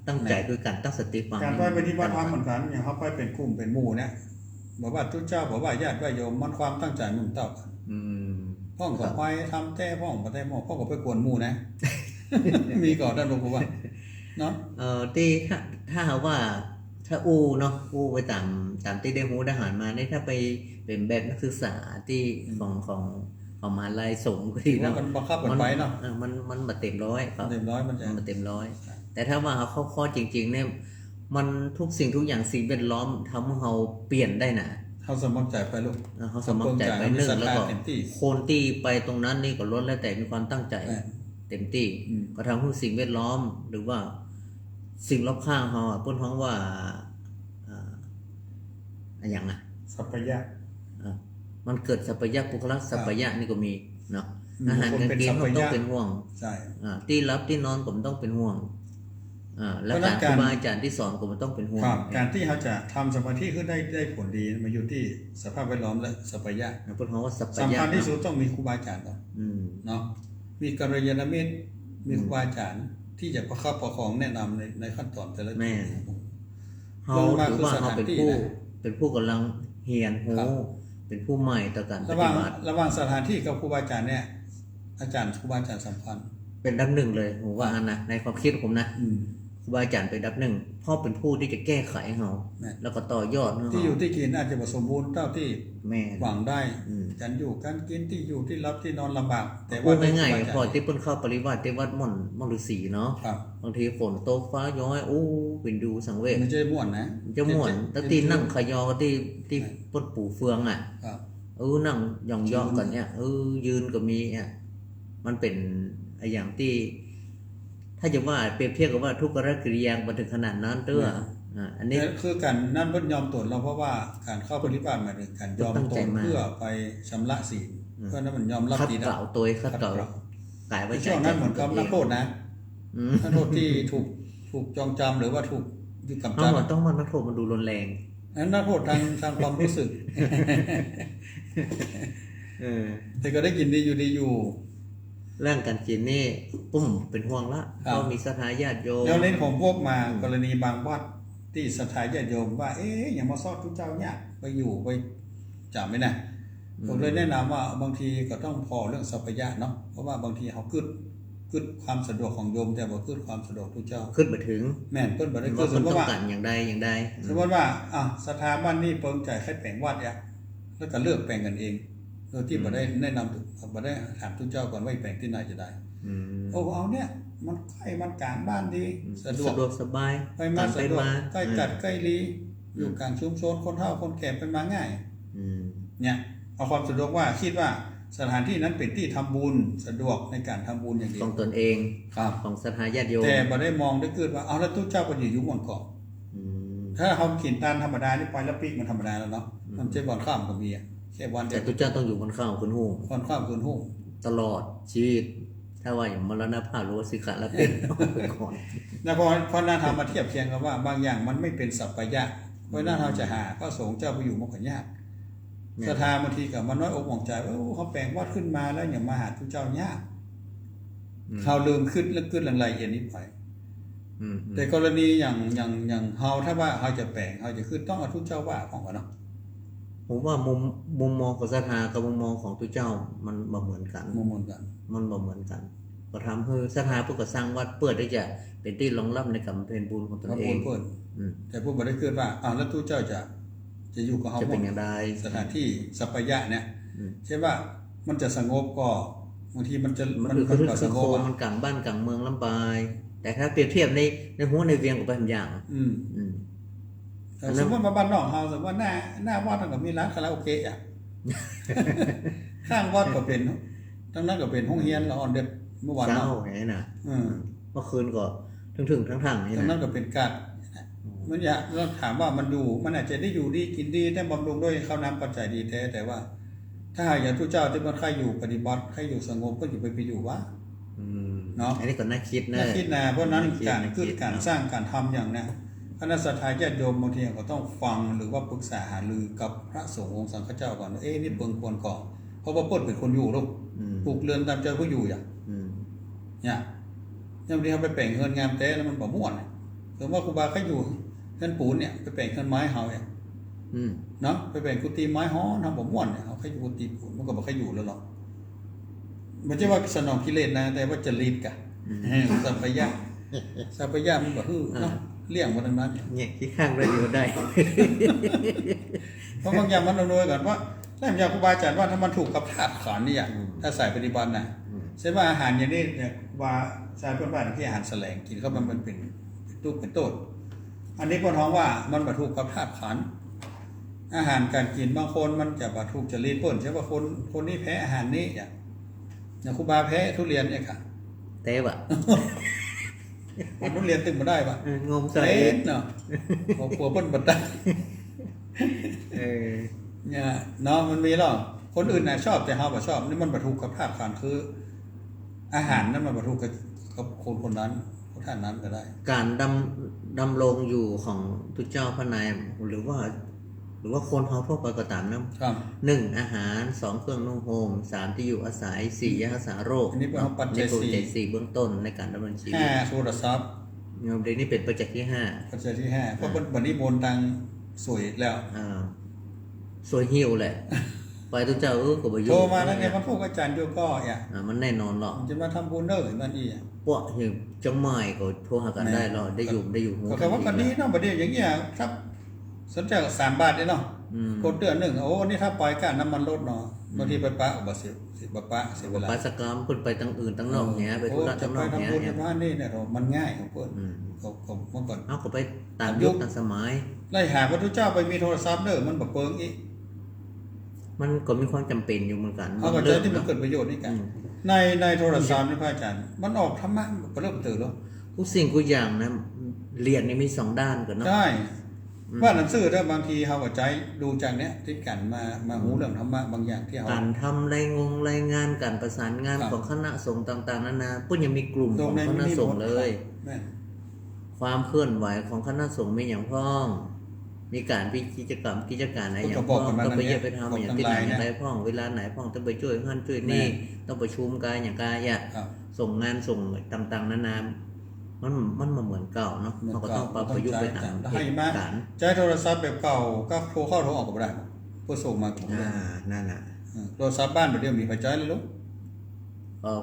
ตั้งใจคือการตั้งสติฟัง การไปปฏิบัติธรรมเหมือนกันอย่างเขาไปเป็นกลุ่มเป็นหมู่เนี่ยบอกว่าทุกเจ้าบอกว่าญาติว่าโยมมันความตั้งใจมันเท่ากันพ่องก็ไปทำแต่พ่องบ่ได้พ่องก็ไปกวนหมู่นะ มีก่อนด้านหลวงปู่ว่าเนาะ ที่ถ้าหากว่าถ้าเนาะไปตามที่ได้หูได้หารมาเนี่ยถ้าไปเป็นแบบนักศึกษาที่ของมหาลัยสงฆ์ก็ดีเนาะ มันบังคับกันไปเนาะ มันมาเต็มร้อยครับ เต็มร้อยมันจะ มาเต็มร้อย แต่ถ้าว่าเขาเข้าข้อจริงๆเนี่ยมันทุกสิ่งทุกอย่างสิ่งแวดล้อมทำให้เราเปลี่ยนได้นะ เขาสมัครใจไปลูก เขาสมัครใจไปหนึ่งแล้วก็คนที่ไปตรงนั้นนี่ก็ล้วนแล้วแต่มีความตั้งใจเต็มที่ก็ทำให้สิ่งแวดล้อมหรือว่าสิ่งรอบข้างเขาพ้นท้องว่าอย่างนะ สัพพยะ มันเกิดสัพพยะปุคละสัพพยะนี่ก็มีเนาะอาหารการกินก็ต้องเป็นห่วง ใช่ ที่รับที่นอนผมต้องเป็นห่วง แล้วการครูบาอาจารย์ที่สอนก็มันต้องเป็นห่วง การที่เขาจะทำสมาธิขึ้นได้ผลดีมาอยู่ที่สภาพแวดล้อมและสัพพยะ พูดคำว่าสัพพ สำ ยะ คัญที่สุดต้องมีครูบาอาจารย์ก่อนเนาะมีกัลยาณมิตรมีครูบาอาจารย์ที่จะประคับประคองแนะนำในขั้นตอนแต่ละ แม่ ลงมา ถือ คือ ว่า ส เขา ถาน เป็น ที่ ผู้ นะ เป็นผู้กำลังเฮียนหูเป็นผู้ใหม่ต่อการป ระหว่า ฏิ ง บัติ ระหว่างสถานที่กับครูบาอาจารย์เนี่ยอาจารย์ครูบาอาจารย์สำคัญ เป็นดับหนึ่งเลยผมว่านะในความคิดผมนะ อืม ครูบาอาจารย์เป็นดับหนึ่งเพราะเป็นผู้ที่จะแก้ไขเขา แม่ แล้วก็ต่อยอดให้ ที่อยู่ เขา ที่กินอาจจะผสมบูรณ์เท่าที่ แม่ หวังได้ อืม การอยู่การกินที่อยู่ที่รับที่นอนลำบากแต่ พู ว่า ดง่าย ครูบจร ๆพอที่เปิ้นเข้าปริวัติที่วัดม่อนฤาษีเนาะ ครับ บางทีฝนตกฟ้าย้อยอู้เป็นดูสังเวช ไม่ใช่ม่วนนะ จะม่วนแต่ที่นั่งขยอที่เปิ้นปู่เฟืองอ่ะ ครับ นั่งย่องๆกันเนี่ยยืนก็มีอ่ะมันเป็นไอ้อย่างที่ ถ้าจะว่าเปรียบเทียบกับว่าทุกขกิริยามาถึงขนาดนั้นเด้ออันนี้ คือการนั่นเพิ่นยอมตรวจเราเพราะว่าการเข้าปฏิบัติหมายถึงการยอม ตั้ง ต ใจ น มา เพื่อไปชำระศีลเพื่อนั้นมันยอมรับ คัด ดีนะ เกล่าวตัวคัดเกล่าวกายไว้ ใน ใจ ช่วงนั้นเหมือนกับนักโทษนะ อืม นักโทษที่ถูกจองจำหรือว่าถูกยึดกำ เอา จัด หมดต้องมันนักโทษมันดูรุนแรง นั้นนักโทษทางความรู้สึก แต่ก็ได้กินดีอยู่ เรื่องการกินนี่ปุ้มเป็นห่วงละ ครับ ก็มีสถาญาติโยม แล้วเล่นของพวกมากรณีบางวัดที่ศรัทธาญาติโยมว่าอย่ามาซอดทุกเจ้าเนี่ยไปอยู่ไปจำไม่นะผมเลยแนะนำว่าบางทีก็ต้องพอเรื่องสัพพยะเนาะเพราะว่าบางทีเขากึดความสะดวกของโยมแต่บ่กึดความสะดวกทุกเจ้า ขึ้นมาถึง แม่นเพิ่นบ่ได้กึ ว่า ด ค ส น มม ต้อ ติ ง ว่า การอย่างใดอย่างใด สมมติว่าสถาบันนี่เพิ่งจ่ายให้แปลงวัดเนี่ยแล้วก็เลือกแปลงกันเองโดยที่บ่ได้แนะนำบ่ได้ถามทุกเจ้าก่อนว่าแปลงที่ไหนจะได้ อืม เอาเนี่ยมันใกล้มันกลางบ้านดีสะดวก สบาย ไปมาสะดวกใกล้กัด อืม ใกล้ลีอยู่กลางชุมชนคนเฒ่าคนแก่ไปมาง่าย อืม เนี่ยเอาความสะดวกว่าคิดว่าสถานที่นั้นเป็นที่ทำบุญสะดวกในการทำบุญอย่างเดี ข ย อ ว งตนเอง ครับ ของสถาญาติโยม แต่บ่ได้มองได้เกิดว่าเอาแล้วทุกเจ้าก็อยู่หม่อนเกาะ อืม ถ้าเขากินตามธรรมดานี่ไปแล้วปีกมันธรรมดาแล้วเนาะมันจะบ่อนข้ามก็มีอ่ะแค่วันเดี แต่ ยว ทุกเจ้าต้องอยู่บนข้าวบนหู ค่อนข้ามคืนหู้ ตลอดชีวิต ถ้าว่าอย่างมรณภาพหรือว่าสิกขาละเป็นก่อน นะพอนาธรรมมาเทียบเคียงกันว่าบางอย่างมันไม่เป็นสัพพยะเพราะนั้นเราจะหาพระสงฆ์เจ้าไปอยู่มันก็ยากศรัทธาบางทีกับมันน้อยอกหวังใจว่าเขาแปลงวัดขึ้นมาแล้วอย่างมาหาทุกเจ้ายากเขาลืมขึ้นแล้วขึ้นรายละเอียดนี้ไป อืม แต่กรณีอย่างเฮาถ้าว่าเฮาจะแปลงเฮาจะขึ้นต้องเอาทุกเจ้าว่าของกันเนาะ ผมว่ามุมมองของศรัทธากับมุมมองของทุกเจ้ามันบ่เหมือนกัน มนกัน มันบ่เหมือนกันก็ทำให้ศรัทธาเพื่อก็สร้างวัดเพื่อที่จะเป็นที่รองรับในการบำเพ็ญบุญของตน พระ เอ พุท ง ธเพิ่น อืม แต่ผู้บ่ได้เกิดว่าแล้วทุกเจ้าจะอยู่กับเฮา จะ หม เป็น ด อย่างไร สถานที่สัพพยะเนี่ย อืม ใช่ว่ามันจะสงบก็บางทีมันจะ มันคือ ก็ส คือง โค บ มันกลางบ้านกลางเมืองลำบายแต่ถ้าเปรียบเทียบในหัวในเวียงกับเป็นอย่าง อืม อืม แต่สมมติว่าบ้านนอกเฮาสมมติว่าหน้าวัดมันก็มีร้านคาราโอเกะ อ่ะ ข้างวัดก็เป็นทั้งนั้นก็เป็นห้องเฮียนละอ่อนเด็ดเมื่อวาน เศร้า เนาะ ไงน่ะ อืม เมื่อคืนก็ถึงทั้งนี่ ทั้งนั้ นะ นก็เป็นการมันอยากเราถามว่ามันอยู่มันอาจจะได้อยู่ดีกินดีได้บำรุงด้วยข้าวน้ำปัจจัยดีแท้แต่ว่า ถ้าหากอย่างทุกเจ้าที่มันใครอยู่ปฏิบัติใครอยู่สงบก็อยู่ไปอยู่วะ อืม เนาะ อันนี้ก็น่าคิดนะ น่าคิดนะเพราะนั้น น่าคิด การ น่าคิด คือการสร้างการทำอย่างเนี้ยคณะสัตยาญาติโยมบางทีก็ต้องฟังหรือว่าปรึกษาหารือกับพระสงฆ์องค์สังฆเจ้าก่อนว่านี่เพิ่งควรก่อนเพราะว่าเปิ้นเป็นคนอยู่ลูก อืม ปลูกเรือนตามเจ้าผู้อยู่อย่าง อืม เนี่ยอย่างที่เขาไปแปลงเฮือนงามแต่แล้วมันบ่ม่วนน่ะสมมติว่าครูบาเขาอยู่เฮือนปูนเนี่ยไปแปลงเฮือนไม้เฮาเนี่ย อืม เนาะไปแปลงกุฏิไม้ฮ้อนทำบ่ม่วนเนี่ยเขาอยู่กุฏิปูนมันก็บ่ค่อยอยู่แล้วหรอกมันจะว่าสนองกิเลสนะแต่ว่าจริตกะสัพพยะสัพพยะมันก็ฮือเนาะเลี่ยงมันนั้น เนี่ยที่ข้างเราอยู่ได้ เพราะบางอย่างมันอำนวยก่อนว่าแล้วอย่างครูบาอาจารย์ว่าถ้ามันถูกกับธาตุขันธ์นี่อ่ะถ้าใส่ปฏิบัติน่ะเช่นว่าอาหารอย่างนี้เนี่ยว่าชายเพิ่นว่าที่อาหารแสลงกินเข้ามันเป็นตุ๊กเป็นโต้นอันนี้เพิ่นฮ้องว่ามันบ่ถูกกับธาตุขันธ์อาหารการกินบางคนมันจะบ่ถูกจริตเพิ่นใช่ว่าคนนี้แพ้อาหารนี้อย่างครูบาแพ้ทุเรียนเนี่ยค่ะ เต้บะ มันทุเรียนตึงบ่ได้ป่ะ งมใส่ เอ๊ะเนาะพอปัวเพิ่นบ่ได้ เนี่ยเนาะมันมีหรอกคนอื่นน่ะชอบแต่เฮาบ่ชอบนี่มันบ่ถูกกับธาตุขันธ์คือ อาหารนั้นมันบ่ถูกกับคนนั้น พระธาตุนั้นก็ได้ การดำรงอยู่ของทุกเจ้าพระนายหรือว่าคนเขาทั่วไปก็ตามนะครับ 1อาหาร2เครื่องนุ่งห่ม3ที่อยู่อาศัย4ยารักษาโรค อันนี้เป็นของปัจจัย นี่คือ สี่ 4เบื้องต้นในการดำรงชีวิต 5โทรศัพท์ โยมเด็กนี่เป็นปัจจัยที่ ปัจจัยที่5เพราะวันนี้บนตังสวยแล้ว 5สวยหิวแหละ ไปทุกเจ้าก็บ่อยู่ โทรมาแล้วไงมันพูดกับอาจารย์โยก็มันแน่นอนหรอก จะมาทำบุญเนอร์มันอีก พวกหิวจังไม่ก็โทรหากันได้หรอกได้อยู่หัว ก็แค่ว่ากันนี้เนาะประเดี๋ยวอย่างเงี้ยครับสนใจกับ3 บาทเนาะกดเดือนหนึ่งโอ้นี่ถ้าปล่อยการน้ำมันลดเนาะบางทีไปปะอุบัติเหตุปะเสียเวลา ปัสกรรมเพิ่นไปทางอื่นทางนอกเนี่ยไปธุระทางนอกเนี่ย ทำบุญทำบ้านนี่เนี่ยมันง่ายของเพิ่นเขาเมื่อก่อน เอาก็ไปตามยุคตามสมัย ไล่หาพระพุทธเจ้าไปมีโทรศัพท์เด้อมันบ่เปิงอีก มันก็มีความจำเป็นอยู่เหมือนกัน เอาก็ใจที่มันเกิดประโยชน์นี่กันในโทรศัพท์นี่พระอาจารย์มันออกธรรมะก็เริ่มตื่นแล้ว ทุกสิ่งทุกอย่างนะเรียนนี่มี2ด้านกันเนาะ ใช่ว่าหนังสือเด้อบางทีเฮาก็ใจดูจากเนี้ยที่กันมาหูเรื่องธรรมะบางอย่างที่เฮา การทำรายงานการประสานงานของคณะสงฆ์ต่างๆนานาเพิ่นยังมีกลุ่มของคณะสงฆ์เลยความเคลื่อนไหวของคณะสงฆ์มีอย่างพ้องมีการพิกิจการอะไรอย่างพ้องต้องไปเยี่ยมไปทำอย่างที่ไหนอย่างไรพ้องเวลาไหนพ้องต้องไปช่วยหั่นช่วยนี่ต้องประชุมกันอย่างกายส่งงานส่งต่างๆนานามันมาเหมือนเก่าเนาะเราก็ต้องปรับประยุกต์ไปตามเหตุการณ์ ใช้โทรศัพท์แบบเก่าก็โทรเข้าโทรออกก็บ่ได้เพื่อส่งมาผม นั่นน่ะ โทรศัพท์บ้านเดี๋ยวมีไฟใจแล้วลูก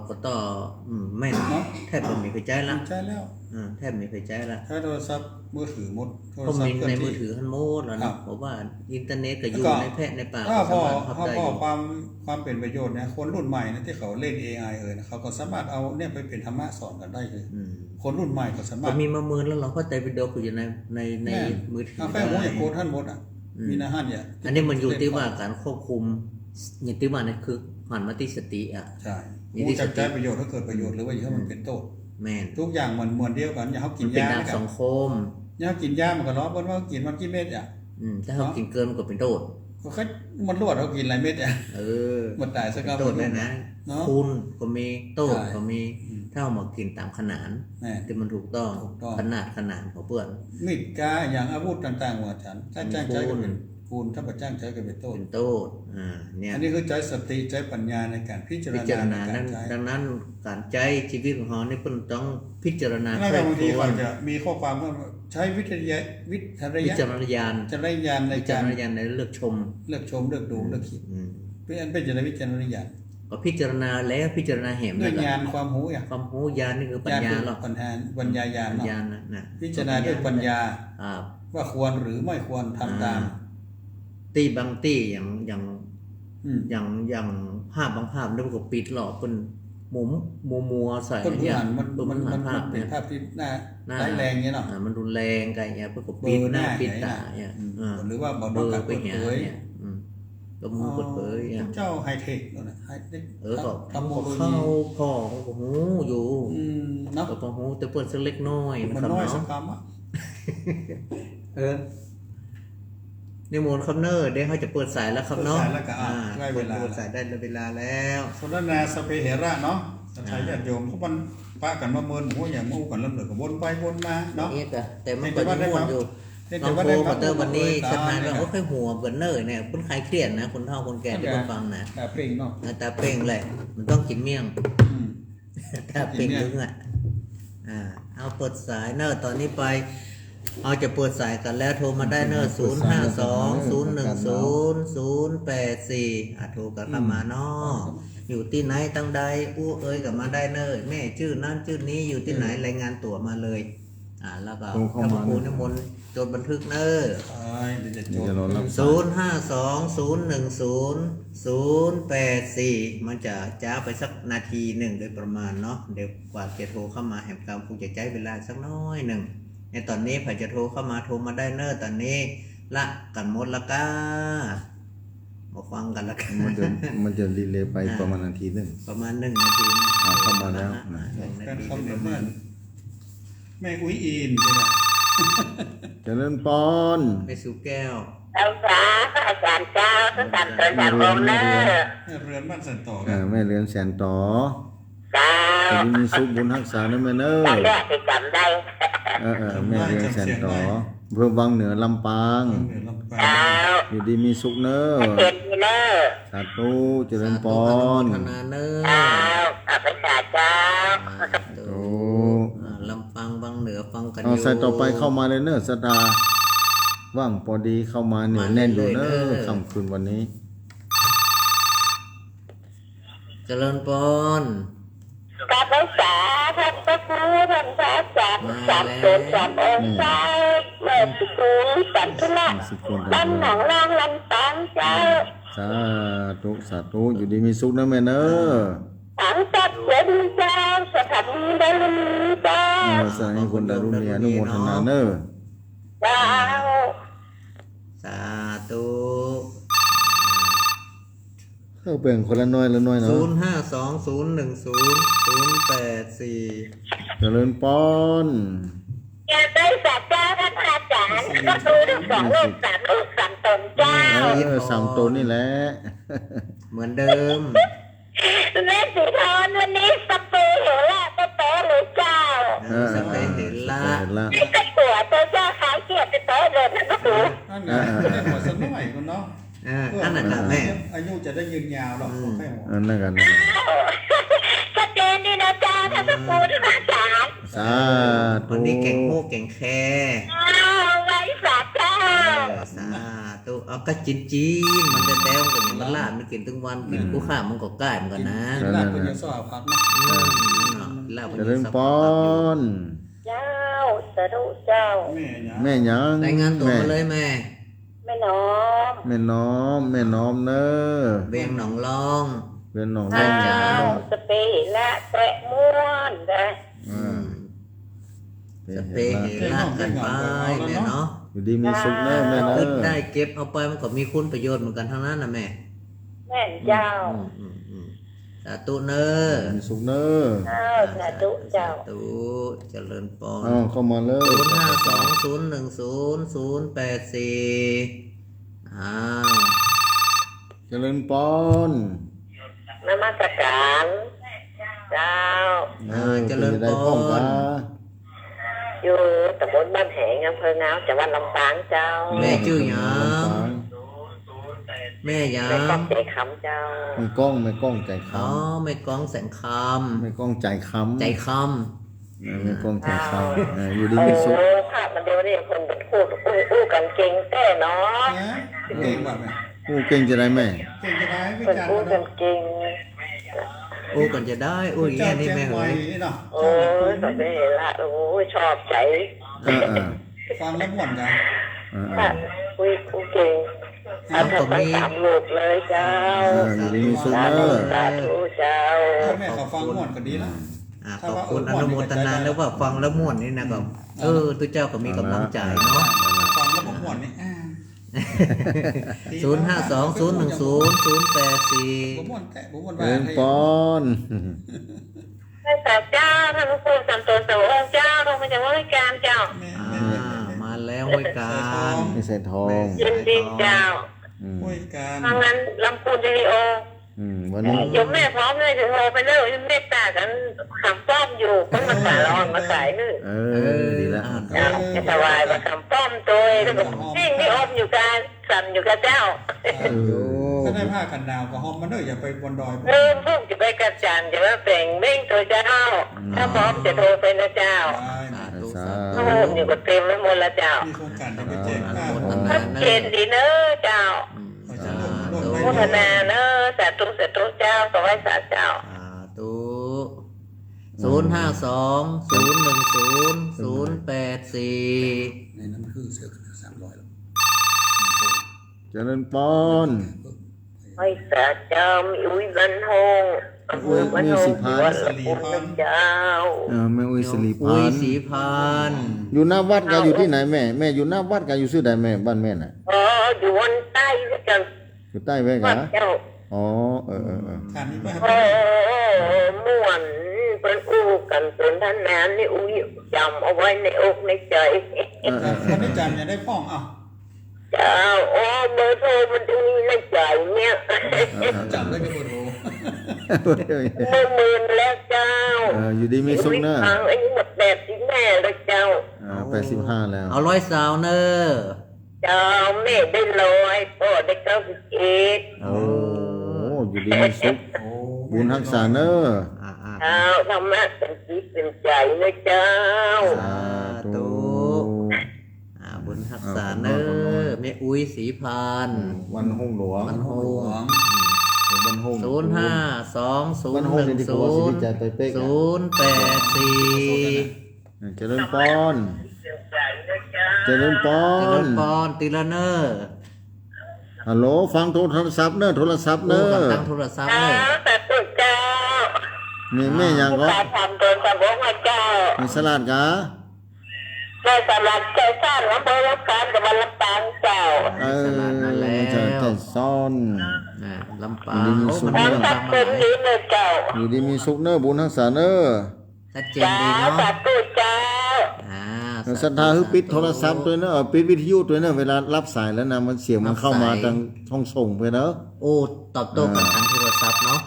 ก็ต่อไม่แทบไม่มีใครใจละ ใช่แล้ว แทบไม่มีใครใจละ ใช้โทรศัพท์มือถือหมดโทร เพราะ ศัพ มี ท์ ในมือถือทันโมดแล้วนะเพราะว่าอินเทอร์เน็ตก็อยู่ในแพะในป่า ถ้าพ สา อ มารถเข้าใจอยู่ ความเป็นประโยชน์เนี่ยคนรุ่นใหม่นะที่เขาเล่น AI นะเขาก็สามารถเอาเนี่ยไปเป็นธรรมะสอนกันได้เลยคนรุ่นใหม่ก็สามารถ ก็มีมาเมินแล้วเราเข้าใจวิดีโออยู่ในมือถือ แค่หัวอย่างโคท่านหมดมีนะฮั่นเนี่ย อันนี้มันอยู่ที่ว่าการควบคุมอย่างที่ว่านี่คือหันมาที่สติอ่ะ ใช่ผู้จัดใจประโยชน์ถ้าเกิดประโยชน์หรือว่าอย่างมันเป็นโทษ แม่น ทุกอย่างเหมือนเดียวกันอย่าเขากิ มัน นเป็น ยา ดาบ กั สังคม อย่าเขากินยามันก็ร้อนเพราะว่ากินมันกี่เม็ดถ้าเขากินเกินมันก็เป็นโทษ เขามันรวดเขากินหลายเม็ดมันตายสัก โทษแน่นะคุณก็มีโทษก็มีถ้าเอามากินตามขนาดที่มันถูกต้องขนาดของเพื่อน มีดกาอย่างอาวุธต่างๆว่าฉันถ้าจ้างใจก็เป็นคูณถ้าประจ้างใจก็เป็นโทษ เป็นโทษเนี่ย อันนี้คือใจสติใจปัญญาในการพิจาร พิจาร ณา ณาดังนั้นการใจชีวิตของเราเนี่ยเพิ่นต้องพิจารณา แล้วบางทีเขาจะมีข้อความว่าใช้วิจารณญาณในการเลือกชมเลือกดูเลือกคิดเป็นจะได้วิจารณญาณ ก็พิจารณาแล้วพิจารณาแหม ด้วยญาณความหูความหูญาณนี่คือปัญญาหรอก ปัญญาญาณ นะ พิจารณาด้วยปัญญาว่าควรหรือไม่ควรทำตามตีบางตีอย่างภาพบางภาพนี่มันก็ปิดหลอกเป็นมัวใส่ ต้น อย่าง มันเป็นภาพที่น่าร้ายแรงเงี้ยเนาะ มันรุนแรงกันเงี้ยเพื่อปิดหน้าปิดตาเนี่ย หรือว่าเบาๆไปเผย ก็มือเปิดเผยเจ้าไฮเทคเนาะไฮเทค ก็เข้าพ่อก็หูอยู่เนาะก็หูแต่เปิดสักเล็กน้อยนะ มัน ครับ น้อยสัก เนาะ คำในโมนคับเนอร์เดี๋ยวเขาจะเปิดสายแล้วครับเนาะ ได้เวลา เปิดสายได้เวลาแล้ว สนนาสเปเหระเนาะสัทธาญาติโยมเขามันปะกันมาเมินหัวอย่างมู่กันแล้วเหลือก็วนไปวนมาเนาะ นี่ก็แต่มันก็ยังม่วนอยู่น้องโคพัตเตอร์วันนี้สถานก็ค่อยหัวเบิร์นเนอร์เนี่ยคนใครเครียดนะคนเฒ่าคนแก่ที่มาฟังนะ แต่เปล่งเนาะ ตาเป่งแหละมันต้องกินเมี่ยงตาเป่งลึกอ่ะเอาเปิดสายเนอร์ตอนนี้ไปเอาจะเปิดสายกันแล้วโทรมาได้เนอร์052-010-084โทรกันเข้ามาเนาะอยู่ที่ไหนตั้งใดอู้เอ้ยกับมาได้เนอร์แม่ชื่อนั้นชื่อนี้อยู่ที่ไหนรายงานตัวมาเลยแล้วก็ถ้ามาพูดนิมนต์จดบันทึกเนอร์052-010-084มันจะจ้าไปสักนาทีหนึ่งโดยประมาณเนาะเดี๋ยวกว่าจะโทรเข้ามาแหมกรรมคงจะใช้เวลาสักน้อยหนึ่งในตอนนี้ใครจะโทรเข้ามาโทรมาได้เนอร์ตอนนี้ละกันหมดละก้ามาฟังกันละกันมันจะดีเลย์ไปประมาณนาทีนึงประมาณ1 นาทีนะเข้ามาแล้วการคำประมาณแม่อุ้ยอินใช่ไหม เจริญปอน ไปสู่แก้วเราจ้าอาจารย์เจ้าสันติสังคมเนอ เรือนบ้านสันต่อ แม่เรือนแสนต่อ เจ้า อยู่ดีมีสุขบุญรักษานะแม่เนอ จำได้ที่จำได้ แม่เรียงแสนต่อเพื่อวังเหนือลำปาง เหนือลำปา เจ้าง อยู่ดีมีสุขเนอ เห็นดีเนอ สาธุเจริญพร ธนาเนอ เจ้าข้าพเจ้าเจ้า โอ้ ลำปังบางเหนือฟังกันอ เอา ยู่ ใส่ต่อไปเข้ามาเลยเนอะสตาร์ว่างพอดีเข้ามาเหนียวแน่นอยู่เนอะค่ำคืนวันนี้ เจริญพร ข้าพเจ้าท่านพระครูท่านพระอาจารย์สามตนสามองค์เจ้าเมื่อสิกุลสันตุละ สิกุล บ้านหนองล่างลำปางเจ้า สาธุสาธุอยู่ดีมีสุขนะแม่เนอะ สังกัดเสดีเจ้าสถานีดารุณีเจ้า สาธุคุณดารุณีอนุโมทนาเนอะ เจ้า สาธุ เข้าแบ่งคนละน้อยละน้อยเนาะ 0520100844 เจริญปอน แกได้สักเจ้าท่านอาจารย์ก็คือทั้งสองลูกสามตนเจ้า สามตัวนี่แหละ เหมือนเดิม แม่สีทอนวันนี้สเปรย์เหรอละสเปรย์หรือเจ้า สเปเห็นละ เห็นละ นี่ก็ตัวตัวเจ้าขายเกียรติโต๊ะเลยนะก็คือ นั่นนะได้หัวสักหน่อยคุณเนาะ อันนั้นนะแม่ อายุจะได้ยืนยาวหรอกแค่หัว อันนั้นกัน ชัดเจนดีนะเจ้าท่านพระครูท่านอาจารย์ สาธุ วันนี้เก่งโม่เก่งแค่ ไว้สักเจ้า สาธุเอาก็จีนมันจะแต้วกันอย่างมันลาดมันกินทั้งวันกินกูข้ามันก็ใกล้เหมือนกันนะ ลาดเป็นยาสอบพักนะ ลาบ เจริญปอน เจ้าสาธุเจ้า แม่เนี่ย แม่ยัง รายงานตัวมาเลยแม่ แม่น้อง แม่น้อมแม่น้อมเนอะ เบียงหนองลอง เป็นหนอง เจ้ น้อง าสเปรย์และแตะม้วนได้ สเปเฮลาดกันไปแม่เนาะ อยู่ดีมีสุขเนอะแม่เนอะ ขึ้นได้เก็บเอาไปมันก็มีคุณประโยชน์เหมือนกันทั้งนั้นนะแม่ แม่เจ้า สาธุเนอ มีสุขเนอะ เจ้าสาธุเจ้า สาธุเจริญปอน อ้าวเข้ามาเลย 0520101084อ้าว เจริญปอน นมัสการเจ้า เจริญ ได้ พ พ้องกั ร น อยู่ตำบลบ้านแหงอำเภอเงาจังหวัดลำปางเจ้า แม่ชื่อหยังแม่หยั แม่ก็ ง ใจคำเจ้า ไม่กล้องไม่กล้องใจค อ๋อแม่กองแสงค ำไม่กล้องใจคำ ำใจค ไม่กล้องใจคำอยู่ดีมีสุข ภาพมันเดียวนี่คนเป็นพูดอู้กันเก่งแต่เนาะ นะเก่งแบบไหม ผู้เก่งจะได้แม่ เก่งจะได้วิ คน จารณ์ อู้กั นะ นเก่ง ำอู้กันจะได้อู้อย่าง เจ้า นี้ แจ้ แม่ ง เฮ้ ไว้ ย เนาะ โอ้ยตอนนี้ละโอ้ยชอบใจ ฟังแล้วม่วนกัน ค่ะคุยเก่งเอาเถอะไปสามลูกเลยเจ้า อยู่ดีมีสุข สา เน ธุ อะ สาธุเจ้า แม่เขาฟังม่วนก็ดีนะ ขอบคุณอนุโมทนาแล้วว่าฟังแล้วม่วนนี่นะก็ตัวเจ้าก็มีกำลังใจเนาะ ฟังแล้วผมม่วนนี่ 0520101084ผมม่วนแค่ผมม่วน เจ ว่า ริญปอน ให้สาวเจ้าท่านพระครูสามตนสาวองค์เจ้าลงมาจากวัดการเจ้า มาแล้วห้วยการ ไม่ใส่ทอง ยินดีเจ้า ห้วยการ ทางนั้นลำพูนวิดีโอ วันนี้ โยมแม่พร้อมเลยถึงโทรไปเลยยังเมตตากันคำป้อมอยู่ต้องมาสายร้อนมาสายนึก ดีแล้ว เจ้าจะสบายมาคำป้อมตัวแล้วก็สิ่งที่อมอยู่การสั่นอยู่กับเจ้า ก็ได้ผ้ากันดาวกับหอมมันเด้ออย่าไปบนดอย เริ่มพวกจะไปกับจันจะว่าเปล่งเบ่งตัวเจ้าถ้าพร้อมจะโทรไปนะเจ้า สาธุสา โอ้ ธุ อยู่กับเต็มไม่หมดละเจ้า มีโครงการจะไปแจกผ้า ชัดเจนดีเนอะเจ้า สาธุ พัฒนาเนอะสาธุสาธุเจ้าขอให้สาเจ้า สาธุ0520101084ในนั้นคือเสือกัน300แล้ว เจริญปอน ให้สาเจ้ามีอุ้ยบันทงอำเภอบันทงวัดละพุนเจ้า แม่อุ้ยสิริพั อุ้ย นธ์ สีพันธ์ อยู่หน้าวัดกันอยู่ที่ไหนแม่แม่อยู่หน้าวัดกันอยู่ซื่อใดแม่บ้านแม่น่ะ อยู่วันใต้กัน อยู่ใต้แม่ วั กะ ดเจ้า อ๋อการนี้ไป โอ้ม่วนเป็นอู้กันเป็นท่านแม่นี่อุ้ยจำเอาไว้ในอกในใจ คนได้จำอย่าได้ฟ้องอ่ะ เจ้าโอ้เบอร์โทรมันจะมีในใจเนี่ย จำได้ก็บ่รู้ เมื่อหมื่นแล้วเจ้า อยู่ดีมีสุขเนอะ ทางอายุหมดแบบที่แม่เลยเจ้า 85แล้ว เอา100 สาวเนอะ เจ้าแม่ได้100พ่อได้91 โอ้อยู่ดีมีสุข โอ้ บุญรักษาเนอะ เจ้าธรรมะเป็นจิตเป็นใจนะเจ้า สาธุ บุญรักษาเนอะแม่อุ้ยศรีพาน วันห้องหลวง มันโฮ หลวง วันห้อง 052010 วันห้องนี่ดีกว่าสิใจไปเป๊กอะ 084 เจริญปอน เป็นใจนะเจ้า เจริญปอ เจริ น ญปอนตีละเนอร์ ฮัลโหลฟังโทรศัพท์เนอะโทรศัพท์เน โอ้ อะ กับตั้งโทรศัพท์ เจ้า เลย แต่ตัวเจ้า มีแม่ยังก็ การทำโดนสะบงมาเจ้า มีสลัดกะ ใจสลัดใจสร้างแล้วเบอร์รับการกับวันรับตังเจ้า มันจะแต่ซ่อน ลำปาง ดีมี โอ้ สุข มัน ทาง มี ตั ลำ ด ปางมา เป็น หลาย นี้เลยเจ้า อยู่ดีมีสุขเนอะบุญรักษาเนอะ ชัดเจน เจ้า ดีเนาะ ตัดตัวเจ้า ศรัทธาคือปิดโทรศัพท์ด้วยเนอะปิดวิทยุด้วยเนอะเวลารับสายแล้วนะมันเสียงมันเข้ามาทางช่องส่งไปเนอะ โอ้ตอบโต้กันทางโทรศัพท์เนาะ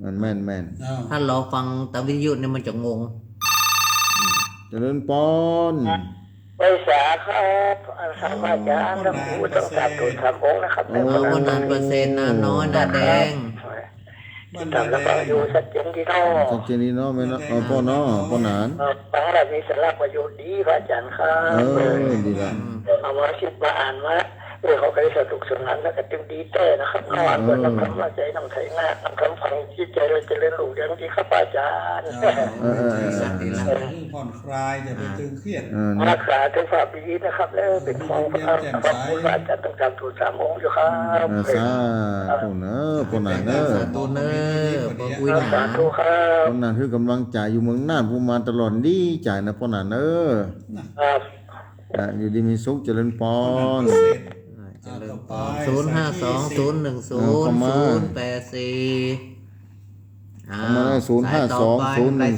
มันแม่นแม่น อ้าว ถ้าเราฟังตามวิทยุเนี่ยมันจะงง เจริญปอน ไปสาครับทำอาจารย์ทั้งผู้ต้องการตัวทำองค์นะครับ วันนั้นเปอร์เซ็นต์นะน้อยนะแดง บ้าน ทำแล้วก็อยู่ชัดเจนที่นอ ชัดเจนนี่เนาะแม่เนาะพ่อเนาะพ่อหนาน ฟังแล้วมีสาระประโยชน์ดีพระอาจารย์ครับ ดีละ เอามาคิดมาอ่านมาเขาเคยสนุกสนานแล้วก็จึงดีแต่นะครับเขาอ่านเพื่อนำคำว่าใจนำไถหน้านำคำฟังที่ใจเราจะเรียนรู้อย่างที่ครับอาจารย์ ดีละ ผ่อนคลายอย่าไปตึงเครียด รักษาถึงฝ่าปีนะครับแล้วเป็นของพระอาจารย์ต้องการถูก3 องค์อยู่ครับ สาธุเนอะพ่อหนานเนอะ สาธุเนอร์ปออุ้ยห สา นา ธุครับ พ่อหนานคือกำลังใจอยู่เมืองน่านผู้มาตลอดดีใจนะพ่อหนานเนอะ ครับ อยู่ดีมีสุขเจริญปอน เจริญปอน0520108084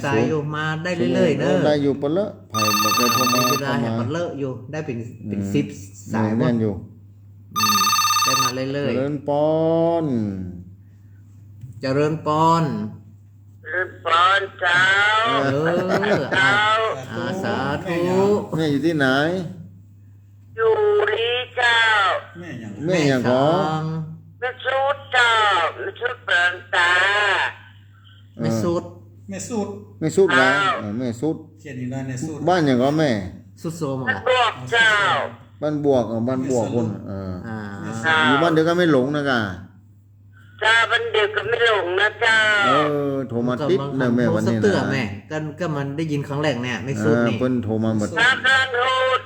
สายอยู่มาได้เรื่อยๆเนอะ ได้อยู่ปะเลอะไผ่บอกเลยพ่อมา เวลาแห่งมันเลอะอยู่ได้เป็น10 สาย แน่นอยู่ ได้มาเรื่ เจ อย ริญปอน ๆเจริญปอน รืปอนเจ้า เจ้าสาธุ แม่อยู่ที่ไหน อยู่รีเจ้า แม่ยัง แม่อย่างขอ ไม่ชุดเจ้าไม่ชุดเปลืองตา ไม่สุด แม่สูด แม่สุดนะแม่สุด เขียนอยู่ในในสูด บ้านอย่างก็แม่ สุดโซม ไม่ อ่ะ บวกเจ้า บ้านบวกบ้านบวกคน เจ้า อยู่บ้านเดียวกันไม่หลงนะกะ เจ้าบันเดียวก็ไม่หลงนะเจ้า โทรมาติดนะแม่วันนี้ เตือ นะ แม่ก็มันได้ยินครั้งแรกเนี่ยไม่สุดนี่ เพิ่นโทรมาบัด น้ำร้อนหูด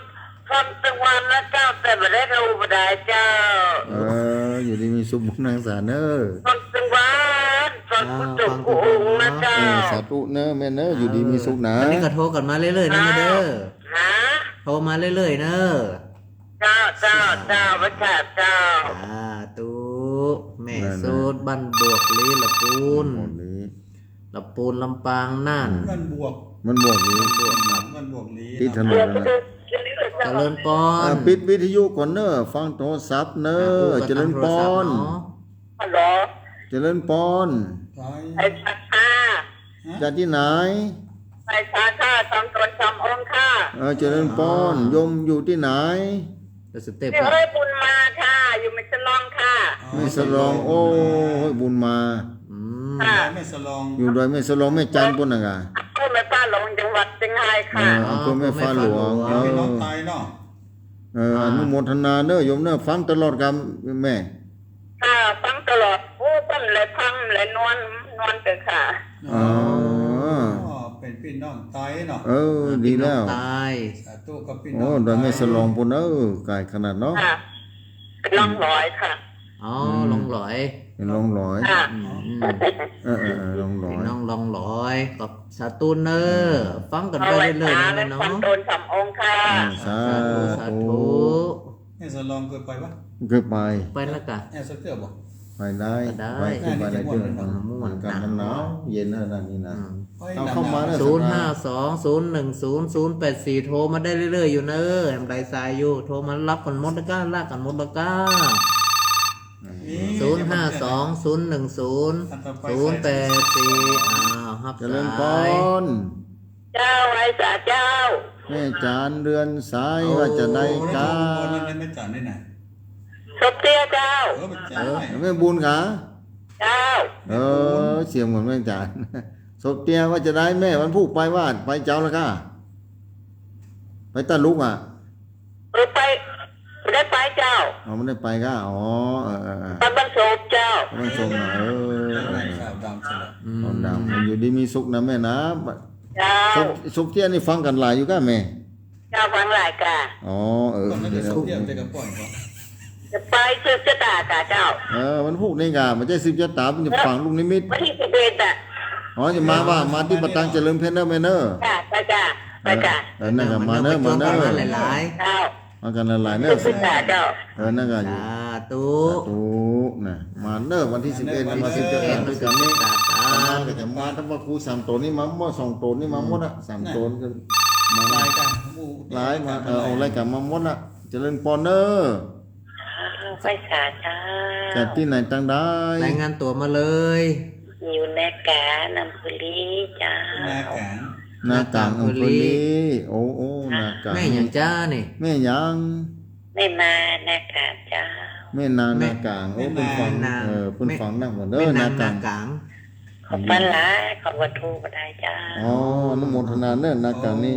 ทำตั้งวันนะเจ้าแต่ไม่ได้รู้บ่ได้เจ้า อยู่ดีมีสุขบุญนางสาเนอ ทำตั้งวันฟังผู้จบผู้องค์นะเจ้า สาธุเนอแม่เนออยู่ดีมีสุขนะ อันนี้ก็โทรกันมาเรื่อยๆนะแม่เด้อ ฮะ โทรมาเรื่อยๆเนอะ เจ้าพระชาเจ้า ตูแม่สุดบ้านบวกลีละปูนละปูนลำปางน่าน มันบวก มันบวกอยู่ มันบวกลี ที่ถนนนะ เจริญปอน ปิดวิทยุก่อนเนอฟังโทรศัพท์เนอเจริญปอน ฮัลโหล เจริญปอน ไป ไอ้ชาค่า จากที่ไหน ไอ้ชาค่าทำตนทำองค์ค่า เจริญปอนยมอยู่ที่ไหน เดี๋ยวสเต็ป ที่เอ้ยบุญมาค่ะ อยู่มิสลองค่ะ ไม่สลองโอ้ยบุญมา ค่ะ แม่สลอง อยู่โดยไม่สลองไม่จันปุ่นนะกะ เอ้ยแม่ป้าหลงจังหวัดเชียงรายค่ะ อำเภอแม่ฟ้าหลวง พี่น้องตายเนาะ อนุโมทนาเนอะโยมเนอะฟังตลอดกับแม่ ค่ะฟังตลอดผู้ปั้นเลยพังเลยนวลเกิดค่ะ อ๋อ เป็นพี่น้องตายเนาะ ดีแล้ว ตาย สาธุกับพี่น้ โอ้ อง โดยไม่สลองปุ่นไกลขนาดเนาะ ค่ะล่องลอยค่ะ อ๋อลงหลอย เป็นลองร้อย ค่ะ ลองร้อย น้องลองหลอยกับสาตูนเนอร์ฟังกัน เอา ไป ไว้ เรื่อย ตา ๆ เล นะ ย เนาะ ฟังโดนทำองค์ค่ะ สา สา ธุ ธุ แม่สลองเคยไปปะ เคยไป ไปแล้วกัน แม่สักเกือบบ่ ไปได้ ได้ ไปขึ้นไปได้เดือน ม่วน กันมันหนาวเย็นขนาดนี้นะ ไป เอาเข้ามาแล้ว 0520108084โทรมาได้เรื่อยๆอยู่เนอะทำไรสายอยู่โทรมารับกันหมดแล้วก็ลากกันหมดแล้วก็ ม 0520100084084ฮับ เจริญพ สาย ร เจ้าไอ้สาเจ้า แม่จานเรือนสายว่าจะได้กา คนนั้นไม่จ่ายได้ไหน ศพเตี้ยเจ้า เป็นจ่าย แม่บุญกะ เจ้า เสียงเหมือนแม่จานศพเตียว่าจะได้แม่วันพูกไปวาดไปเจ้าแล้วก็ไปตาลุกอ่ะ ไปได้ไปเจ้า เอาไม่ได้ไปก็ไปบรรศพเจ้า มันส่งข่าวดำเสร็จแล้ว เอาดำอยู่ดีมีสุขนะแม่นะ เจ้า ศพเตียนี่ฟังกันหลายอยู่ก็แม่ เจ้าฟังหลายกา คนนั้นจะส่งเที่ยวจะกระป๋องก็ จะไปซื้อจะตากาเจ้า มันพูกในกามันจะสิบจะตามันจะฝังลูกนิมิต วันที่11อ่ะ จะมาว่ามาที่ประตังเจริญเพชรเนอร์แม่เนอร์ จ้าไปจ้าไปจ้า นั่นก็มาเนอร์มาเนอร์ หลาย เจ้า มากันหลายเนอ ซื้อ ร์ จะตาเจ้า นั่นก็อยู่ ๆสาธุ ถูกนะมาเนอร์วันที่11มาสิบจะตาด้วยกันนี่มาก็จะมาทั้งว่าครู3ตัวนี่มาหมด2ตัวนี่มาหมดอ่ะ3ตัวกันมา ลายกัน หลายมาเอารายการมาหมดอ่ะเจริญปอนเนอร์ ไปสาเจ้า จากที่ไหนตั้งได้ รายงานตัวมาเลย อยู่ในกานำพุลีเจ้า หน้าแข็ง หน้ากลางอำเภอนี้โอ้หน้ากลาง แม่อย่างจ้านี่ แม่ยัง ไม่มาในกาเจ้า แม่นาหน้ากลางเป็นฝังเป็นฝังนั่งเหมือนเด้ แม่ อห นา น้าง กลาง กลาง ขอบคุณหลายขอบคุณทูก็ได้เจ้า อนุโมทนาเนอหน้ากลางนี่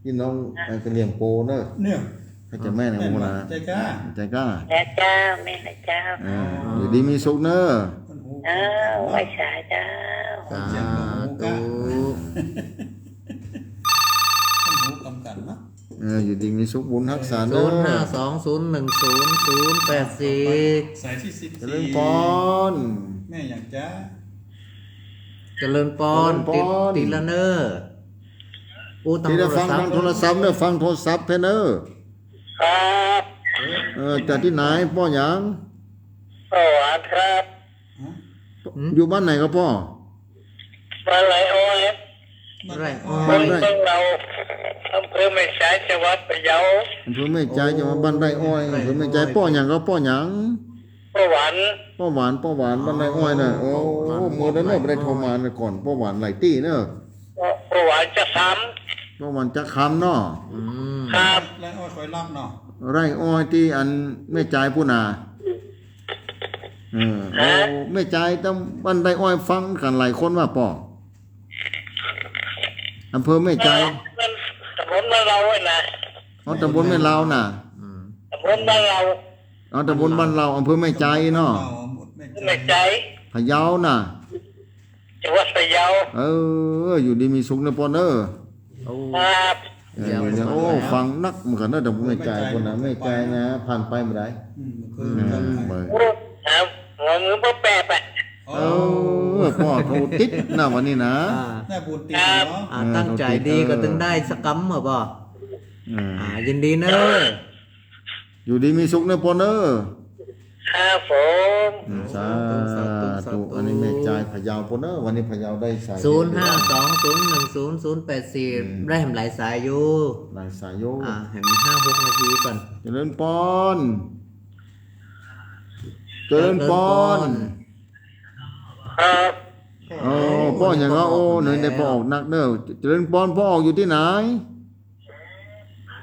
พี่น้องกระเลียงโปเนอ เนี่ย ให้จะแม่ในโมนา ใจกล้า ใจกล้า และเจ้าแม่และเจ้า อยู่ดีมีสุขเนอ คนหู ไว้สาเจ้า สาธุ คนหูกำกันนะ อยู่ดีมีสุขบุญรักษาเนอ 05201000840 สายที่ เจริญ 14 ปอน แม่อย่างจ้า เจริญปอนติละเนอร์ตั้ง ที่ได้ โทร ฟัง ศัพ ทาง ท์ โทรศัพท์เนอฟังโทรศัพท์เพเนอ ครับ จากที่ไหนพ่อหยัง สวัสดีครับ อยู่บ้านไหนครับพ่อ มาไหลโอ้ย ไรอ้อ บ้าน ย เมืองเราอำเภอแม่สายจังหวัดพะเยา อำเภอแม่ใจจะมาบ้านไร่อ้อยอำเภอแม่ใจพ่อหยังก็พ่อหยัง สวรรค์ พ่อหวานบ้านไร่อ้อยน่ะโอ้มือนั้นเนอะไม่ได้โทรมาก่อนพ่อหวานไหลตี้เนอะ สวรรค์จะซ้ พ่อหวานจะคำเนาะ ำครับ แล้วอ้อยคอยรับเนาะ ไร่อ้อยที่อันแม่ใจผู้นาโอ้แม่ใจต้องบ้านไร่อ้อยฟังกันหลายคนว่าป่ออำเภอแม่ใจ มันตำบลบ้านเราเว้ยนะ ตำบลแม่ลาวน่ะ ตำบลบ้านเรา ตำบลบ้านเราอำเภอแม่ใจเนาะ หมดไม่ แม่ใจ พะเยาน่ะ จังหวัดพะเยา อยู่ดีมีสุขนะปอนเนอ ครับ โอ้ฟังนักเหมือนกันนะแต่ผมไม่ใจคนนะไม่ใจนะผ่านไปไม่ได้ คือ เบย พูดครับหัวมือพ่อแปะปะ พ่อโทรติดนะวันนี้นะ แม่บุญตีเนาะ ตั้งใจดีก็ถึงได้สกัมเหรอบ่ยินดีเนอะ อยู่ดีมีสุขนะปอนเนอ ครับผม สาธุอันนี้แม่ใจพะเยาปอนเนอวันนี้พะเยาได้สาย 05201000840ได้แหมหลายสายอยู่ หลายสายโย แหม5-6 นาทีก่อน เจริญปอนเจริญปอน ครับ พ่ออย่างว่าโอ้เหนื่อยได้พ่อออกนักเนอเจริญปอนพ่อออกอยู่ที่ไหน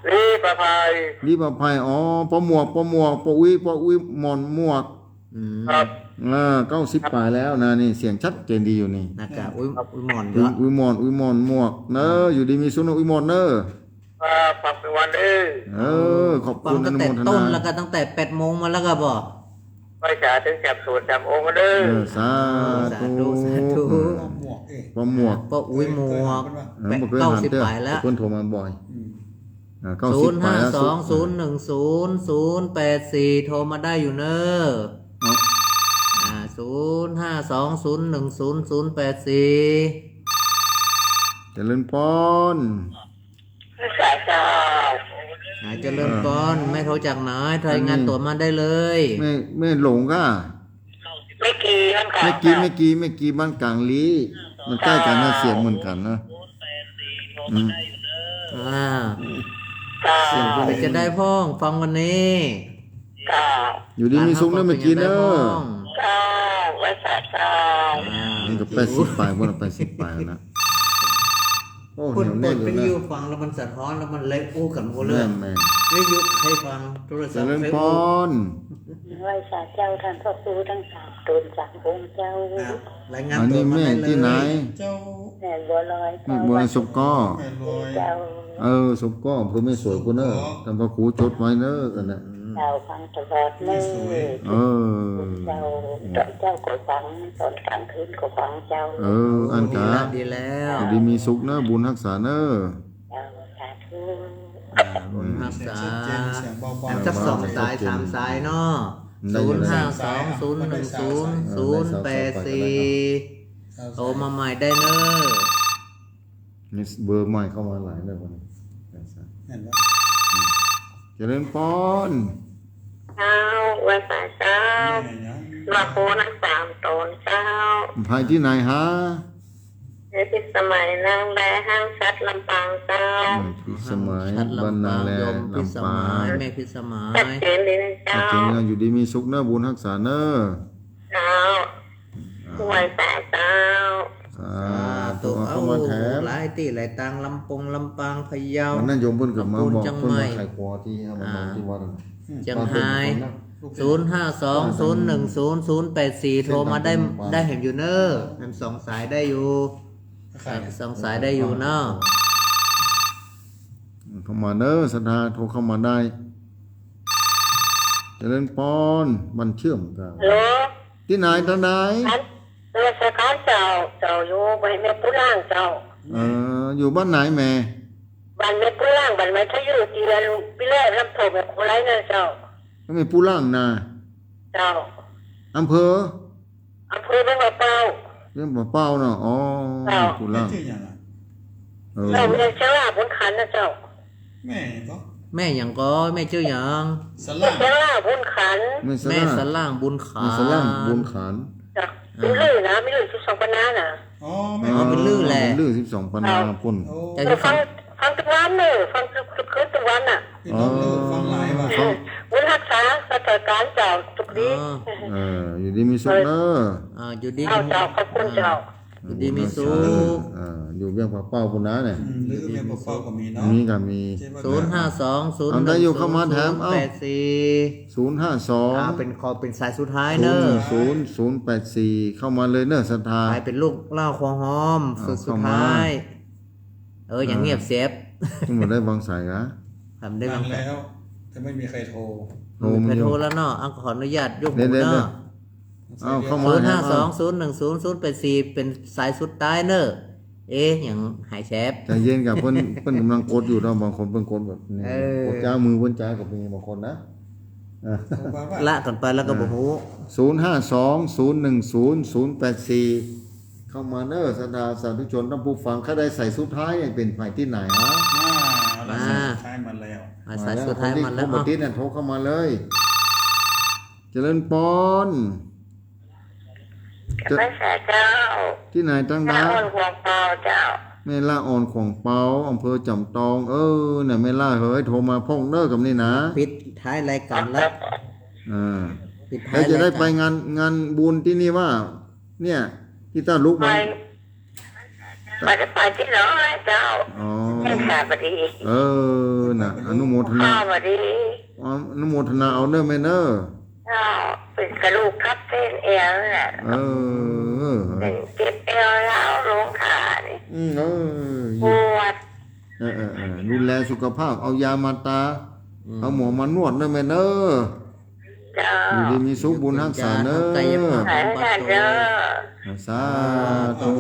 นี่ประภัย รีบมาภัยพ่อหมวกพ่ออุ้ยหมอนหมวก ครับ 90 ปลายแล้วนะนี่เสียงชัดเจนดีอยู่นี่ นักกะอุ้ยหมอนเยอะ อุ้ยหมอนหมวกเนอะอยู่ดีมีสุนอุ้ยหมอนเนอะ ปักเป็นวันเอ้ ขอบ ฟั คุ ง ณอ ตั้ง นุ แต่ โมท ต้น นา แล้วก็ตั้งแต่8 โมงมาแล้วก็บ่ ไว้จ่าถึงจับสูตรจับองค์เด้อ สาธุ หมวกเอง พ่อหมวก ก็อุ้ยหมวก บ่เคยหันเด้อ 90 ปลายแล้ว เพิ่นโทรมาบ่อย90 ปลายแล้ว 05201000840โทรมาได้อยู่เนอะ05201000840 เจริญพร สายเจ้า เจริญพรไม่โทรจากไหนรายงานตัวมาได้เลย แม่หลงก็ ไม่กี่อันขา ไม่กี่บ้านกลางลีมันใกล้กันนะเสียงเหมือนกันนะ เสียงจะได้พ้องฟังวันนี้ เจ้า อยู่ดีมีสุขเนอะเมื่อกี้เนอะ เจ้าไว้สาเจ้า นี่ก็80ปลายบ่ละ80ปลายแล้วนะโอ้ คน เหนียว ก แน่ ด นอยู่นะวิทยุฟังแล้วมันสะท้อนแล้วมันเลยอู้กันหมดเล แม่ ย นแม่น วิทยุให้ฟังโทร เจ ศัพท์ ริญ เฟซ พ บุ๊ก ร ไว้สาเจ้าท่านพระครูทั้งสามตนสามองค์เจ้าร ายงาน อัน ตัว นี้ มา แม่ ได้เลย ที่ไหน เจ้า แม่บัวลอย แม่บัวสุกก็ แม่ลอย เจ้า สุกก็เพิ่นไม่สวยพุ่นเนอะทำพระครูจดไว้เนอะกันน่ะ เจ้าฟังตลอดเลย เออ เจ้าตอนเจ้าก็ฟังตอนกลางคืนก็ฟังเจ้า อัน ดี กะ แล้วดีแล้ว ดีมีสุขเนอะบุญรักษาเนอะ เจ้าสาธุ บุญรัก เสียง ษา ชัดเจนเสียงเบา อัน ๆ สัก2 สาย3 สายเนาะ052010084084โทรมาใหม่ได้เนอะ มีเบอร์ใหม่เข้ามาหลายเลยวันนี้ เห็นไหม เจริญพร เจ้าไว้สาเจ้า แม่ยัง มาโคทั้งสามตนเจ้า ภายที่ไหนฮะ ในพิสมัยนางแลห้างชัดลำปางเจ้า พิสมัย ชัด บรร ลำ ณา ปาง แล ยมพิส ลำปา มั ง ยแม่พิสมั ชัด ย เจนเลยนะ จ เจ้า ริงๆอยู่ดีมีสุขเนอะบุญรักษาเนอะ เจ้าไว้สาเจ้า สา ตั ธุ ว เอา เอา เข้ามาแถม หลายตีหลายตังลำปงลำปางพะเยา วันนั้นโยมเพิ่นกลับมา ลำพูน บอก จัง เพิ่น ไม่ มาขายครัวที่เอามานอนที่วัด จังไห้0520100084โทรมาได้เห็นอยู่เนอะนั่น2 สายได้อยู่2 สายได้อยู่เนอะ เข้ามาเนอะศรัทธาโทรเข้ามาได้ เจริญพรมันเชื่อมกัน ฮัลโหล ที่ไหนตอนไหน นันราชการเจ้าเจ้าอยู่บ้านแม่ปุล่างเจ้า อยู่บ้านไหนแม่ บ้านแม่ปุล่างบ้านแม่ทะยุตีละลูกพี่เล่ลำโพแบบโคไรนะเจ้า ก็ไม่ปูล่างนา เจ้า อำเภอ อำเภอบ้านมะเป้า เรื่องบ่เป้าเนาะอ๋อปู แม่ ล่าง ชื่ออย่างไร เราเรียนเจ้าลาบนขันนะเจ้า แม่ก็ แม่หยังก็แม่ชื่อหยัง สลัง เจ้าลาบนขัน ไม่ส แม่ ล่าง สล่างบุญขา ไม่สล่างบุญขาน จ้ะไม่ลื่นนะไม่ลื่น12ปันนาน่ะ อ๋อ อ๋ แม่ อเป็นลื่นแหละ ลื่น12ปันนาพุ่น โอ้ จะ เราฟังทุกวันเลยฟังทุกคืนทุกวันน่ะ พี่น้องลือฟังหลายว่ะ บุญรักษาราชการเจ้าทุกดี อยู่ดีมีสุขเนอะ อยู่ดี เอาเจ้าขอบคุณเจ้า อยู่ดีมีสุข อยู่เบี้ยงปากเป้าพุ่นนะเนี่ย ลือแม่พ่อก็มีเนาะ มีก็มี 0520100084 ได้อยู่เข้ามาแถมเอ้า 052 เป็นสายสุดท้ายเนอะ 00084เข้ามาเลยเนอะศรัทธา กลายเป็นลูกเล่าควงหอมสุด เข้ามา ท้ายอย่างเงียบเซฟ ทั้งหมดได้วางสายนะ ทำได้ ได้ บ้างไหม แล้วแต่ไม่มีใครโทร โทร ไป มาอ โทร ยู่ แล้วเนาะขออนุญาตยกหู เดี๋ยว เนาะ เอาเข้ามา 0520100084เป็นสายสุดท้ายเนอะอย่างหายแชฟ ใจเย็นกับเพิ่น เพิ่นกำลังกดอยู่เนาะบางคนเพิ่นกดแบบนี้ เออ กดจ้ามือเพิ่นจ้ากับมีบางคนนะ โทรมาว่า ละกันไปแล้วก็บอกหู 052010084เข้ามาเนอะศรัทธาสาธุชนท่านผู้ฟังถ้าได้ใส่สุดท้ายเนี่ยเป็นฝ่ายที่ไหนฮะ เราใช้มาแล้ว สายสุดท้ายมาแล้ว คนที่โทรมาติดเนี่ยโทรเข้ามาเลย เจริญพร กับพระสาเจ้า ที่ไหนตั้ง หน้า นะ อ่อนหัวเปล่าเจ้า แม่ล่าอ่อนของเปาอำเภอจำตองเนี่ยแม่ล่าเฮ้ยโทรมาพ่องเนอกับนี่นะ ปิดท้ายรายการแล้ว ปิดท้า แล้ ยว จะได้ ราย ไป การ งานบุญที่นี่ว่า เนี่ยที่ต้าลุก ไป มา ไปที่น้องนะเจ้า อ๋อ ให้ขาบดี น่ะอนุโมทนา ข้าวบดี อนุโมทนาเอาเนอแม่เนอ เจ้าเป็นกระดูกทับเส้นเอวนี่แหละ เป็นเจ็บเอวแล้วลงขานี่ปวด ดูแลสุขภาพเอายามาตา เอาหมอมานวดเนอแม่เนอ เจ้า อยู่ดีมีสุขบุญรักษาเนอ กายภาพ หาย บำบั กั ด น ตั เด้ ว อ สาธุ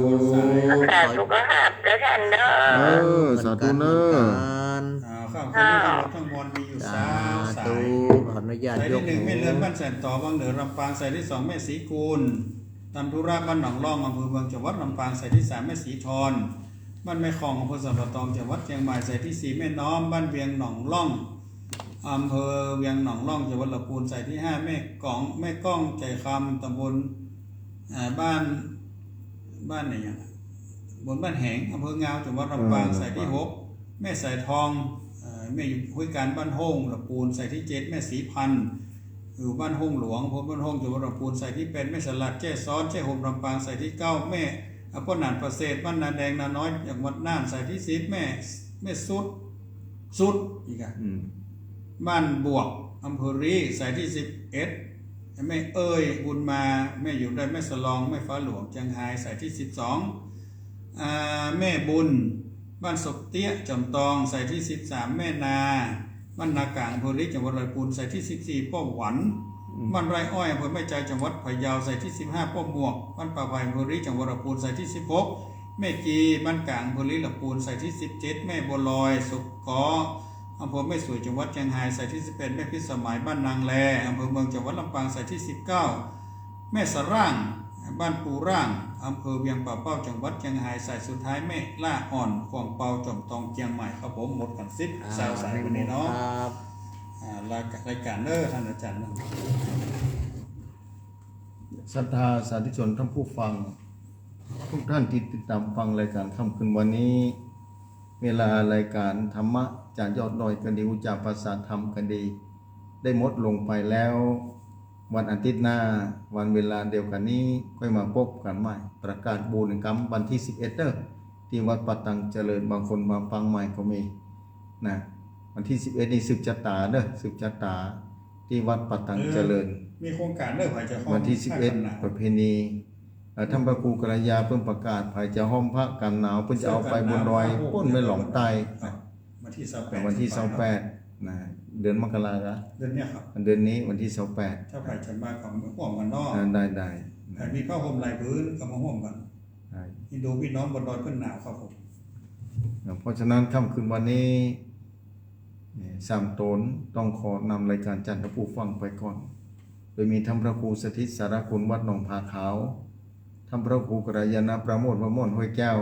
รักษาสุขภาพเด้อท่านเด้อ สาธุเนอ ข้าวคนนี้ทั้งหมดทั้งมวลมีอยู่ สา สา ธุ ย ขออนุญาต สาย ย ที่ ก หนึ่ง หู แม่เลือนบ้านแสนต่อบางเหนือลำปางสายที่สองแม่ศรีกูลตำธุระบ้านหนองล่องอำเภอเมืองจังหวัดลำปางสายที่สามแม่ศรีทรบ้านแม่คลองอำเภอสัมปะตองจังหวัดเชียงใหม่สายที่สี่แม่น้อมบ้านเวียงหนองล่องอำเภอเวียงหนองล่องจังหวัดลำพูนสายที่ห้าแม่ก้องใจคำตำบลบ้านไหนอย่างบนบ้านแหงอำเภองาวจังหวัดลำปางสายที่หกแม่สายทองแม่อยู่ห้วยการบ้านโฮงลำปูนสายที่เจ็ดแม่ศรีพันธ์ อยู่บ้านห้องหลวงผมบ้านห้องจังหวัดลำพูนใส่ที่เป็นแม่สลัดแจ้ซ้อนแจ้ห่มลำปางใส่ที่เก้าแม่พ่อหนานประเสริฐบ้านนาแดงนาน้อยจังหวัดน่านใส่ที่สิบแม่สุดอีกอ่ะบ้านบวกอำเภอรีใส่ที่11แม่เอ้ยบุญมาแม่อยู่ได้แม่สลองแม่ฟ้าหลวงเชียงไฮ้ใส่ที่12แม่บุญบ้านศพเตี้ยจอมตองใส่ที่13แม่นาบ้านนากลางอำเภอรีจังหวัดลำพูนใส่ที่14ป้อหวันบ้านไร่อ้อยอำเภอแม่ใจจังหวัดพะเยาใส่ที่15ป้อหมวกบ้านป่าไผ่อำเภอรีจังหวัดลำพูนใส่ที่16แม่จีบ้านกลางอำเภอรีลำพูนใส่ที่17แม่บัวลอยสุขขออำเภอแม่สวยจังหวัดเชียงรายใส่ที่11แม่พิสมัยบ้านนางแลอำเภอเมืองจังหวัดลำปางใส่ที่19แม่สะร่างบ้านปูร่างอำเภอเวียงป่าเป้าจังหวัดเชียงรายใส่สุดท้ายแม่ล่าอ่อนขวางเปาจอมทองเชียงใหม่ครับผมหมดกัน10สาวสายวันนี้เนาะรายการเด้อท่านอาจารย์นะ ศรัทธาสาธุชนท่านผู้ฟังทุกท่านที่ติดตามฟังรายการค่ำคืนวันนี้เวลารายการธรรมะจากยอดดอยกันดีจากภาษาธรรมกันดีได้หมดลงไปแล้ววันอาทิตย์หน้าวันเวลาเดียวกันนี้ค่อยมาพบกันใหม่ประกาศบูรณกรรมวันที่11เด้อที่วัดปัตตังเจริญบางคนมาฟังใหม่ก็มีนะวันที่11นี่สืบชะตาเด้อสืบชะตาที่วัดปัตตังเจริญมีโครงการเด้อไผจะห้องวันที่11ประเพณีท่านพระครูกัลยาเพิ่นประกาศไผจะห้อมพระกันหนาวเพิ่นจะเอาไปบนดอยพ้นไม่หลงใต้วันที่28วันที่28นะเดือนมกราคมเดือนเนี้ยครับเดือนนี้วันที่28ถ้าไผจะมากับห่วมกันเนาะได้ถ้ามีผ้าห่มลายพื้นก็มาห่มกันที่ดูพี่น้องบนดอยเพิ่นหนาวครับผมเพราะฉะนั้นค่ำคืนวันนี้สามตนต้องขอนำรายการจันทผู้ฟังไปก่อนโดยมีท่านพระครูสถิตสารคุณวัดหนองผาขาวท่านพระครูกัลยาณประโมทวม่วนห้วยแก้ว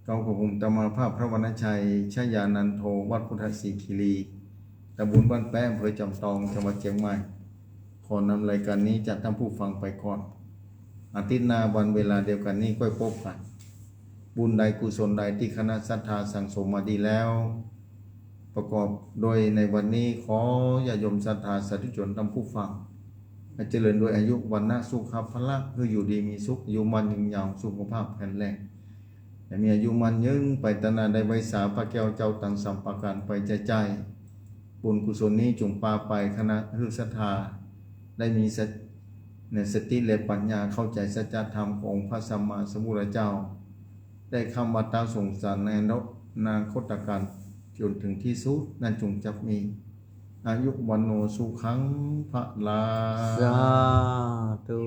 เก้ากับผมตมาภาพพระวรรณชัยชยานันโทวัดพุทธศรีคีรีตำบลบ้านแป้อำเภอจำตองจังหวัดเชียงใหม่ขอนำรายการนี้จัดท่านผู้ฟังไปก่อนอาทิตย์หน้าวันเวลาเดียวกันนี้ก็พบกันบุญใดกุศลใดที่คณะศรัทธาสั่งสมมาดีแล้วประกอบโดยในวันนี้ขอญาติโยมศรัทธาสาธุชนท่านผู้ฟังให้เจริญโดยอายุวันนะสุขภาละคืออยู่ดีมีสุขอายุมันยืนยาวสุขภาพแข็งแรงแต่มีอายุมันยืนไปตนาได้ไว้สาพระแก้วเจ้าตังสัมปการไปใจบุญกุศลนี้จงปาไปคณะฤศรัทธาได้มีสติและปัญญาเข้าใจสัจธรรมของพระสัมมาสัมพุทธเจ้าได้คำวัตตาสงสารในนาคตการจนถึงที่สุดนั่นจงจับมีอายุวันโนสุขังพระลาสาธุ